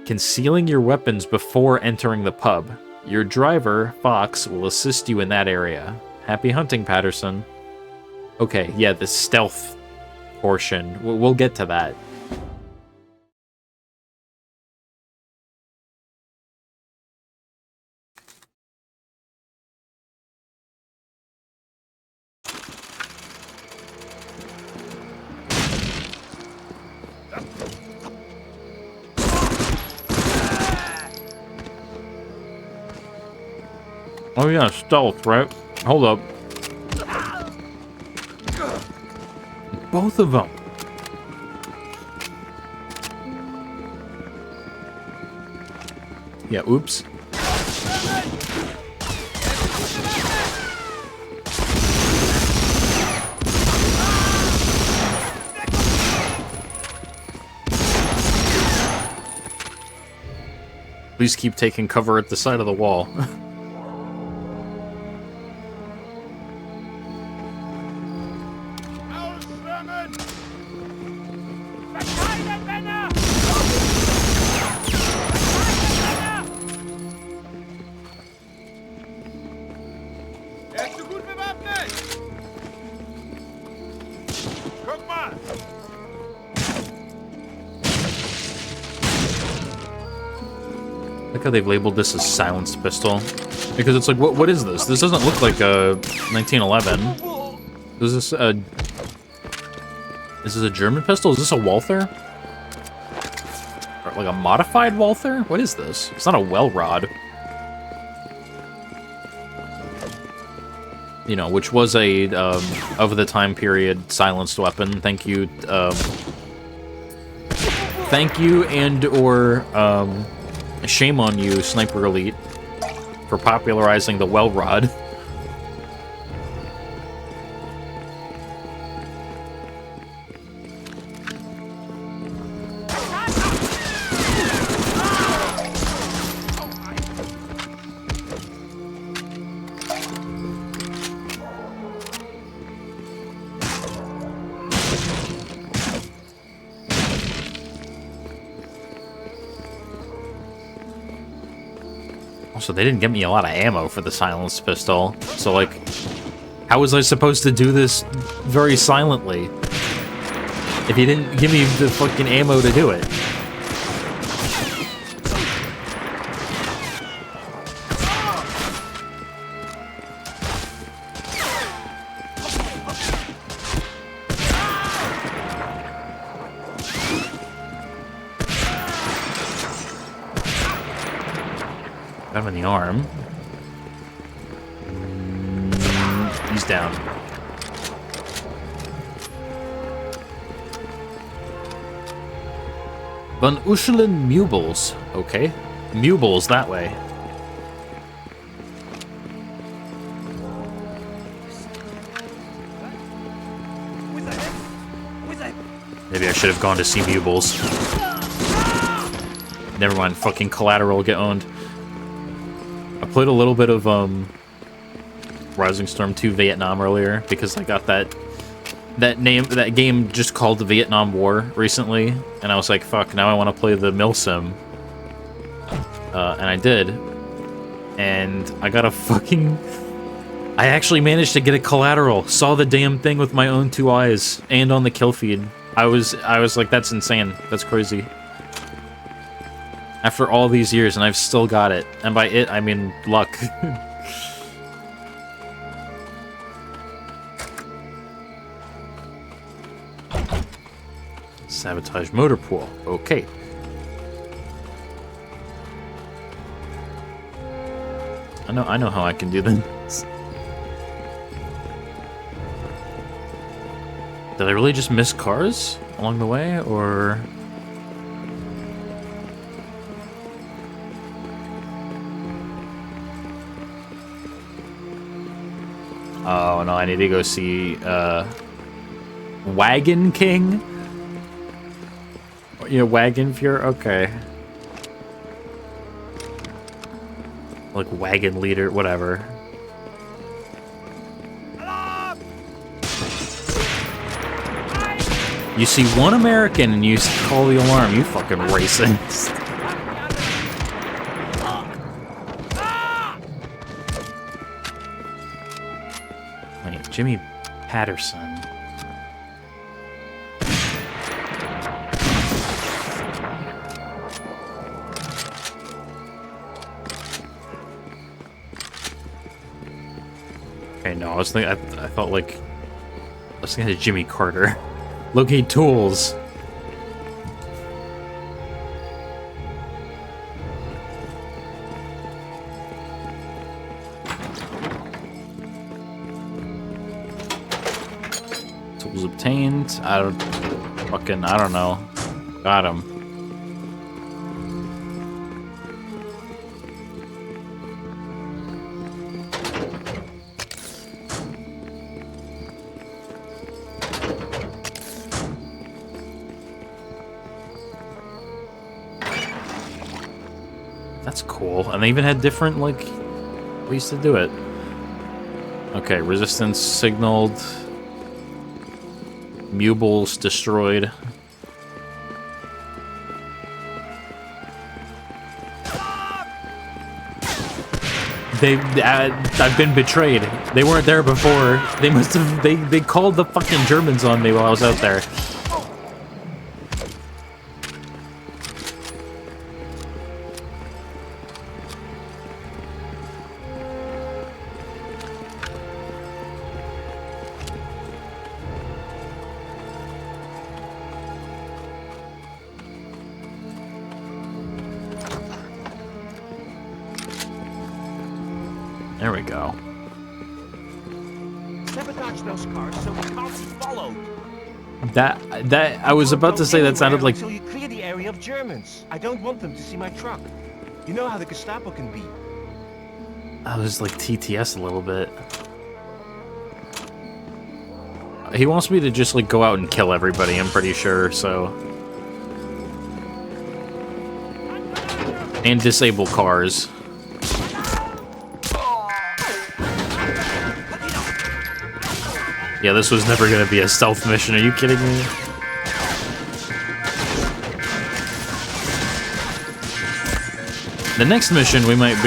concealing your weapons before entering the pub. Your driver, Fox, will assist you in that area. Happy hunting, Patterson. Okay, yeah, the stealth portion. We'll get to that. Oh yeah, stealth, right? Hold up. Both of them. Yeah, oops. Please keep taking cover at the side of the wall. How they've labeled this as silenced pistol, because it's like, what is this? This doesn't look like a 1911. Is this a German pistol? Is this a Walther? Or like a modified Walther? What is this? It's not a well rod. you know, which was a of the time period silenced weapon. Thank you, and or shame on you, Sniper Elite, for popularizing the well rod. So they didn't give me a lot of ammo for the silenced pistol. So, like, how was I supposed to do this very silently if you didn't give me the fucking ammo to do it? Got him in the arm. He's down. Von Uschelen Mubels. Okay. Mubels that way. Maybe I should have gone to see Mubels. Never mind, fucking Collateral get owned. I played a little bit of Rising Storm 2 Vietnam earlier because I got that game just called the Vietnam War recently, and I was like, fuck, now I want to play the Milsim. And I did. And I got a fucking... I actually managed to get a Collateral. Saw the damn thing with my own 2 eyes and on the kill feed. I was like, that's insane. That's crazy. After all these years, and I've still got it. And by it, I mean luck. Sabotage motor pool. Okay. I know how I can do this. Did I really just miss cars along the way, or... Oh, no, I need to go see, Wagon King? You know, Wagon Fuhrer? Okay. Like, Wagon Leader, whatever. You see one American and you call the alarm, you fucking racist. Jimmy Patterson. Okay, no, I was thinking, I thought like, I was thinking of Jimmy Carter. Locate tools. Obtained. I don't know. Got him. That's cool. And they even had different, like, ways to do it. Okay, resistance signaled. Mubels destroyed. I've been betrayed. They weren't there before. They must have, they called the fucking Germans on me while I was out there. There we go. touch those cars so we can't be followed. That I was about to say that sounded like. Until you clear the area of Germans. I don't want them to see my truck. You know how the Gestapo can be. I was like TTS a little bit. He wants me to just like go out and kill everybody, I'm pretty sure, so. And disable cars. Yeah, this was never gonna be a stealth mission, are you kidding me? The next mission there might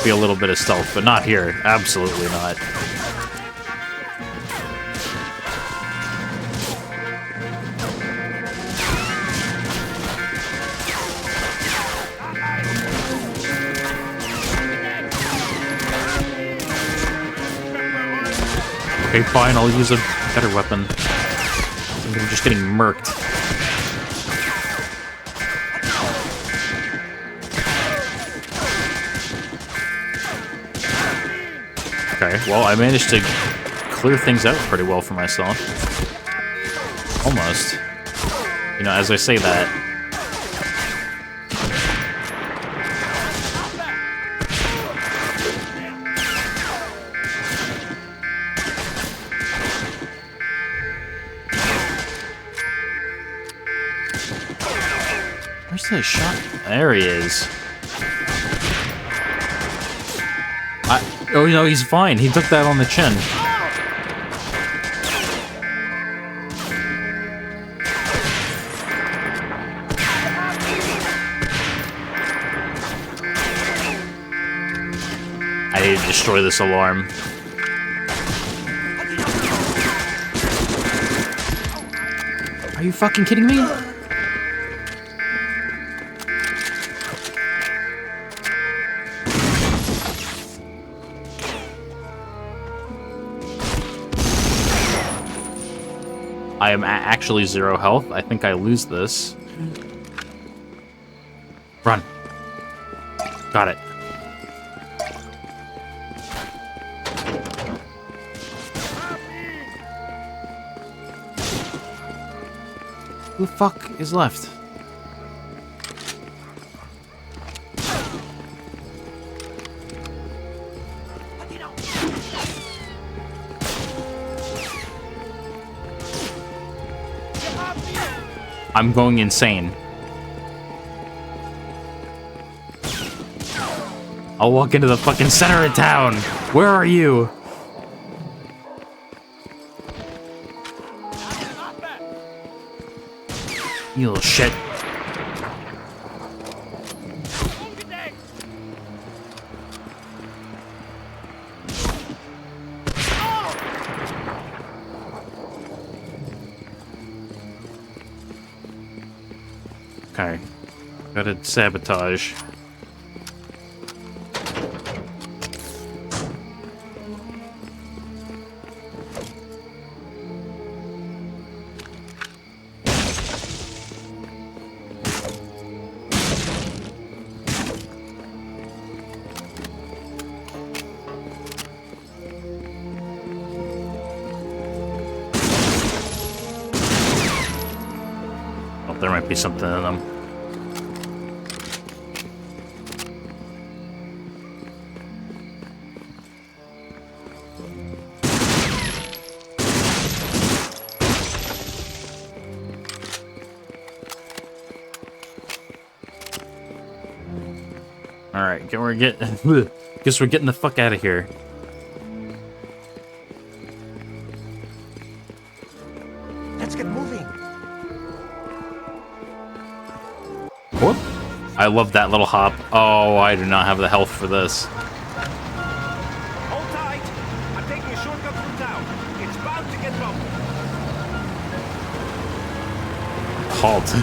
be a little bit of stealth, but not here. Absolutely not. Okay, fine, I'll use a better weapon. I'm just getting murked. Okay, well, I managed to clear things out pretty well for myself. Almost. You know, as I say that. Where's the shot? There he is. Oh, no, he's fine. He took that on the chin. I need to destroy this alarm. Are you fucking kidding me? I am actually 0 health. I think I lose this. Run. Got it. Who the fuck is left? I'm going insane. I'll walk into the fucking center of town. Where are you? You little shit. Okay. Gotta sabotage. Oh, there might be something in them. Alright, guess we're getting the fuck out of here. Let's get moving. Whoop. I love that little hop. Oh, I do not have the health for this. Hold tight. I'm taking a shortcut through town. It's bound to get bumpy. Halt.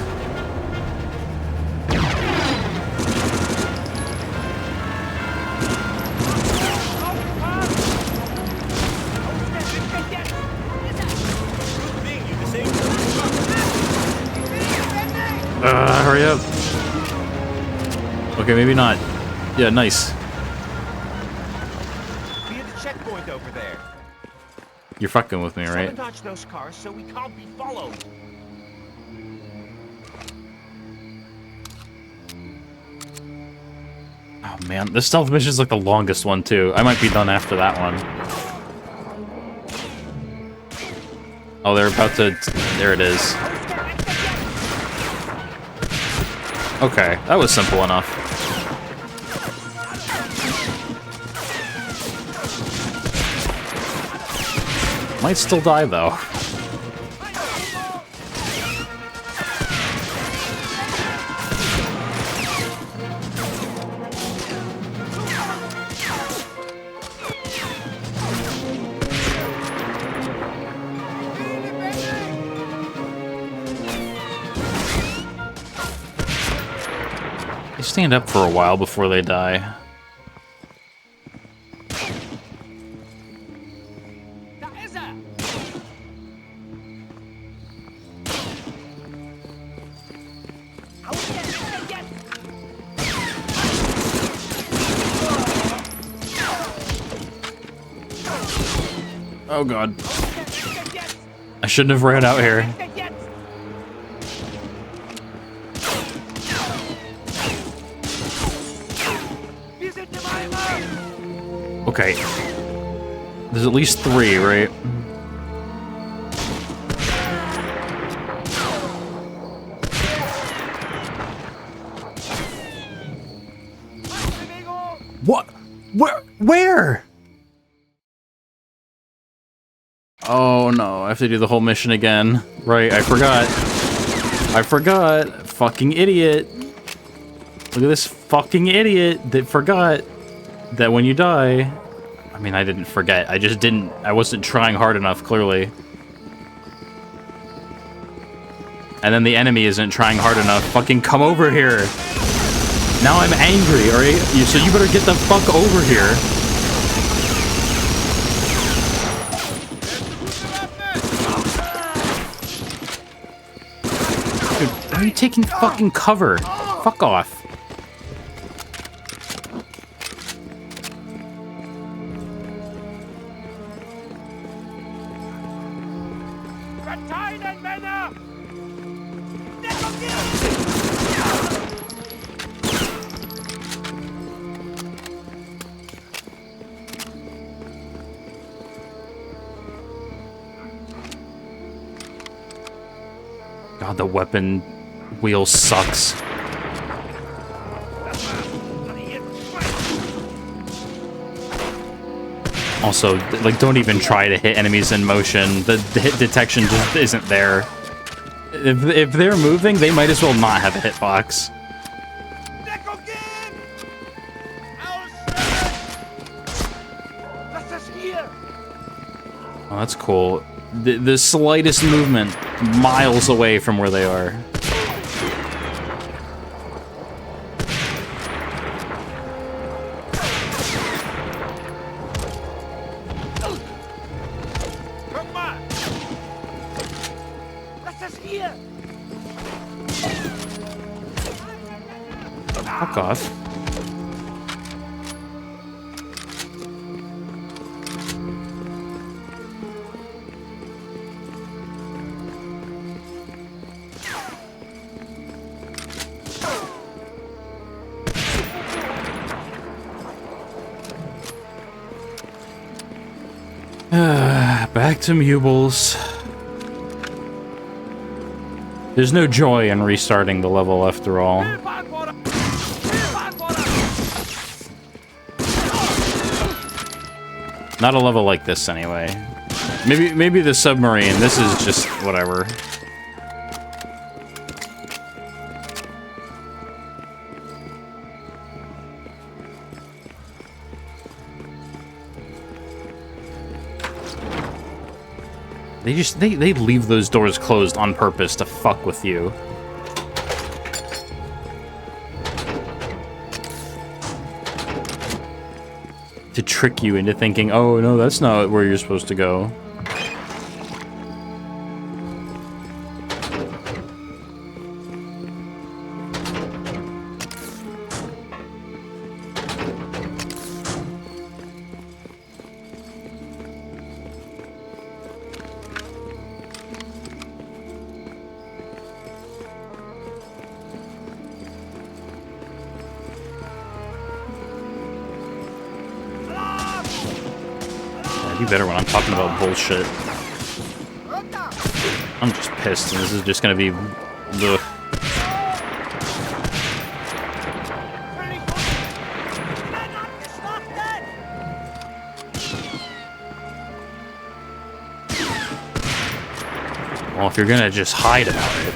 Hurry up. Okay, maybe not. Yeah, nice. Be at the checkpoint over there. You're fucking with me, right? Sabotage those cars so we can't be followed. Oh man, the stealth mission's like the longest one too. I might be done after that one. Oh, they're about to... There it is. Okay, that was simple enough. Might still die, though. They stand up for a while before they die. Oh god. I shouldn't have ran out here. Okay. There's at least 3, right? What? Where? Oh no, I have to do the whole mission again. Right, I forgot. I forgot. Fucking idiot. Look at this fucking idiot that forgot that when you die... I mean, I didn't forget. I just didn't... I wasn't trying hard enough, clearly. And then the enemy isn't trying hard enough. Fucking come over here. Now I'm angry, alright? So you better get the fuck over here. Dude, why are you taking fucking cover? Fuck off. God, the weapon wheel sucks. Also, like, don't even try to hit enemies in motion. The hit detection just isn't there. If they're moving, they might as well not have a hitbox. Oh, that's cool. The slightest movement miles away from where they are. Fuck off. Back to Mubbles. There's no joy in restarting the level after all. Not a level like this anyway. Maybe the submarine. This is just whatever. They leave those doors closed on purpose to fuck with you. To trick you into thinking, oh no, that's not where you're supposed to go. You better when I'm talking about bullshit. I'm just pissed, and this is just gonna be... Ugh. Well, if you're gonna just hide about it...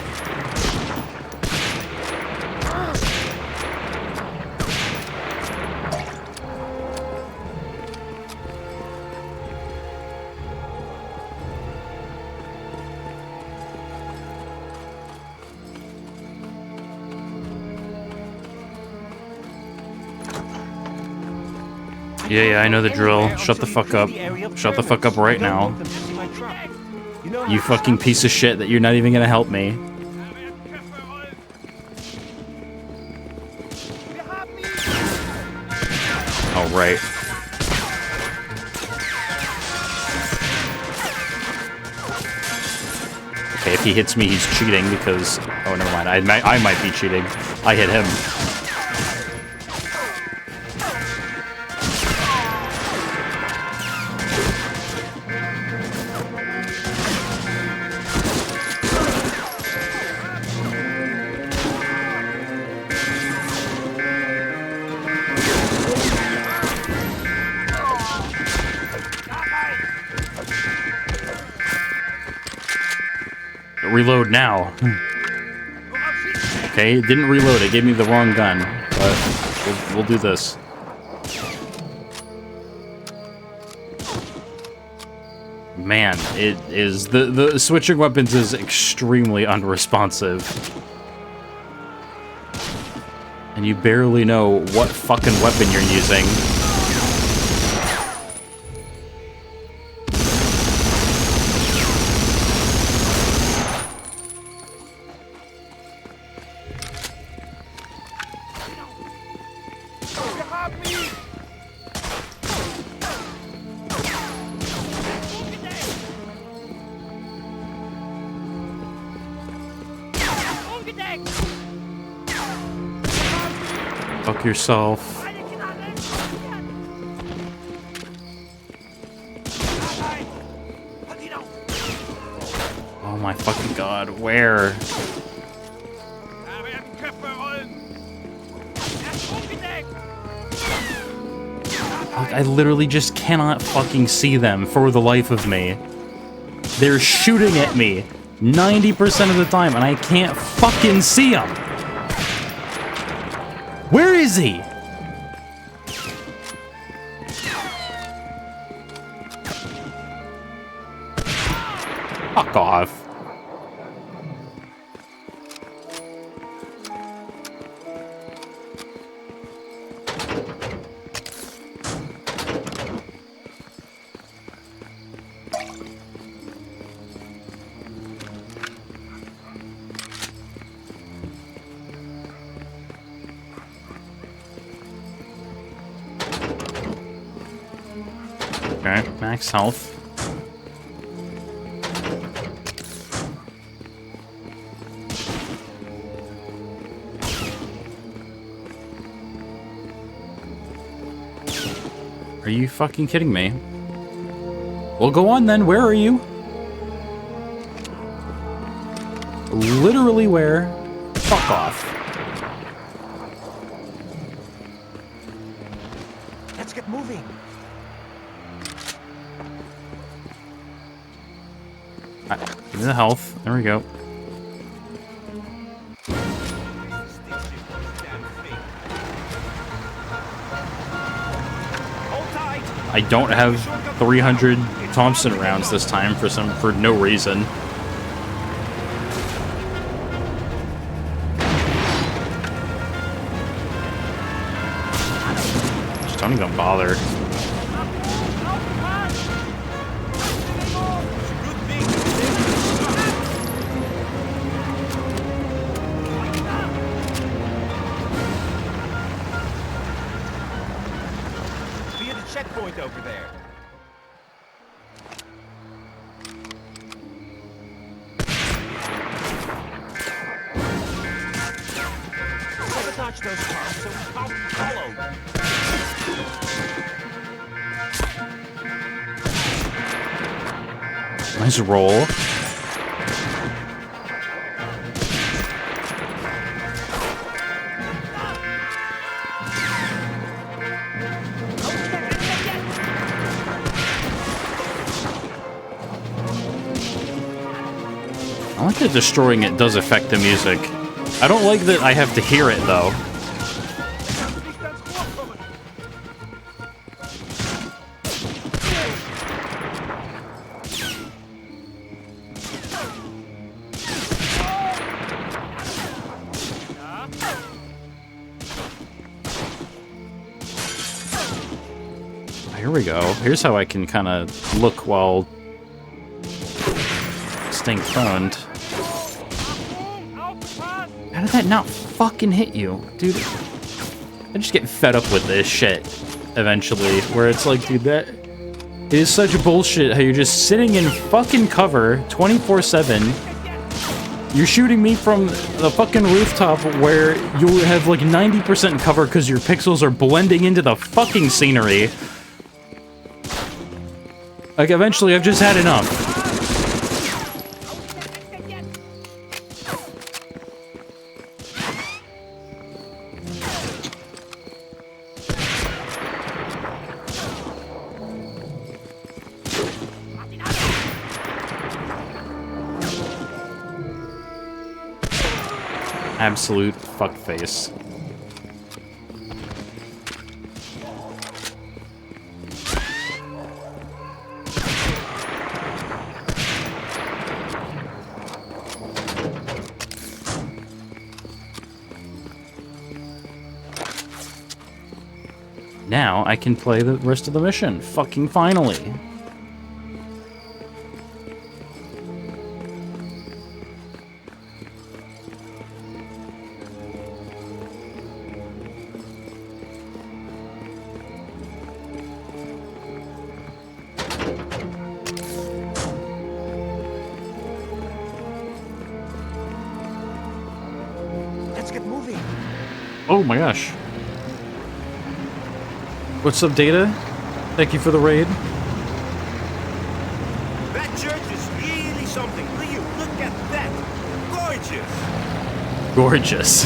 Yeah, I know the drill. Shut the fuck up. Shut the fuck up right now. You fucking piece of shit that you're not even gonna help me. Oh, right. Okay, if he hits me, he's cheating because... Oh, never mind. I might be cheating. I hit him. Reload now. Okay, it didn't reload. It gave me the wrong gun. But we'll do this. Man, it is... The switching weapons is extremely unresponsive. And you barely know what fucking weapon you're using. Fuck yourself. Oh my fucking god, where? Like, I literally just cannot fucking see them for the life of me. They're shooting at me 90% of the time, and I can't fucking see them. Where is he? Fuck off. Okay, max health. Are you fucking kidding me? Well, go on then. Where are you? Literally where? Fuck off. Let's get moving. Give me the health. There we go. I don't have 300 Thompson rounds this time for no reason. Just don't even bother. Checkpoint over there. Sabotage those cars so we can't be followed. Nice roll. I like that destroying it does affect the music. I don't like that I have to hear it, though. Here we go. Here's how I can kind of look while staying prone. How did that not fucking hit you? Dude, I just get fed up with this shit eventually, where it's like, dude, that it is such bullshit how you're just sitting in fucking cover 24/7. You're shooting me from the fucking rooftop where you have like 90% cover because your pixels are blending into the fucking scenery. Like, eventually I've just had enough. Absolute fuckface. Now I can play the rest of the mission. Fucking finally. Let's get moving. Oh my gosh. What's up, Data? Thank you for the raid. That church is really something. Leo, look at that. Gorgeous. Gorgeous.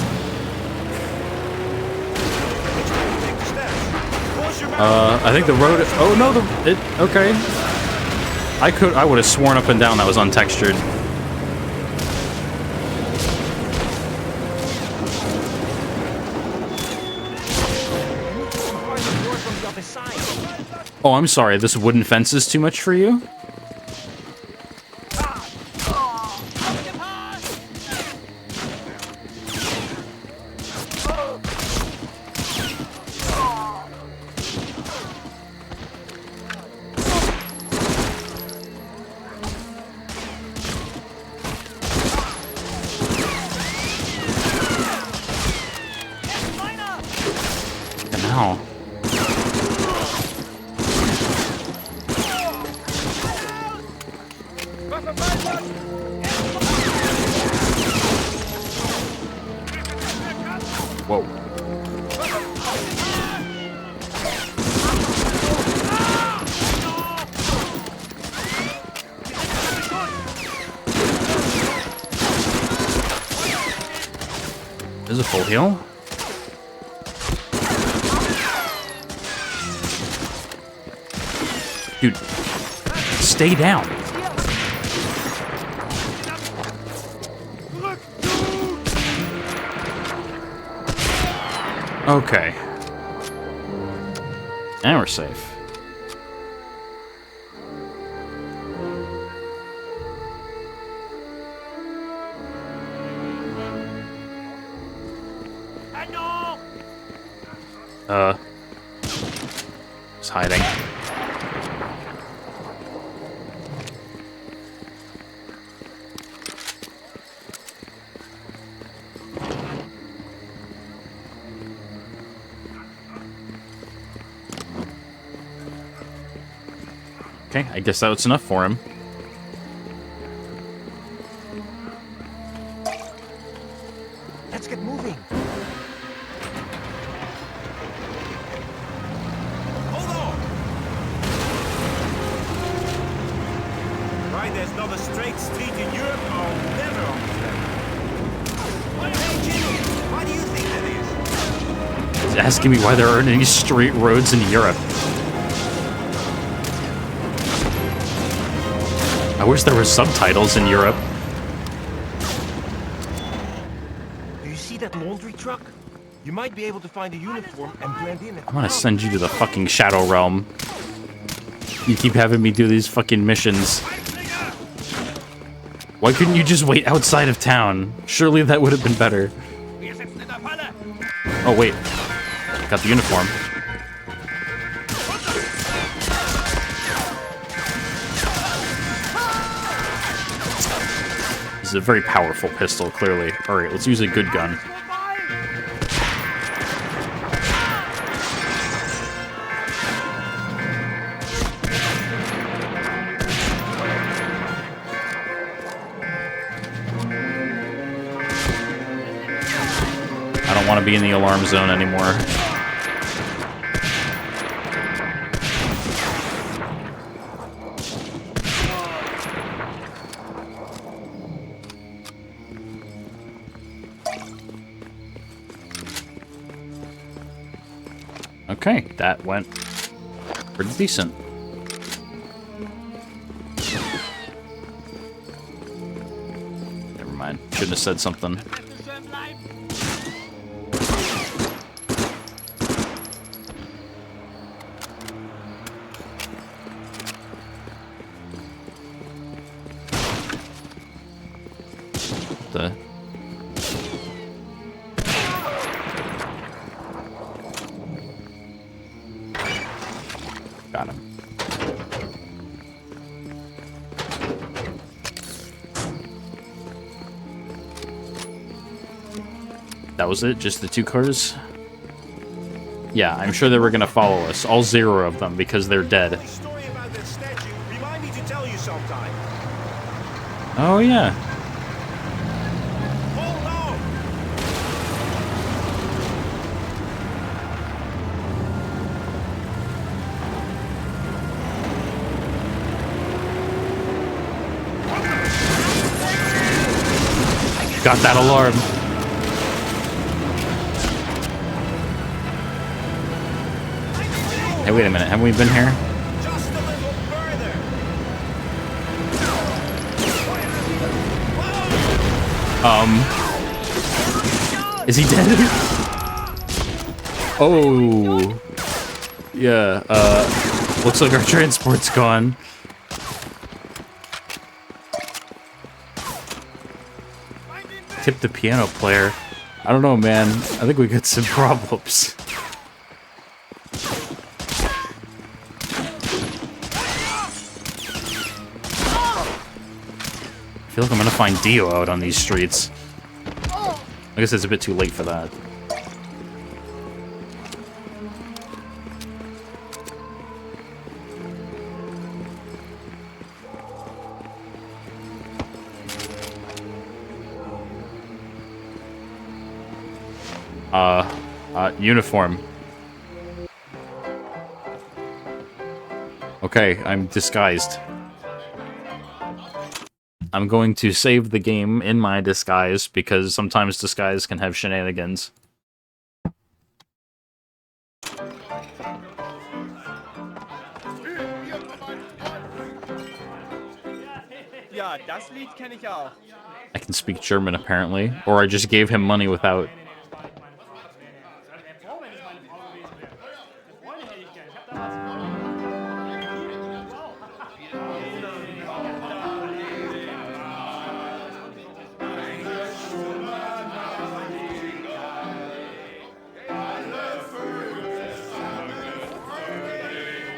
Take the steps. Close your mouth. I think the road. Oh no, okay. I would have sworn up and down that was untextured. Oh, I'm sorry. This wooden fence is too much for you? Ow. Whoa. There's a full heal. Dude, stay down. Okay. Now we're safe. It's hiding. Okay, I guess that's enough for him. Let's get moving. Hold on. Right, there's a straight street in Europe, I'll never understand. Hey, Jimmy, why do you think that is? He's asking me why there aren't any straight roads in Europe. I wish there were subtitles in Europe. Do you see that laundry truck? You might be able to find a uniform and blend in. I'm gonna send you to the fucking Shadow Realm. You keep having me do these fucking missions. Why couldn't you just wait outside of town? Surely that would have been better. Oh, wait. Got the uniform. This is a very powerful pistol, clearly. Alright, let's use a good gun. I don't want to be in the alarm zone anymore. Okay, that went pretty decent. Never mind. Shouldn't have said something. The got him. That was it? Just the 2 cars? Yeah, I'm sure they were gonna follow us. All 0 of them, because they're dead. The story about that statue, remind me to tell you sometime. Oh, yeah. Hold on! Got that alarm. Hey, wait a minute. Haven't we been here? Just a little further! Is he dead? Oh. Yeah, looks like our transport's gone. Tip the piano player. I don't know, man. I think we got some problems. I feel like I'm gonna find Dio out on these streets. I guess it's a bit too late for that. Uniform. Okay, I'm disguised. I'm going to save the game in my disguise, because sometimes disguise can have shenanigans. Ja, das Lied kenne ich auch. I can speak German, apparently. Or I just gave him money without...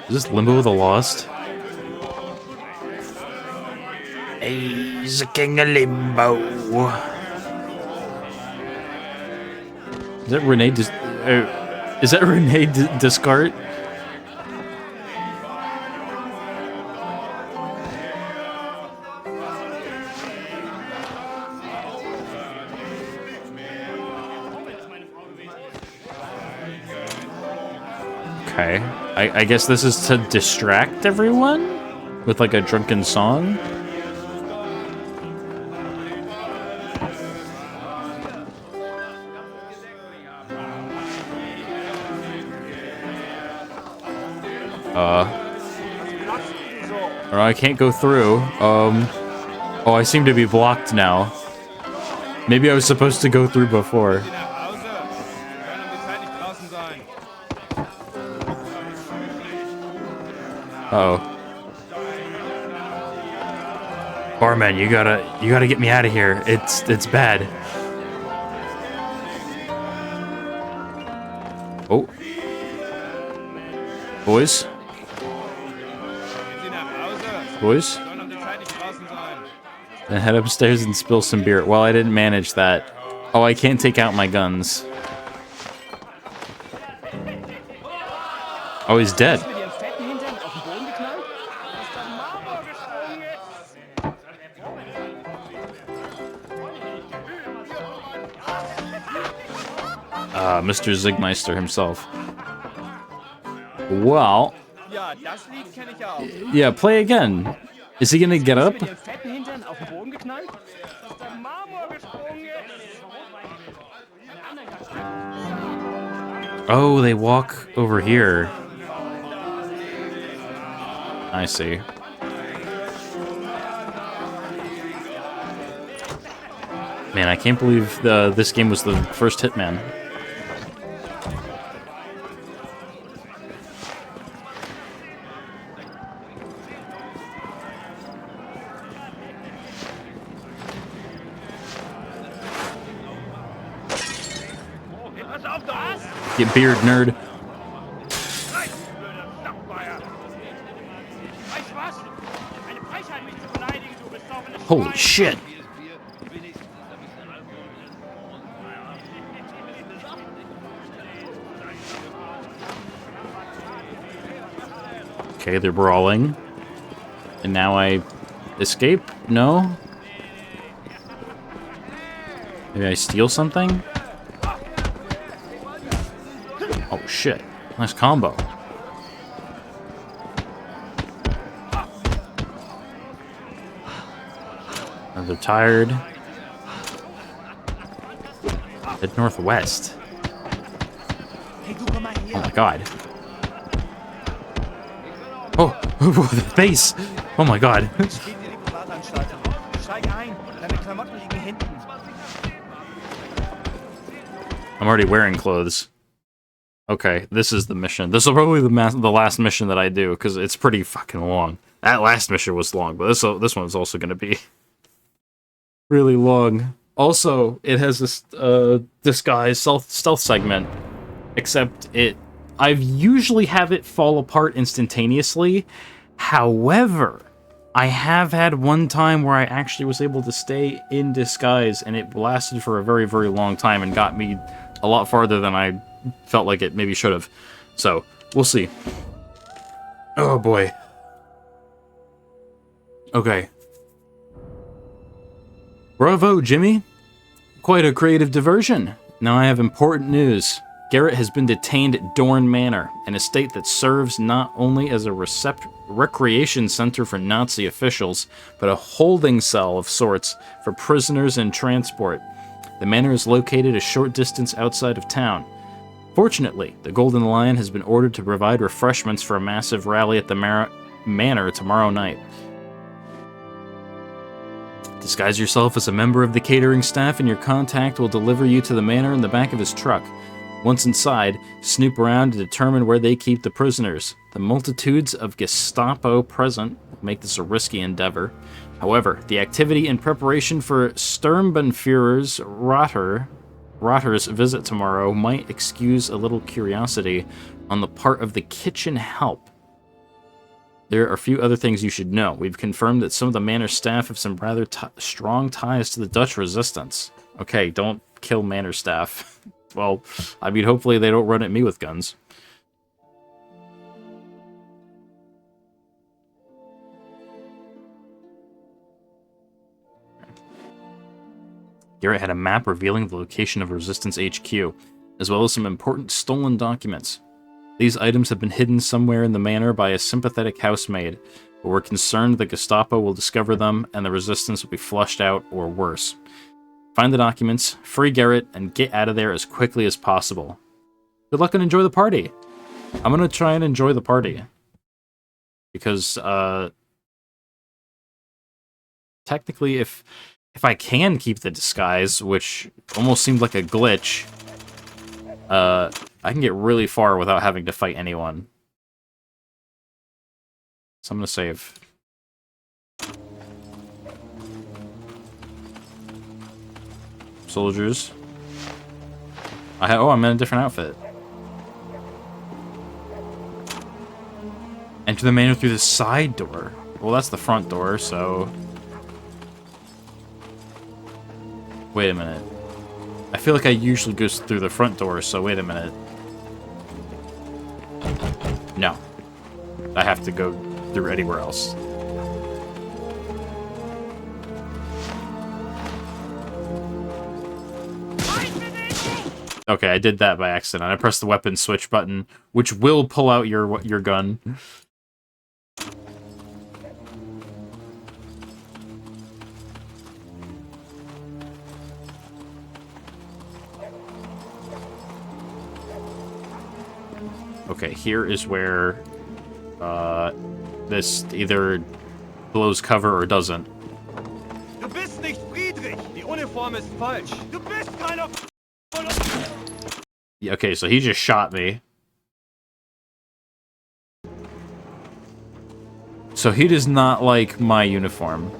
Is this Limbo the Lost? He's the king of Limbo. Is that Renee? Is that Renee Descartes? Okay. I guess this is to distract everyone with like a drunken song. Or I can't go through. Oh, I seem to be blocked now. Maybe I was supposed to go through before. Uh-oh. Barman, you gotta get me out of here. It's bad. Oh. Boys? Boys? Then head upstairs and spill some beer. Well, I didn't manage that. Oh, I can't take out my guns. Oh, he's dead. Mr. Zigmeister himself. Well... Yeah, play again. Is he gonna get up? Oh, they walk over here. I see. Man, I can't believe this game was the first Hitman. Get beard, nerd. Holy shit. Okay, they're brawling. And now I escape? No? Maybe I steal something? Oh shit. Nice combo. They're tired. Head northwest. Oh my god. Oh, the base! Oh my god. I'm already wearing clothes. Okay, this is the mission. This will probably be the last mission that I do, because it's pretty fucking long. That last mission was long, but this one's also going to be really long. Also, it has this disguised stealth segment, except I usually have it fall apart instantaneously. However, I have had one time where I actually was able to stay in disguise, and it lasted for a very, very long time and got me a lot farther than I felt like it maybe should have. So, we'll see. Oh boy. Okay. Bravo, Jimmy. Quite a creative diversion. Now I have important news. Garrett has been detained at Dorn Manor, an estate that serves not only as a recreation center for Nazi officials, but a holding cell of sorts for prisoners and transport. The manor is located a short distance outside of town. Fortunately, the Golden Lion has been ordered to provide refreshments for a massive rally at the manor tomorrow night. Disguise yourself as a member of the catering staff and your contact will deliver you to the manor in the back of his truck. Once inside, snoop around to determine where they keep the prisoners. The multitudes of Gestapo present will make this a risky endeavor. However, the activity in preparation for Sturmbannführer's Rotter's visit tomorrow might excuse a little curiosity on the part of the kitchen help. There are a few other things you should know. We've confirmed that some of the manor staff have some rather strong ties to the Dutch resistance. Okay, don't kill manor staff. Well, I mean, hopefully they don't run at me with guns. Garrett had a map revealing the location of Resistance HQ, as well as some important stolen documents. These items have been hidden somewhere in the manor by a sympathetic housemaid, but we're concerned the Gestapo will discover them and the Resistance will be flushed out or worse. Find the documents, free Garrett, and get out of there as quickly as possible. Good luck and enjoy the party! I'm gonna try and enjoy the party. Because, technically, if I can keep the disguise, which almost seemed like a glitch, I can get really far without having to fight anyone. So I'm gonna save. Soldiers. Oh, I'm in a different outfit. Enter the manual through the side door. Well, that's the front door, so... Wait a minute. I feel like I usually go through the front door, so wait a minute. No. I have to go through anywhere else. Okay, I did that by accident. I pressed the weapon switch button, which will pull out your gun. Okay, here is where this either blows cover or doesn't. Du bist nicht Friedrich. Die Uniform ist falsch. Du bist keiner. Yeah, okay, so he just shot me. So he does not like my uniform.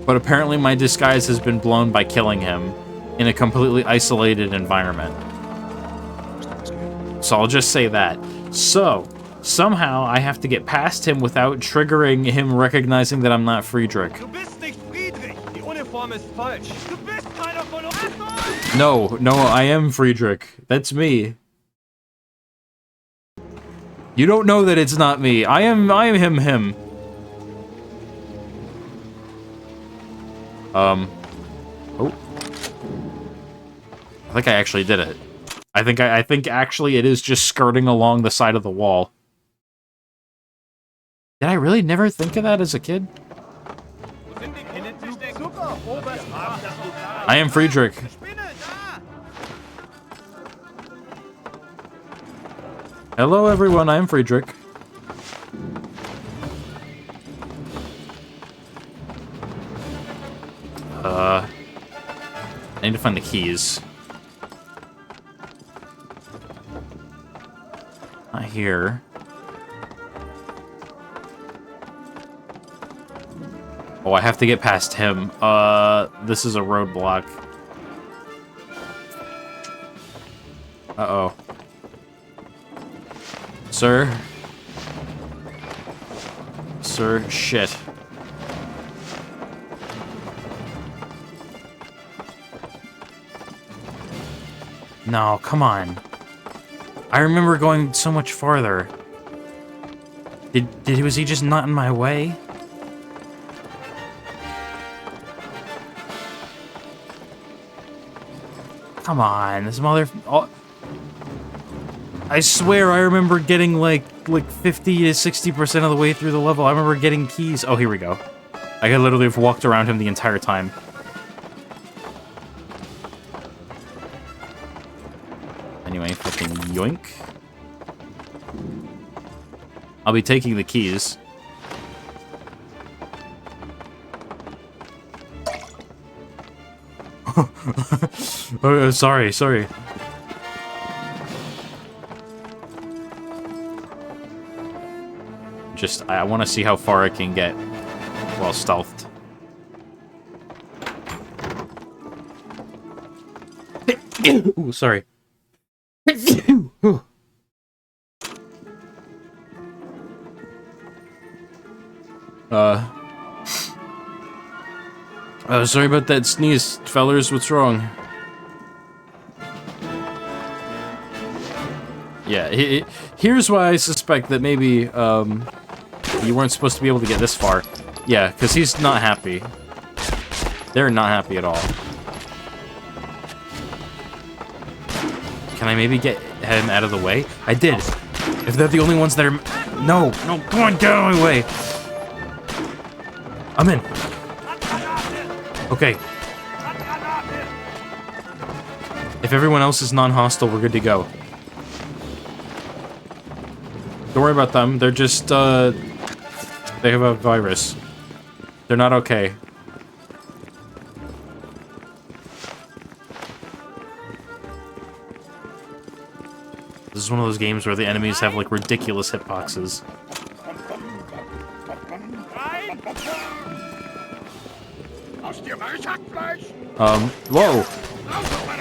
But apparently my disguise has been blown by killing him in a completely isolated environment. So I'll just say that. So, somehow I have to get past him without triggering him recognizing that I'm not Friedrich. Du bist nicht Friedrich. Die Uniform ist falsch. Du bist keiner von uns. No, I am Friedrich. That's me. You don't know that it's not me. I am him. Oh. I think I actually did it. I think actually it is just skirting along the side of the wall. Did I really never think of that as a kid? I am Friedrich. Hello everyone, I am Friedrich. I need to find the keys. Not here. Oh, I have to get past him. This is a roadblock. Uh-oh. Sir? Sir, shit. No, come on. I remember going so much farther. Was he just not in my way? Come on, this mother... Oh, I swear I remember getting like 50 to 60% of the way through the level. I remember getting keys. Oh, here we go. I could literally have walked around him the entire time. Anyway, fucking yoink. I'll be taking the keys. Oh, sorry. Just, I want to see how far I can get while stealthed. Ooh, sorry. Sorry about that sneeze, fellers. What's wrong? Yeah, here's why I suspect that maybe, you weren't supposed to be able to get this far. Yeah, because he's not happy. They're not happy at all. Can I maybe get him out of the way? I did. If they're the only ones that are... No, come on, get out of my way. I'm in. If everyone else is non-hostile, we're good to go. Don't worry about them. They're just, they have a virus. They're not okay. This is one of those games where the enemies have, like, ridiculous hitboxes. Whoa!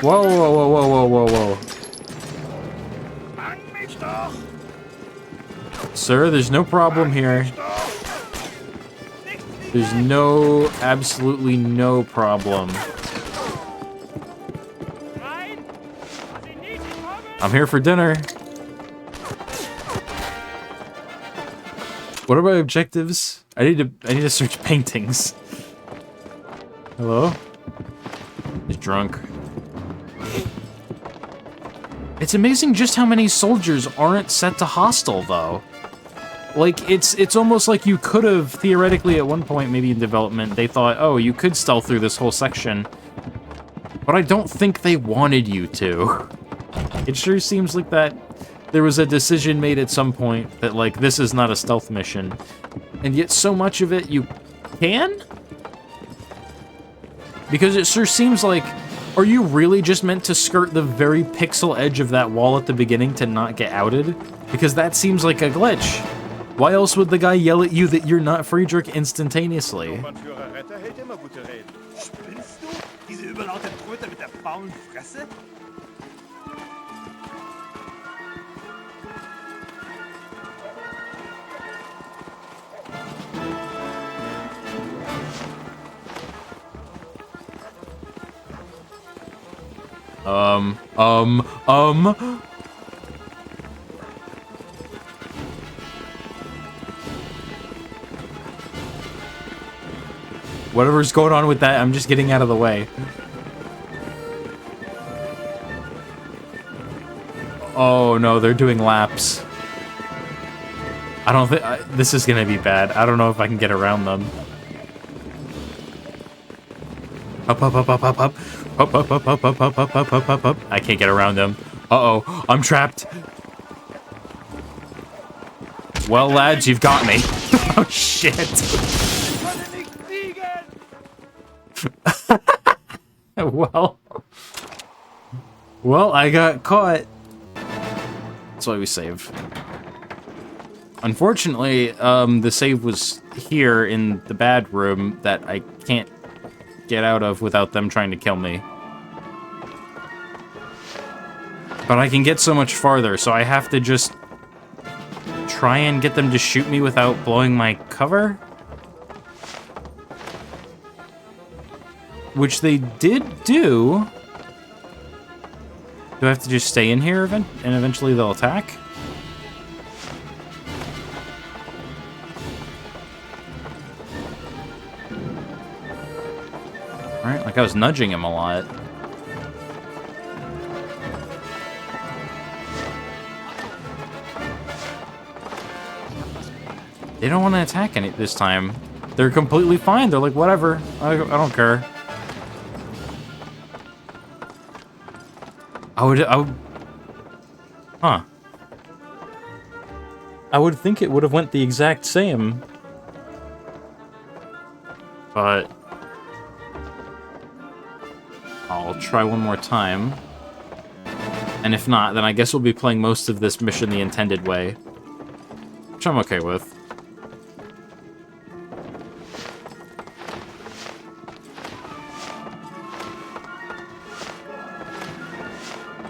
Whoa, whoa, whoa, whoa, whoa, whoa, whoa. Sir, there's no problem here. There's absolutely no problem. I'm here for dinner. What are my objectives? I need to search paintings. Hello? He's drunk. It's amazing just how many soldiers aren't set to hostile, though. Like, it's almost like you could have, theoretically, at one point, maybe in development, they thought, oh, you could stealth through this whole section. But I don't think they wanted you to. It sure seems like that there was a decision made at some point that, like, this is not a stealth mission. And yet so much of it you can? Because it sure seems like, are you really just meant to skirt the very pixel edge of that wall at the beginning to not get outed? Because that seems like a glitch. Why else would the guy yell at you that you're not Friedrich instantaneously? Spinnst du? Diese überlaute Tröte mit der faulen Fresse? Whatever's going on with that, I'm just getting out of the way. Oh no, they're doing laps. I don't think this is gonna be bad. I don't know if I can get around them. Up, up, up, up, up, up. Up, up, up, up, up, up, up, up, up, up, up. I can't get around them. Uh-oh, I'm trapped. Well, lads, you've got me. Oh, shit. Well, I got caught. That's why we save. Unfortunately, the save was here in the bad room that I can't get out of without them trying to kill me. But I can get so much farther, so I have to just try and get them to shoot me without blowing my cover? Which they did do. Do I have to just stay in here and eventually they'll attack? Alright, like I was nudging him a lot. They don't want to attack any this time. They're completely fine. They're like, whatever. I don't care. I would... Huh. I would think it would have went the exact same. But... I'll try one more time. And if not, then I guess we'll be playing most of this mission the intended way. Which I'm okay with.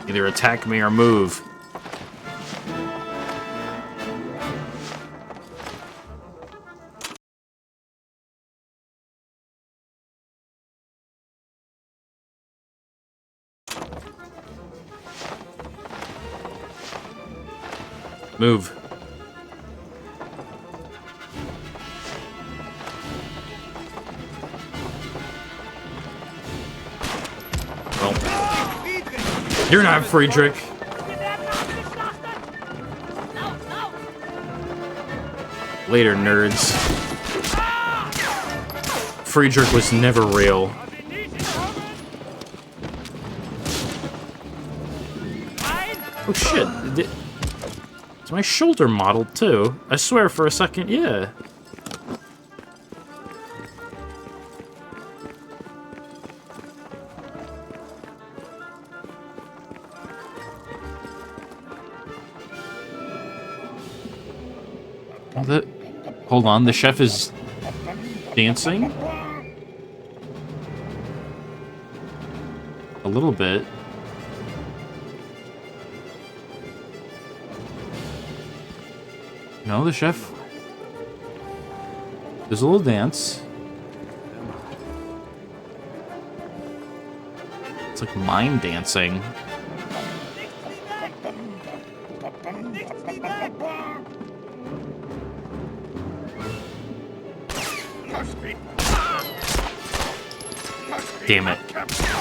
Either attack me or move. Move. Well, you're not Friedrich. Later, nerds. Friedrich was never real. Oh shit! Is my shoulder modeled too? I swear for a second, yeah. Hold on, the chef is dancing? A little bit. No, the chef. There's a little dance. It's like mime dancing. Damn it.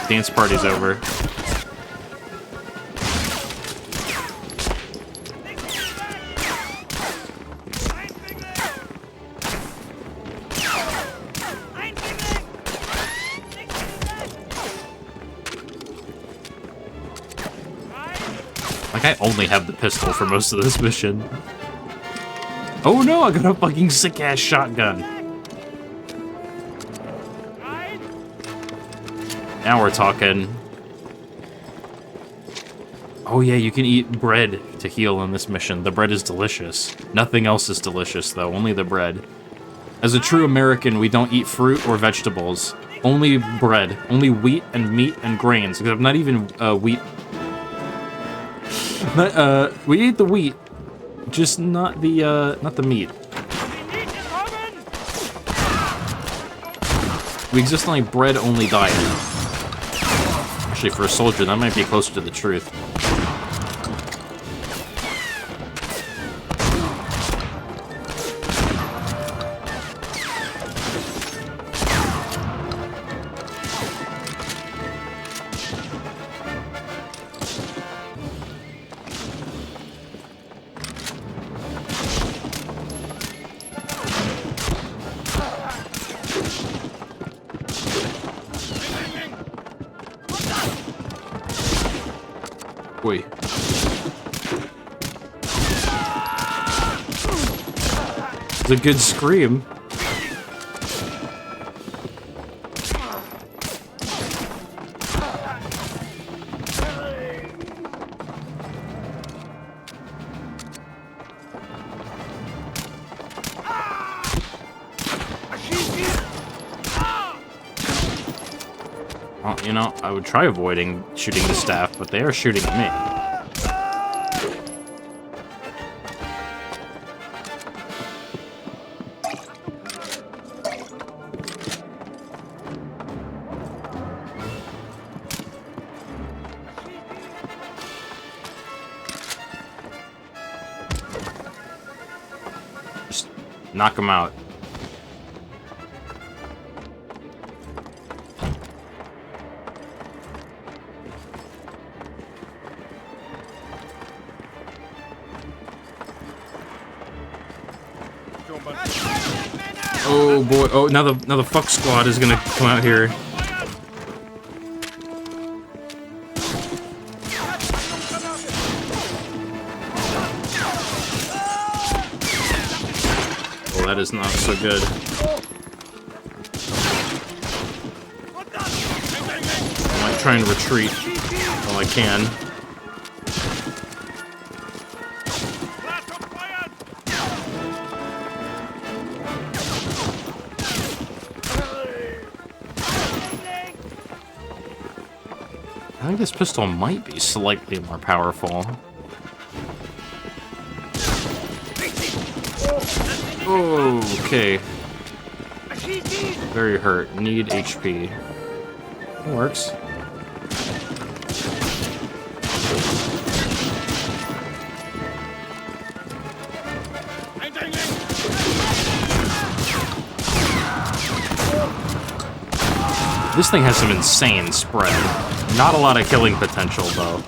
Dance party's over. Like, I only have the pistol for most of this mission. Oh no, I got a fucking sick-ass shotgun. Now we're talking. Oh yeah, you can eat bread to heal in this mission. The bread is delicious. Nothing else is delicious, though. Only the bread. As a true American, we don't eat fruit or vegetables. Only bread. Only wheat and meat and grains. Because I'm not even wheat. We eat the wheat, just not the meat. We exist on a bread-only diet. Actually, for a soldier, that might be closer to the truth. Wait. It's a good scream. Well, you know, I would try avoiding shooting the staff, but they are shooting at me. Just knock them out. Oh boy! Oh, now the fuck squad is gonna come out here. Oh, that is not so good. I might try and retreat while I can. I think this pistol might be slightly more powerful. Okay. Very hurt. Need HP. It works. This thing has some insane spread. Not a lot of killing potential, though.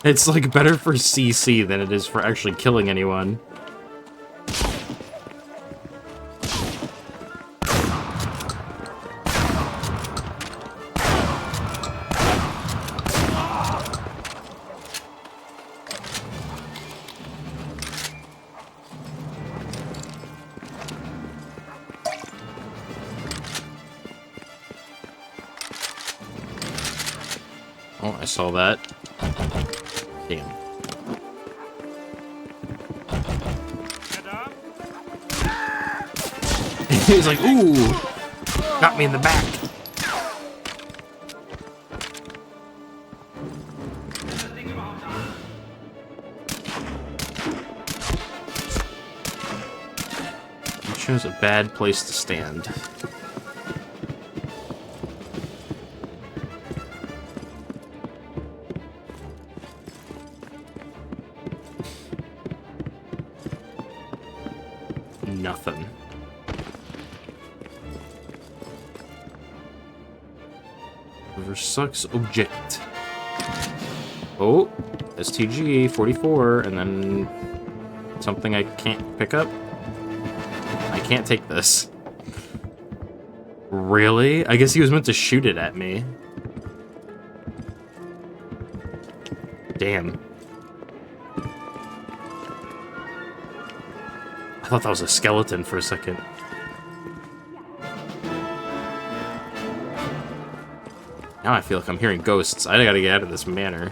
It's, like, better for CC than it is for actually killing anyone. Oh, I saw that. Damn. He's like, ooh! Got me in the back. You chose a bad place to stand. Nothing. Whoever sucks object. Oh, STG 44, and then something I can't pick up. I can't take this. Really? I guess he was meant to shoot it at me. Damn. I thought that was a skeleton for a second. Now I feel like I'm hearing ghosts. I gotta get out of this manor.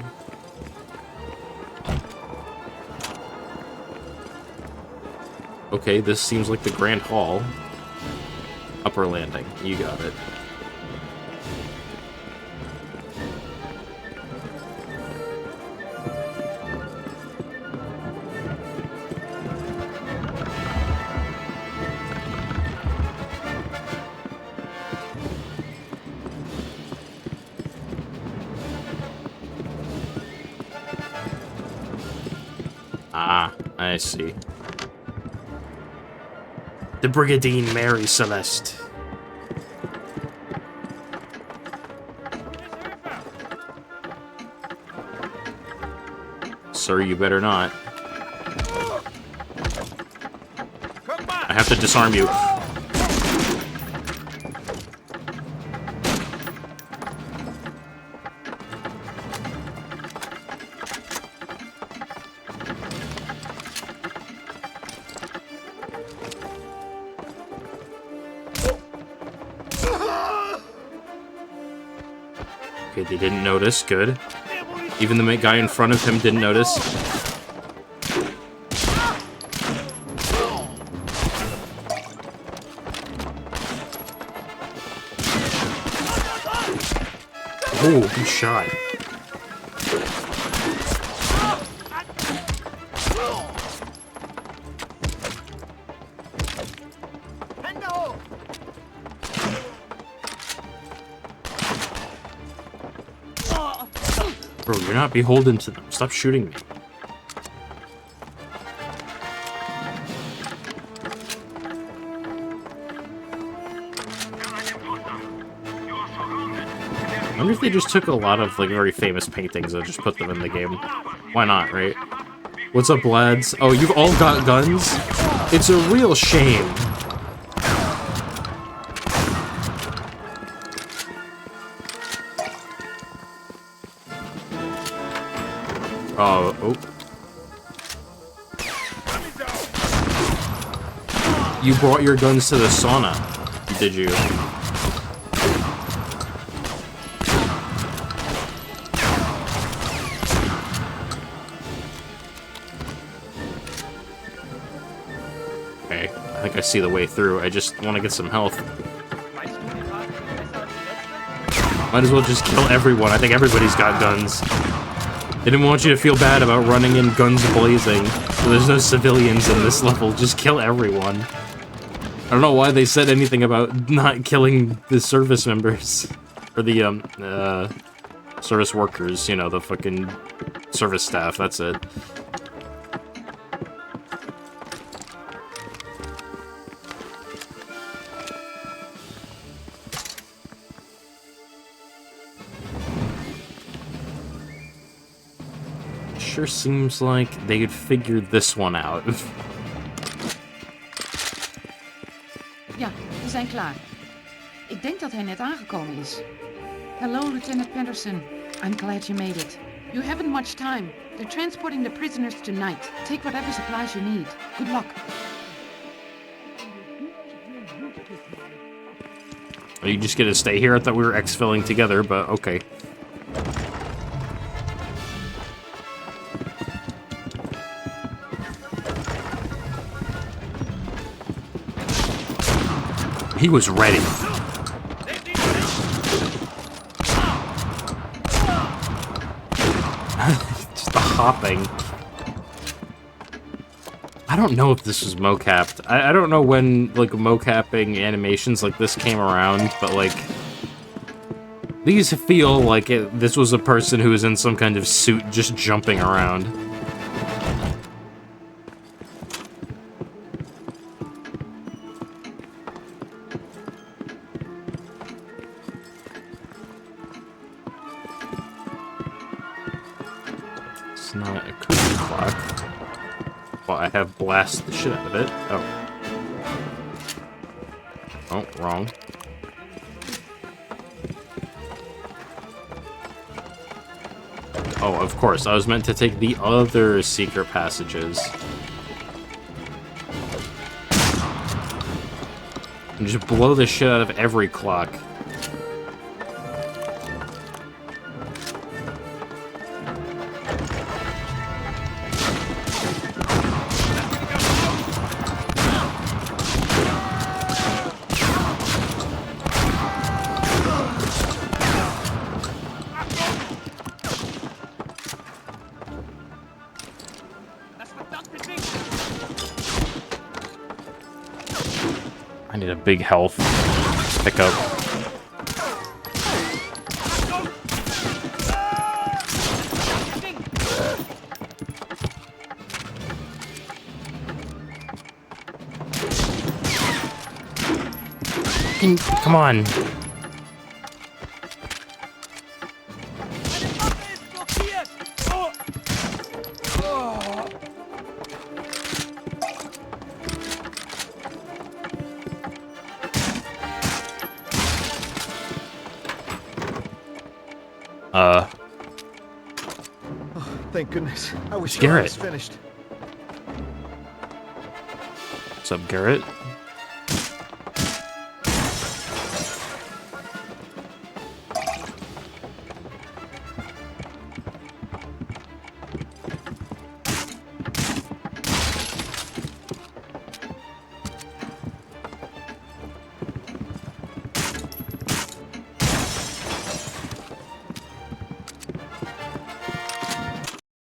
Okay, this seems like the Grand Hall. Upper landing. You got it. Ah, I see. The Brigandine Mary Celeste. Sir, you better not. I have to disarm you. Okay, they didn't notice. Good. Even the guy in front of him didn't notice. Oh, good shot. Bro, you're not beholden to them. Stop shooting me. I wonder if they just took a lot of like very famous paintings and just put them in the game. Why not, right? What's up, lads? Oh, you've all got guns? It's a real shame. Oh. You brought your guns to the sauna, did you? Okay, I think I see the way through. I just want to get some health. Might as well just kill everyone. I think everybody's got guns. They didn't want you to feel bad about running in guns blazing. So there's no civilians in this level. Just kill everyone. I don't know why they said anything about not killing the service members. Or the, service workers, you know, the fucking service staff, that's it. Sure seems like they had figured this one out. Ja, we zijn klaar. Ik denk dat hij net aangekomen is. Hello, Lieutenant Pedersen. I'm glad you made it. You haven't much time. They're transporting the prisoners tonight. Take whatever supplies you need. Good luck. Are you just gonna stay here? I thought we were exfilling together, but okay. He was ready. Just the hopping. I don't know if this was mocapped. I don't know when, like, mocapping animations like this came around, but, like, these feel like this was a person who was in some kind of suit just jumping around. It's not a cookie clock. Well, I have blasted the shit out of it. Oh. Oh, wrong. Oh, of course. I was meant to take the other secret passages. And just blow the shit out of every clock. I need a big health pickup. Come on. Thank goodness. I was sure I Garrett. was finished. What's up, Garrett?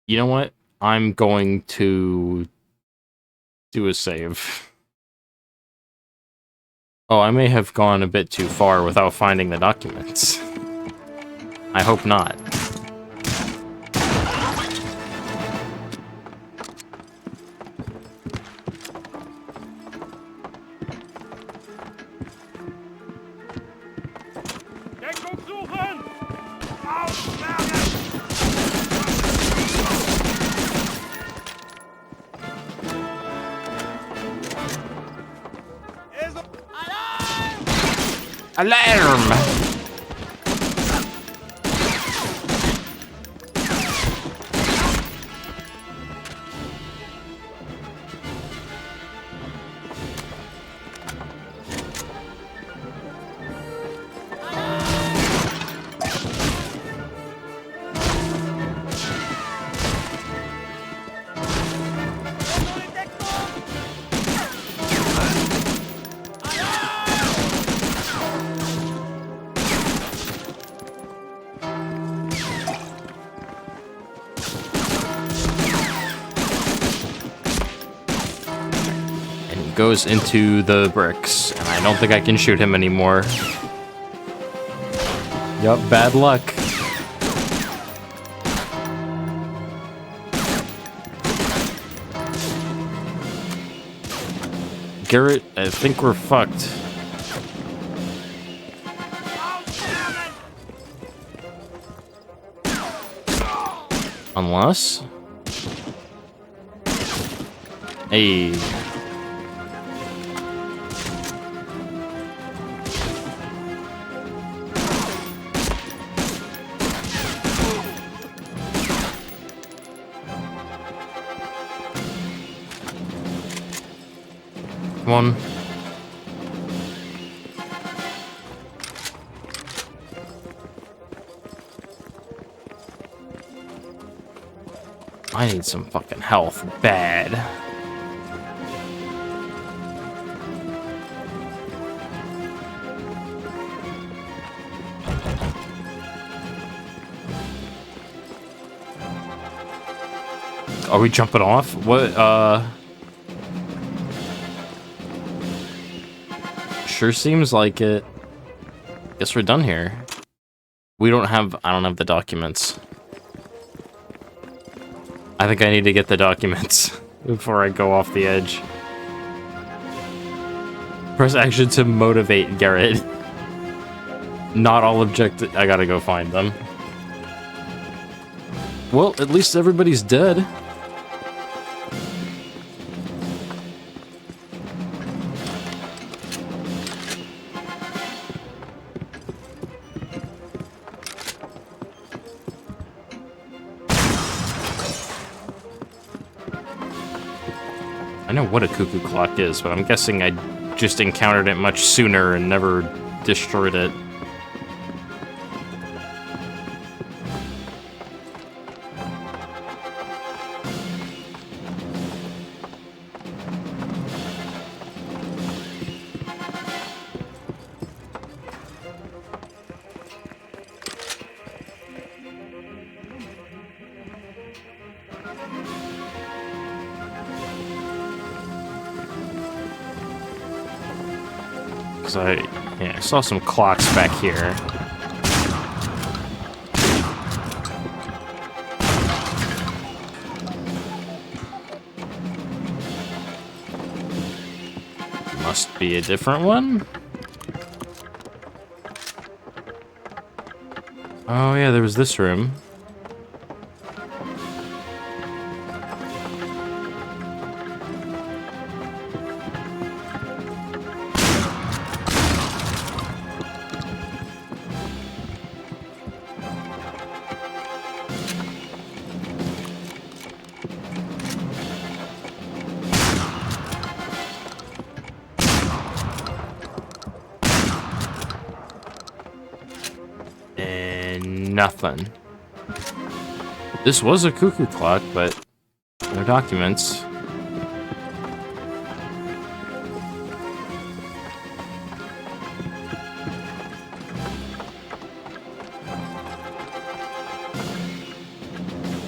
You know what? I'm going to do a save. Oh, I may have gone a bit too far without finding the documents. I hope not. Alarm! Goes into the bricks, and I don't think I can shoot him anymore. Yup, bad luck. Garrett, I think we're fucked. Unless... Hey... Come on. I need some fucking health bad. Are we jumping off? What, Sure seems like it. Guess we're done here. I don't have the documents. I think I need to get the documents before I go off the edge. Press action to motivate Garrett. Not all objective. I gotta go find them. Well, at least everybody's dead. I know what a cuckoo clock is, but I'm guessing I just encountered it much sooner and never destroyed it. I saw some clocks back here. Must be a different one. Oh yeah, there was this room. Nothing. This was a cuckoo clock, but no documents.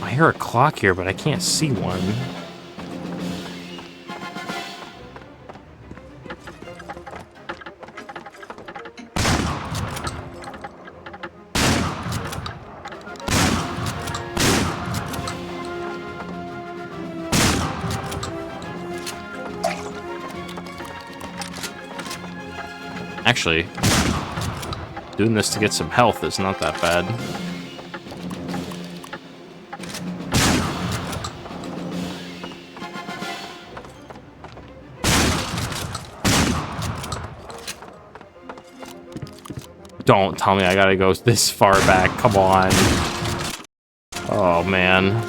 I hear a clock here, but I can't see one. Actually, doing this to get some health is not that bad. Don't tell me I gotta go this far back. Come on. Oh, man.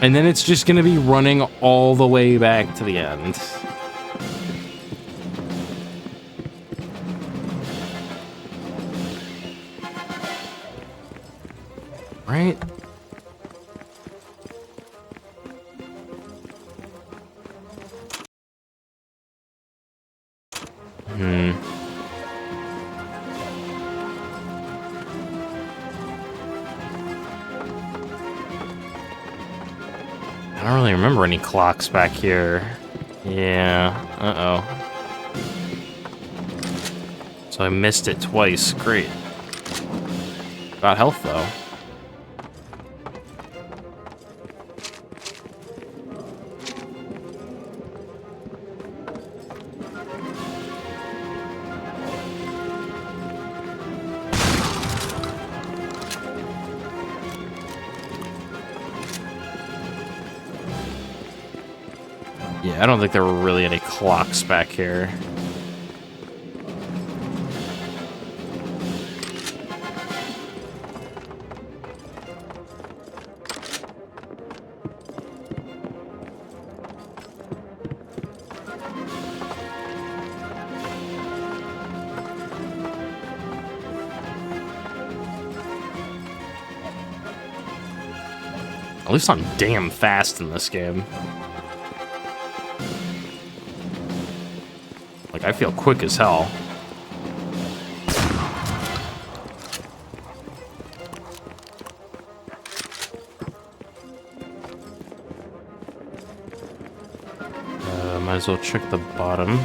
And then it's just gonna be running all the way back to the end. Right? I don't really remember any clocks back here. Yeah, uh-oh. So I missed it twice. Great. Got health, though. Yeah, I don't think there were really any clocks back here. At least I'm damn fast in this game. Like, I feel quick as hell. as well check the bottom.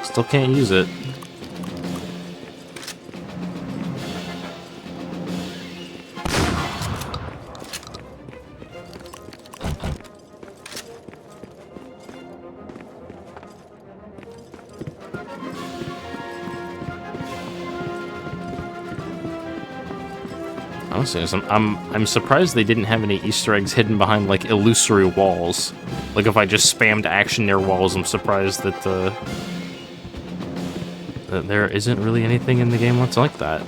Still can't use it. Honestly, I'm surprised they didn't have any Easter eggs hidden behind like illusory walls. Like if I just spammed action near walls, I'm surprised that that there isn't really anything in the game that's like that.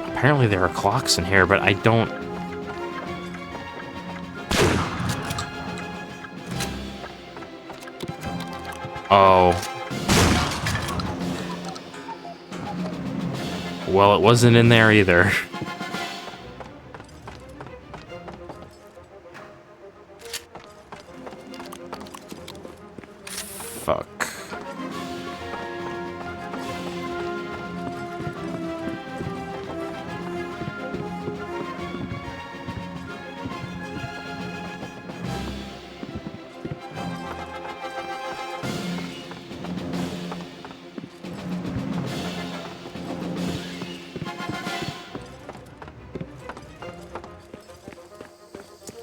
Apparently there are clocks in here, but I don't... Oh. Well, it wasn't in there either. Fuck.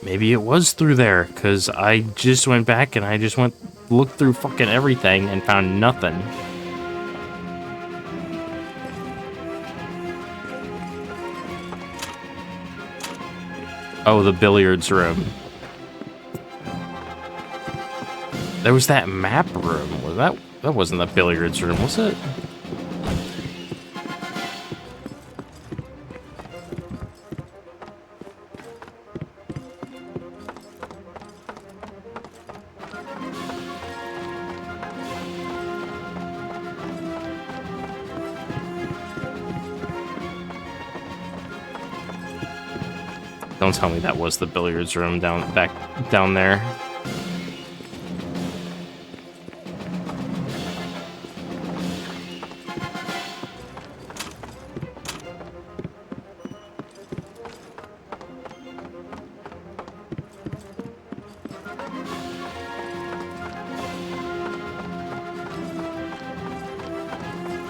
Maybe it was through there, because I just went back and I just looked through fucking everything and found nothing. Oh, the billiards room. There was that map room. Was that wasn't the billiards room, was it? Don't tell me that was the billiards room back down there.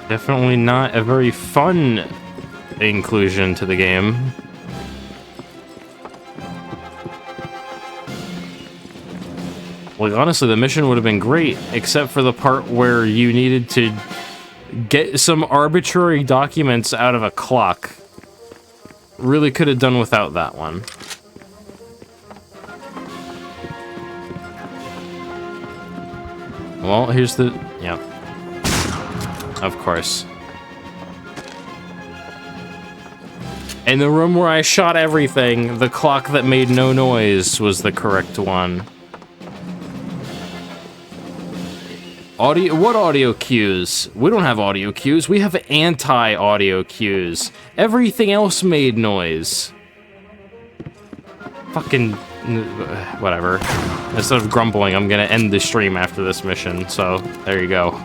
Definitely not a very fun inclusion to the game. Like, honestly, the mission would have been great, except for the part where you needed to get some arbitrary documents out of a clock. Really could have done without that one. Well, here's the... yeah. Of course. In the room where I shot everything, the clock that made no noise was the correct one. Audio, what audio cues? We don't have audio cues. We have anti-audio cues. Everything else made noise. Fucking... whatever. Instead of grumbling, I'm gonna end the stream after this mission, so there you go.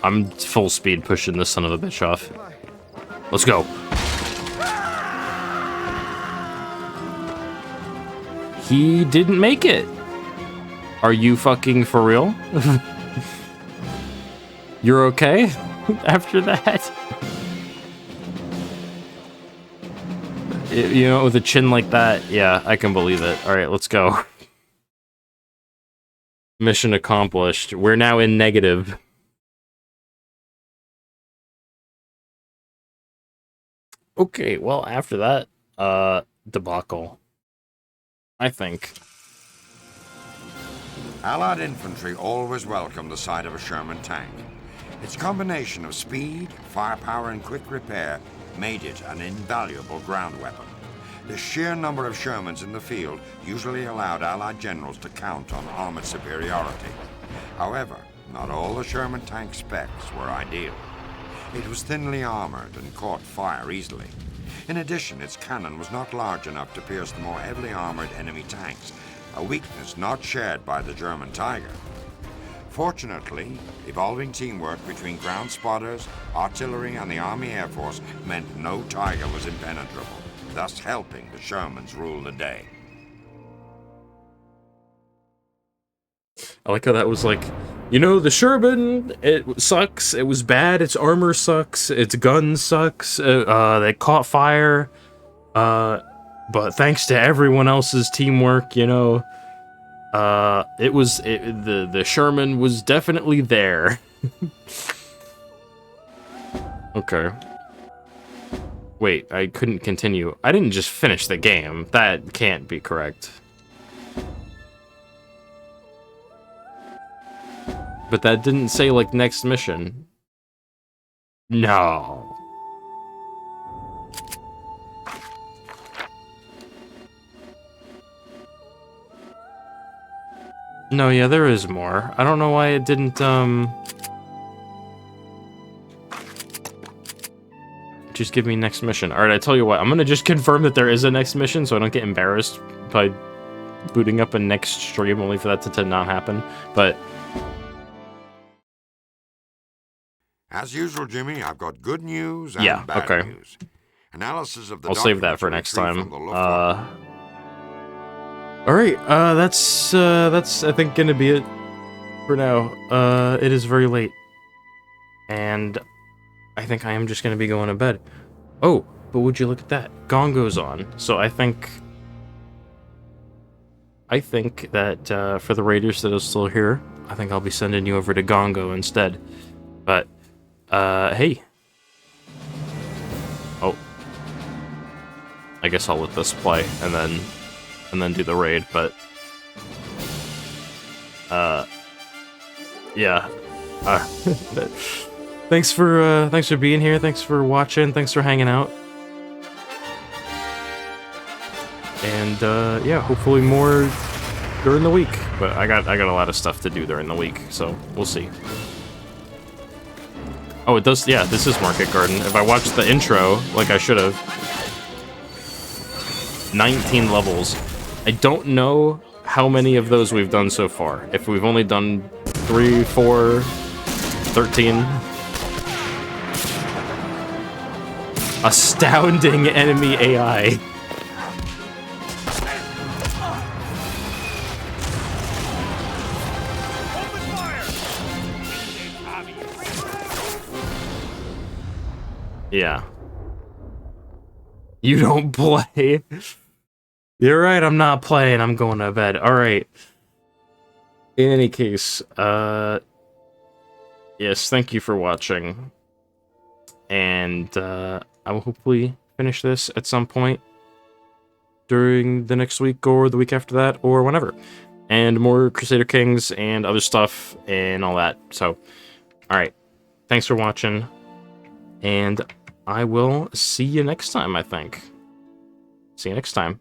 I'm full speed pushing this son of a bitch off. Let's go. He didn't make it. Are you fucking for real? You're okay after that? You know, with a chin like that, yeah, I can believe it. All right, let's go. Mission accomplished. We're now in negative. Okay, well, after that, debacle, I think. Allied infantry always welcome the sight of a Sherman tank. Its combination of speed, firepower, and quick repair made it an invaluable ground weapon. The sheer number of Shermans in the field usually allowed Allied generals to count on armored superiority. However, not all the Sherman tank specs were ideal. It was thinly armored and caught fire easily. In addition, its cannon was not large enough to pierce the more heavily armored enemy tanks, a weakness not shared by the German Tiger. Fortunately, evolving teamwork between ground spotters, artillery, and the Army Air Force meant no Tiger was impenetrable, thus helping the Shermans rule the day. I like how that was like, you know, the Sherman, it sucks, it was bad, its armor sucks, its gun sucks, they caught fire, but thanks to everyone else's teamwork, you know, the Sherman was definitely there. Okay. Wait, I couldn't continue. I didn't just finish the game. That can't be correct. But that didn't say, like, next mission. No. No, yeah, there is more. I don't know why it didn't, just give me next mission. Alright, I tell you what, I'm gonna just confirm that there is a next mission so I don't get embarrassed by booting up a next stream only for that to not happen, but... As usual, Jimmy, I've got good news and bad news. Analysis of the I'll save that for next time. Alright, that's I think gonna be it for now. It is very late. And I think I am just gonna be going to bed. Oh, but would you look at that? Gongo's on. So I think that for the raiders that are still here, I think I'll be sending you over to Gongo instead. But hey. Oh. I guess I'll let this play and then do the raid, but yeah. Thanks for being here, thanks for watching, thanks for hanging out. And yeah, hopefully more during the week. But I got a lot of stuff to do during the week, so we'll see. Oh, it does, yeah, this is Market Garden. If I watched the intro, like I should have. 19 levels. I don't know how many of those we've done so far. If we've only done 3, 4, 13. Astounding enemy AI. Yeah. You don't play? You're right, I'm not playing, I'm going to bed. Alright. In any case, yes, thank you for watching. And, I will hopefully finish this at some point during the next week or the week after that or whenever. And more Crusader Kings and other stuff and all that. So, alright. Thanks for watching. And I will see you next time, I think. See you next time.